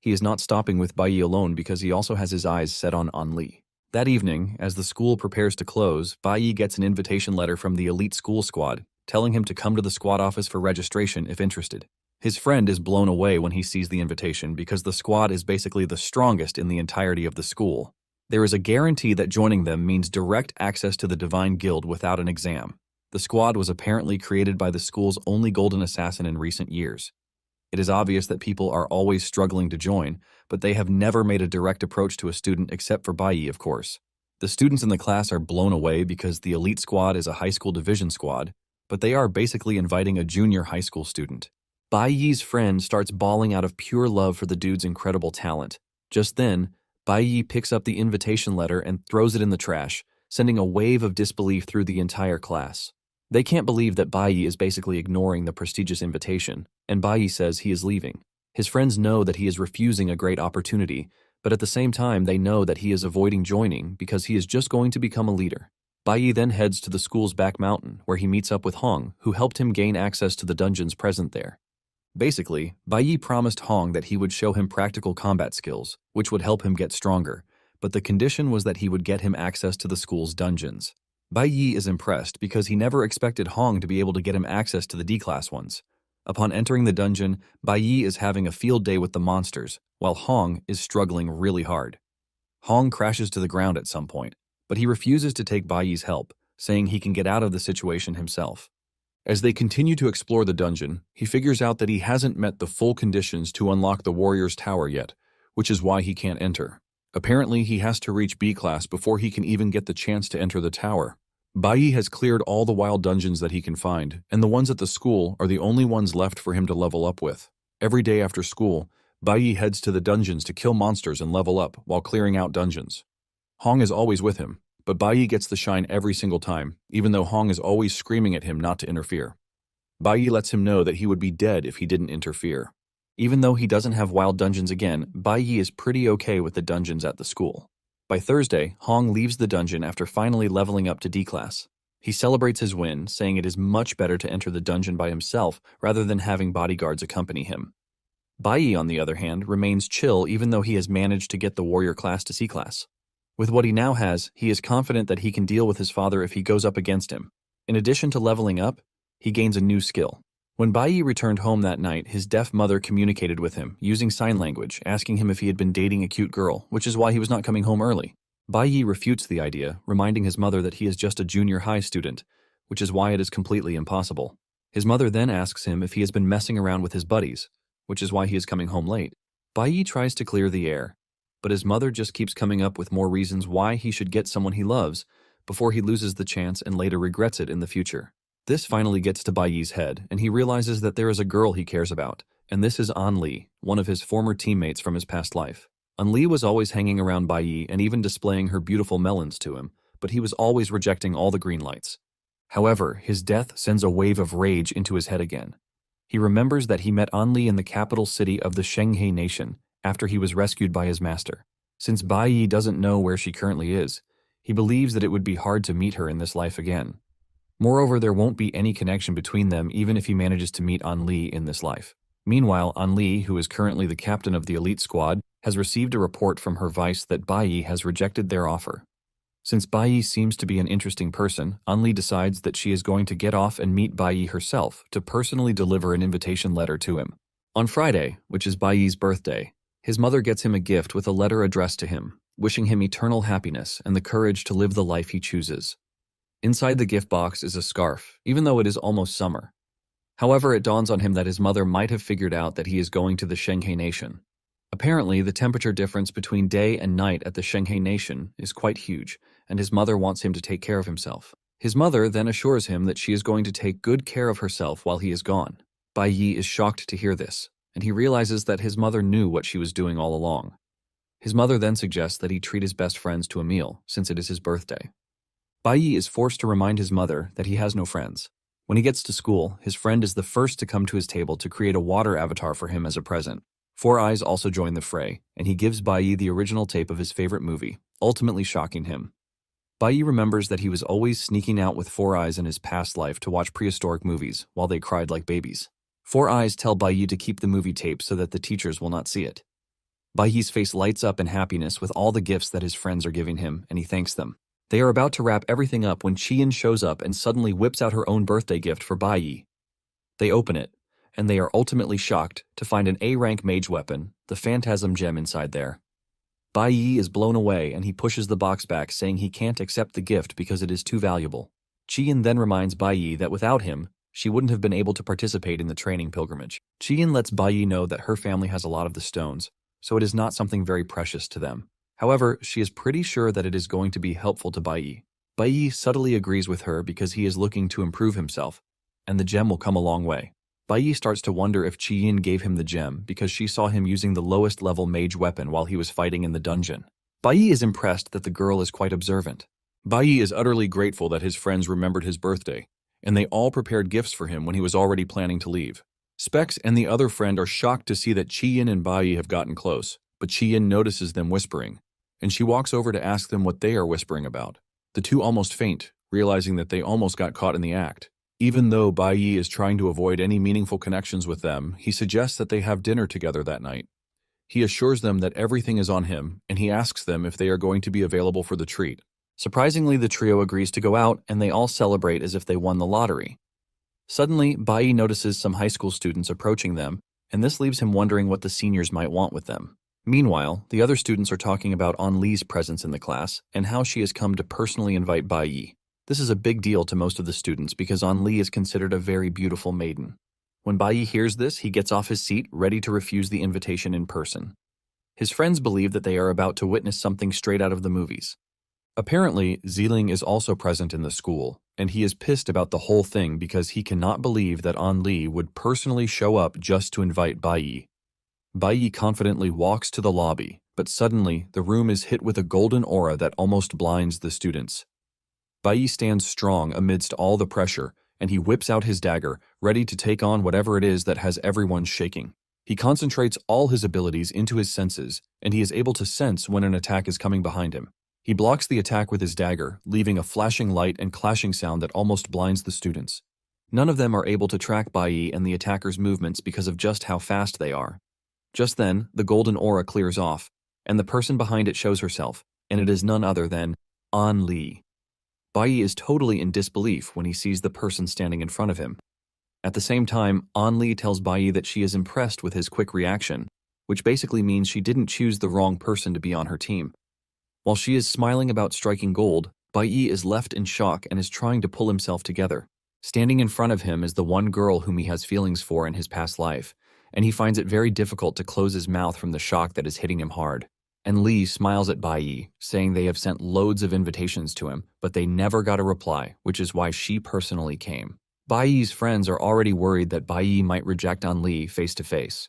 He is not stopping with Baiyi alone because he also has his eyes set on Anli. That evening, as the school prepares to close, Baiyi gets an invitation letter from the elite school squad, telling him to come to the squad office for registration if interested. His friend is blown away when he sees the invitation because the squad is basically the strongest in the entirety of the school. There is a guarantee that joining them means direct access to the Divine Guild without an exam. The squad was apparently created by the school's only golden assassin in recent years. It is obvious that people are always struggling to join, but they have never made a direct approach to a student except for Baiyi, of course. The students in the class are blown away because the elite squad is a high school division squad, but they are basically inviting a junior high school student. Baiyi's friend starts bawling out of pure love for the dude's incredible talent. Just then, Baiyi picks up the invitation letter and throws it in the trash, sending a wave of disbelief through the entire class. They can't believe that Baiyi is basically ignoring the prestigious invitation, and Baiyi says he is leaving. His friends know that he is refusing a great opportunity, but at the same time they know that he is avoiding joining because he is just going to become a leader. Baiyi then heads to the school's back mountain, where he meets up with Hong, who helped him gain access to the dungeons present there. Basically, Baiyi promised Hong that he would show him practical combat skills, which would help him get stronger, but the condition was that he would get him access to the school's dungeons. Baiyi is impressed because he never expected Hong to be able to get him access to the D-class ones. Upon entering the dungeon, Baiyi is having a field day with the monsters, while Hong is struggling really hard. Hong crashes to the ground at some point, but he refuses to take Baiyi's help, saying he can get out of the situation himself. As they continue to explore the dungeon, he figures out that he hasn't met the full conditions to unlock the warrior's tower yet, which is why he can't enter. Apparently, he has to reach B-class before he can even get the chance to enter the tower. Baiyi has cleared all the wild dungeons that he can find, and the ones at the school are the only ones left for him to level up with. Every day after school, Baiyi heads to the dungeons to kill monsters and level up while clearing out dungeons. Hong is always with him, but Baiyi gets the shine every single time, even though Hong is always screaming at him not to interfere. Baiyi lets him know that he would be dead if he didn't interfere. Even though he doesn't have wild dungeons again, Baiyi is pretty okay with the dungeons at the school. By Thursday, Hong leaves the dungeon after finally leveling up to D-class. He celebrates his win, saying it is much better to enter the dungeon by himself rather than having bodyguards accompany him. Baiyi, on the other hand, remains chill even though he has managed to get the warrior class to C-class. With what he now has, he is confident that he can deal with his father if he goes up against him. In addition to leveling up, he gains a new skill. When Baiyi returned home that night, his deaf mother communicated with him, using sign language, asking him if he had been dating a cute girl, which is why he was not coming home early. Baiyi refutes the idea, reminding his mother that he is just a junior high student, which is why it is completely impossible. His mother then asks him if he has been messing around with his buddies, which is why he is coming home late. Baiyi tries to clear the air, but his mother just keeps coming up with more reasons why he should get someone he loves before he loses the chance and later regrets it in the future. This finally gets to Baiyi's head, and he realizes that there is a girl he cares about, and this is Anli, one of his former teammates from his past life. Anli was always hanging around Baiyi and even displaying her beautiful melons to him, but he was always rejecting all the green lights. However, his death sends a wave of rage into his head again. He remembers that he met Anli in the capital city of the Shenghe nation after he was rescued by his master. Since Baiyi doesn't know where she currently is, he believes that it would be hard to meet her in this life again. Moreover, there won't be any connection between them even if he manages to meet Anli in this life. Meanwhile, An-li, who is currently the captain of the elite squad, has received a report from her vice that Bai has rejected their offer. Since Bai seems to be an interesting person, An-li decides that she is going to get off and meet Bai herself to personally deliver an invitation letter to him. On Friday, which is Bai's birthday, his mother gets him a gift with a letter addressed to him, wishing him eternal happiness and the courage to live the life he chooses. Inside the gift box is a scarf, even though it is almost summer. However, it dawns on him that his mother might have figured out that he is going to the Shenhe Nation. Apparently, the temperature difference between day and night at the Shenhe Nation is quite huge, and his mother wants him to take care of himself. His mother then assures him that she is going to take good care of herself while he is gone. Bai Yi is shocked to hear this, and he realizes that his mother knew what she was doing all along. His mother then suggests that he treat his best friends to a meal, since it is his birthday. Bai Yi is forced to remind his mother that he has no friends. When he gets to school, his friend is the first to come to his table to create a water avatar for him as a present. Four Eyes also join the fray, and he gives Bai Yi the original tape of his favorite movie, ultimately shocking him. Bai Yi remembers that he was always sneaking out with Four Eyes in his past life to watch prehistoric movies while they cried like babies. Four Eyes tell Bai Yi to keep the movie tape so that the teachers will not see it. Bai Yi's face lights up in happiness with all the gifts that his friends are giving him, and he thanks them. They are about to wrap everything up when Chien shows up and suddenly whips out her own birthday gift for Bai Yi. They open it, and they are ultimately shocked to find an A-rank mage weapon, the Phantasm Gem, inside there. Bai Yi is blown away and he pushes the box back, saying he can't accept the gift because it is too valuable. Chien then reminds Bai Yi that without him, she wouldn't have been able to participate in the training pilgrimage. Chien lets Bai Yi know that her family has a lot of the stones, so it is not something very precious to them. However, she is pretty sure that it is going to be helpful to Bai Yi. Bai Yi subtly agrees with her because he is looking to improve himself, and the gem will come a long way. Bai Yi starts to wonder if Chien gave him the gem because she saw him using the lowest level mage weapon while he was fighting in the dungeon. Bai Yi is impressed that the girl is quite observant. Bai Yi is utterly grateful that his friends remembered his birthday, and they all prepared gifts for him when he was already planning to leave. Specs and the other friend are shocked to see that Chien and Bai Yi have gotten close, but Chien notices them whispering, and she walks over to ask them what they are whispering about. The two almost faint, realizing that they almost got caught in the act. Even though Bai Yi is trying to avoid any meaningful connections with them, he suggests that they have dinner together that night. He assures them that everything is on him, and he asks them if they are going to be available for the treat. Surprisingly, the trio agrees to go out, and they all celebrate as if they won the lottery. Suddenly, Bai Yi notices some high school students approaching them, and this leaves him wondering what the seniors might want with them. Meanwhile, the other students are talking about An-li's presence in the class and how she has come to personally invite Bai Yi. This is a big deal to most of the students because An-li is considered a very beautiful maiden. When Bai Yi hears this, he gets off his seat, ready to refuse the invitation in person. His friends believe that they are about to witness something straight out of the movies. Apparently, Ziling is also present in the school, and he is pissed about the whole thing because he cannot believe that An-li would personally show up just to invite Bai Yi. Bai Yi confidently walks to the lobby, but suddenly the room is hit with a golden aura that almost blinds the students. Bai Yi stands strong amidst all the pressure, and he whips out his dagger, ready to take on whatever it is that has everyone shaking. He concentrates all his abilities into his senses, and he is able to sense when an attack is coming behind him. He blocks the attack with his dagger, leaving a flashing light and clashing sound that almost blinds the students. None of them are able to track Bai Yi and the attacker's movements because of just how fast they are. Just then, the golden aura clears off, and the person behind it shows herself, and it is none other than An-li. Bai Yi is totally in disbelief when he sees the person standing in front of him. At the same time, An-li tells Bai Yi that she is impressed with his quick reaction, which basically means she didn't choose the wrong person to be on her team. While she is smiling about striking gold, Bai Yi is left in shock and is trying to pull himself together. Standing in front of him is the one girl whom he has feelings for in his past life, and he finds it very difficult to close his mouth from the shock that is hitting him hard. And Lee smiles at Bai Yi, saying they have sent loads of invitations to him, but they never got a reply, which is why she personally came. Bai Yi's friends are already worried that Bai Yi might reject An-li face to face.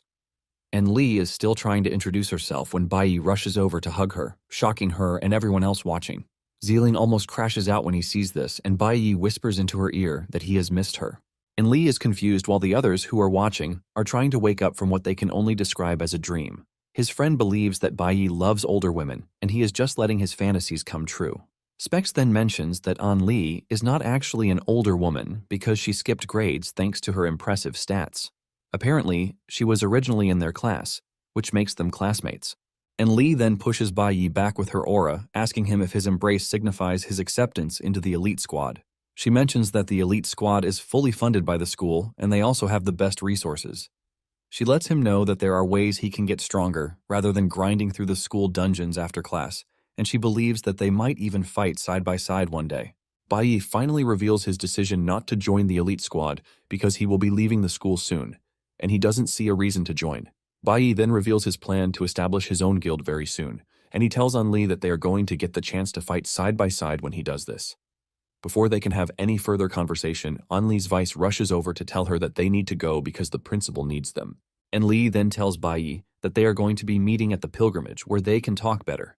And Lee is still trying to introduce herself when Bai Yi rushes over to hug her, shocking her and everyone else watching. Ziling almost crashes out when he sees this, and Bai Yi whispers into her ear that he has missed her. And Lee is confused while the others who are watching are trying to wake up from what they can only describe as a dream. His friend believes that Bai Yi loves older women, and he is just letting his fantasies come true. Specs then mentions that An-li is not actually an older woman because she skipped grades thanks to her impressive stats. Apparently, she was originally in their class, which makes them classmates. And Lee then pushes Bai Yi back with her aura, asking him if his embrace signifies his acceptance into the elite squad. She mentions that the elite squad is fully funded by the school and they also have the best resources. She lets him know that there are ways he can get stronger rather than grinding through the school dungeons after class, and she believes that they might even fight side by side one day. Bai Yi finally reveals his decision not to join the elite squad because he will be leaving the school soon, and he doesn't see a reason to join. Bai Yi then reveals his plan to establish his own guild very soon, and he tells An Li that they are going to get the chance to fight side by side when he does this. Before they can have any further conversation, An Li's vice rushes over to tell her that they need to go because the principal needs them. And Li then tells Bai Yi that they are going to be meeting at the pilgrimage where they can talk better.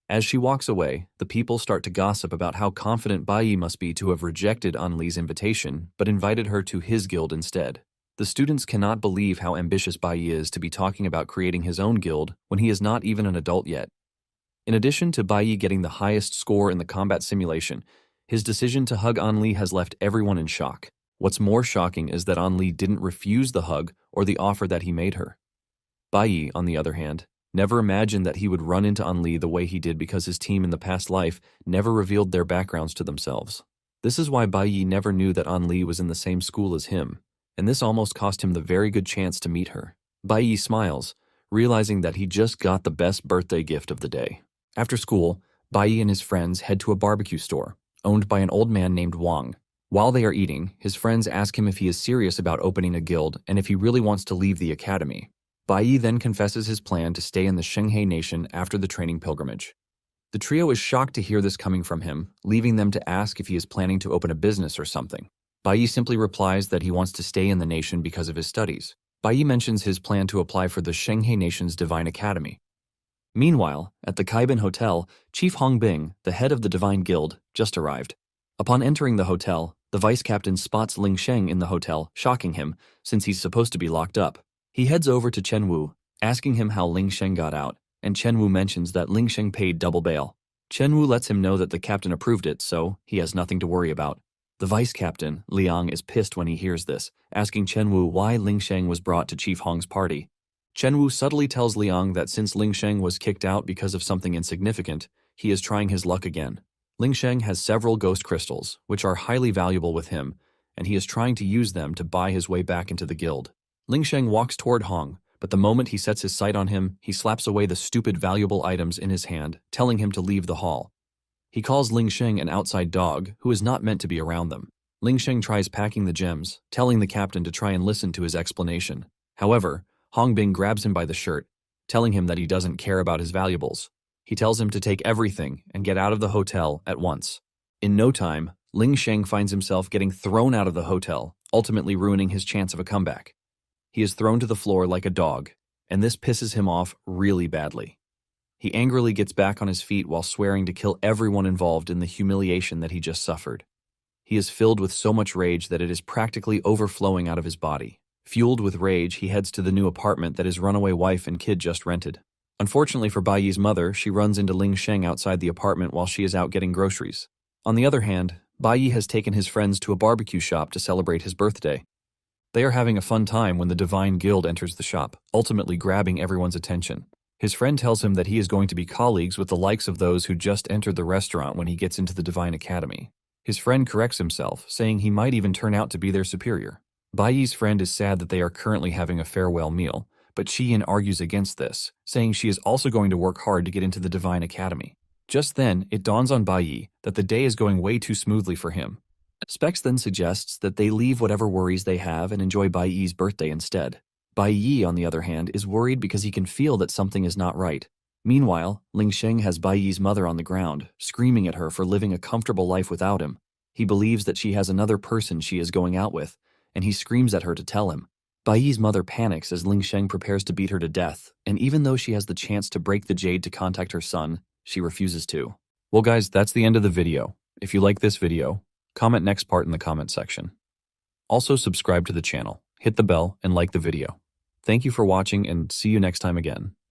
As she walks away, the people start to gossip about how confident Bai Yi must be to have rejected An Li's invitation but invited her to his guild instead. The students cannot believe how ambitious Bai Yi is to be talking about creating his own guild when he is not even an adult yet. In addition to Bai Yi getting the highest score in the combat simulation, his decision to hug An Li has left everyone in shock. What's more shocking is that An Li didn't refuse the hug or the offer that he made her. Bai Yi, on the other hand, never imagined that he would run into An Li the way he did because his team in the past life never revealed their backgrounds to themselves. This is why Bai Yi never knew that An Li was in the same school as him, and this almost cost him the very good chance to meet her. Bai Yi smiles, realizing that he just got the best birthday gift of the day. After school, Bai Yi and his friends head to a barbecue store, owned by an old man named Wang. While they are eating, his friends ask him if he is serious about opening a guild and if he really wants to leave the academy. Bai Yi then confesses his plan to stay in the Shenghe Nation after the training pilgrimage. The trio is shocked to hear this coming from him, leaving them to ask if he is planning to open a business or something. Bai Yi simply replies that he wants to stay in the nation because of his studies. Bai Yi mentions his plan to apply for the Shenghe Nation's Divine Academy. Meanwhile, at the Kaibin Hotel, Chief Hongbing, the head of the Divine Guild, just arrived. Upon entering the hotel, the vice captain spots Ling Sheng in the hotel, shocking him, since he's supposed to be locked up. He heads over to Chen Wu, asking him how Ling Sheng got out, and Chen Wu mentions that Ling Sheng paid double bail. Chen Wu lets him know that the captain approved it, so he has nothing to worry about. The vice captain, Liang, is pissed when he hears this, asking Chen Wu why Ling Sheng was brought to Chief Hong's party. Chen Wu subtly tells Liang that since Ling Sheng was kicked out because of something insignificant, he is trying his luck again. Ling Sheng has several ghost crystals, which are highly valuable with him, and he is trying to use them to buy his way back into the guild. Ling Sheng walks toward Hong, but the moment he sets his sight on him, he slaps away the stupid valuable items in his hand, telling him to leave the hall. He calls Ling Sheng an outside dog who is not meant to be around them. Ling Sheng tries packing the gems, telling the captain to try and listen to his explanation. However, Hongbing grabs him by the shirt, telling him that he doesn't care about his valuables. He tells him to take everything and get out of the hotel at once. In no time, Ling Sheng finds himself getting thrown out of the hotel, ultimately ruining his chance of a comeback. He is thrown to the floor like a dog, and this pisses him off really badly. He angrily gets back on his feet while swearing to kill everyone involved in the humiliation that he just suffered. He is filled with so much rage that it is practically overflowing out of his body. Fueled with rage, he heads to the new apartment that his runaway wife and kid just rented. Unfortunately for Bai Yi's mother, she runs into Ling Sheng outside the apartment while she is out getting groceries. On the other hand, Bai Yi has taken his friends to a barbecue shop to celebrate his birthday. They are having a fun time when the Divine Guild enters the shop, ultimately grabbing everyone's attention. His friend tells him that he is going to be colleagues with the likes of those who just entered the restaurant when he gets into the Divine Academy. His friend corrects himself, saying he might even turn out to be their superior. Bai Yi's friend is sad that they are currently having a farewell meal, but Qian argues against this, saying she is also going to work hard to get into the Divine Academy. Just then, it dawns on Bai Yi that the day is going way too smoothly for him. Specs then suggests that they leave whatever worries they have and enjoy Bai Yi's birthday instead. Bai Yi, on the other hand, is worried because he can feel that something is not right. Meanwhile, Ling Sheng has Bai Yi's mother on the ground, screaming at her for living a comfortable life without him. He believes that she has another person she is going out with, and he screams at her to tell him. Bai Yi's mother panics as Ling Sheng prepares to beat her to death, and even though she has the chance to break the jade to contact her son, she refuses to. Well guys, that's the end of the video. If you like this video, comment next part in the comment section. Also subscribe to the channel, hit the bell, and like the video. Thank you for watching and see you next time again.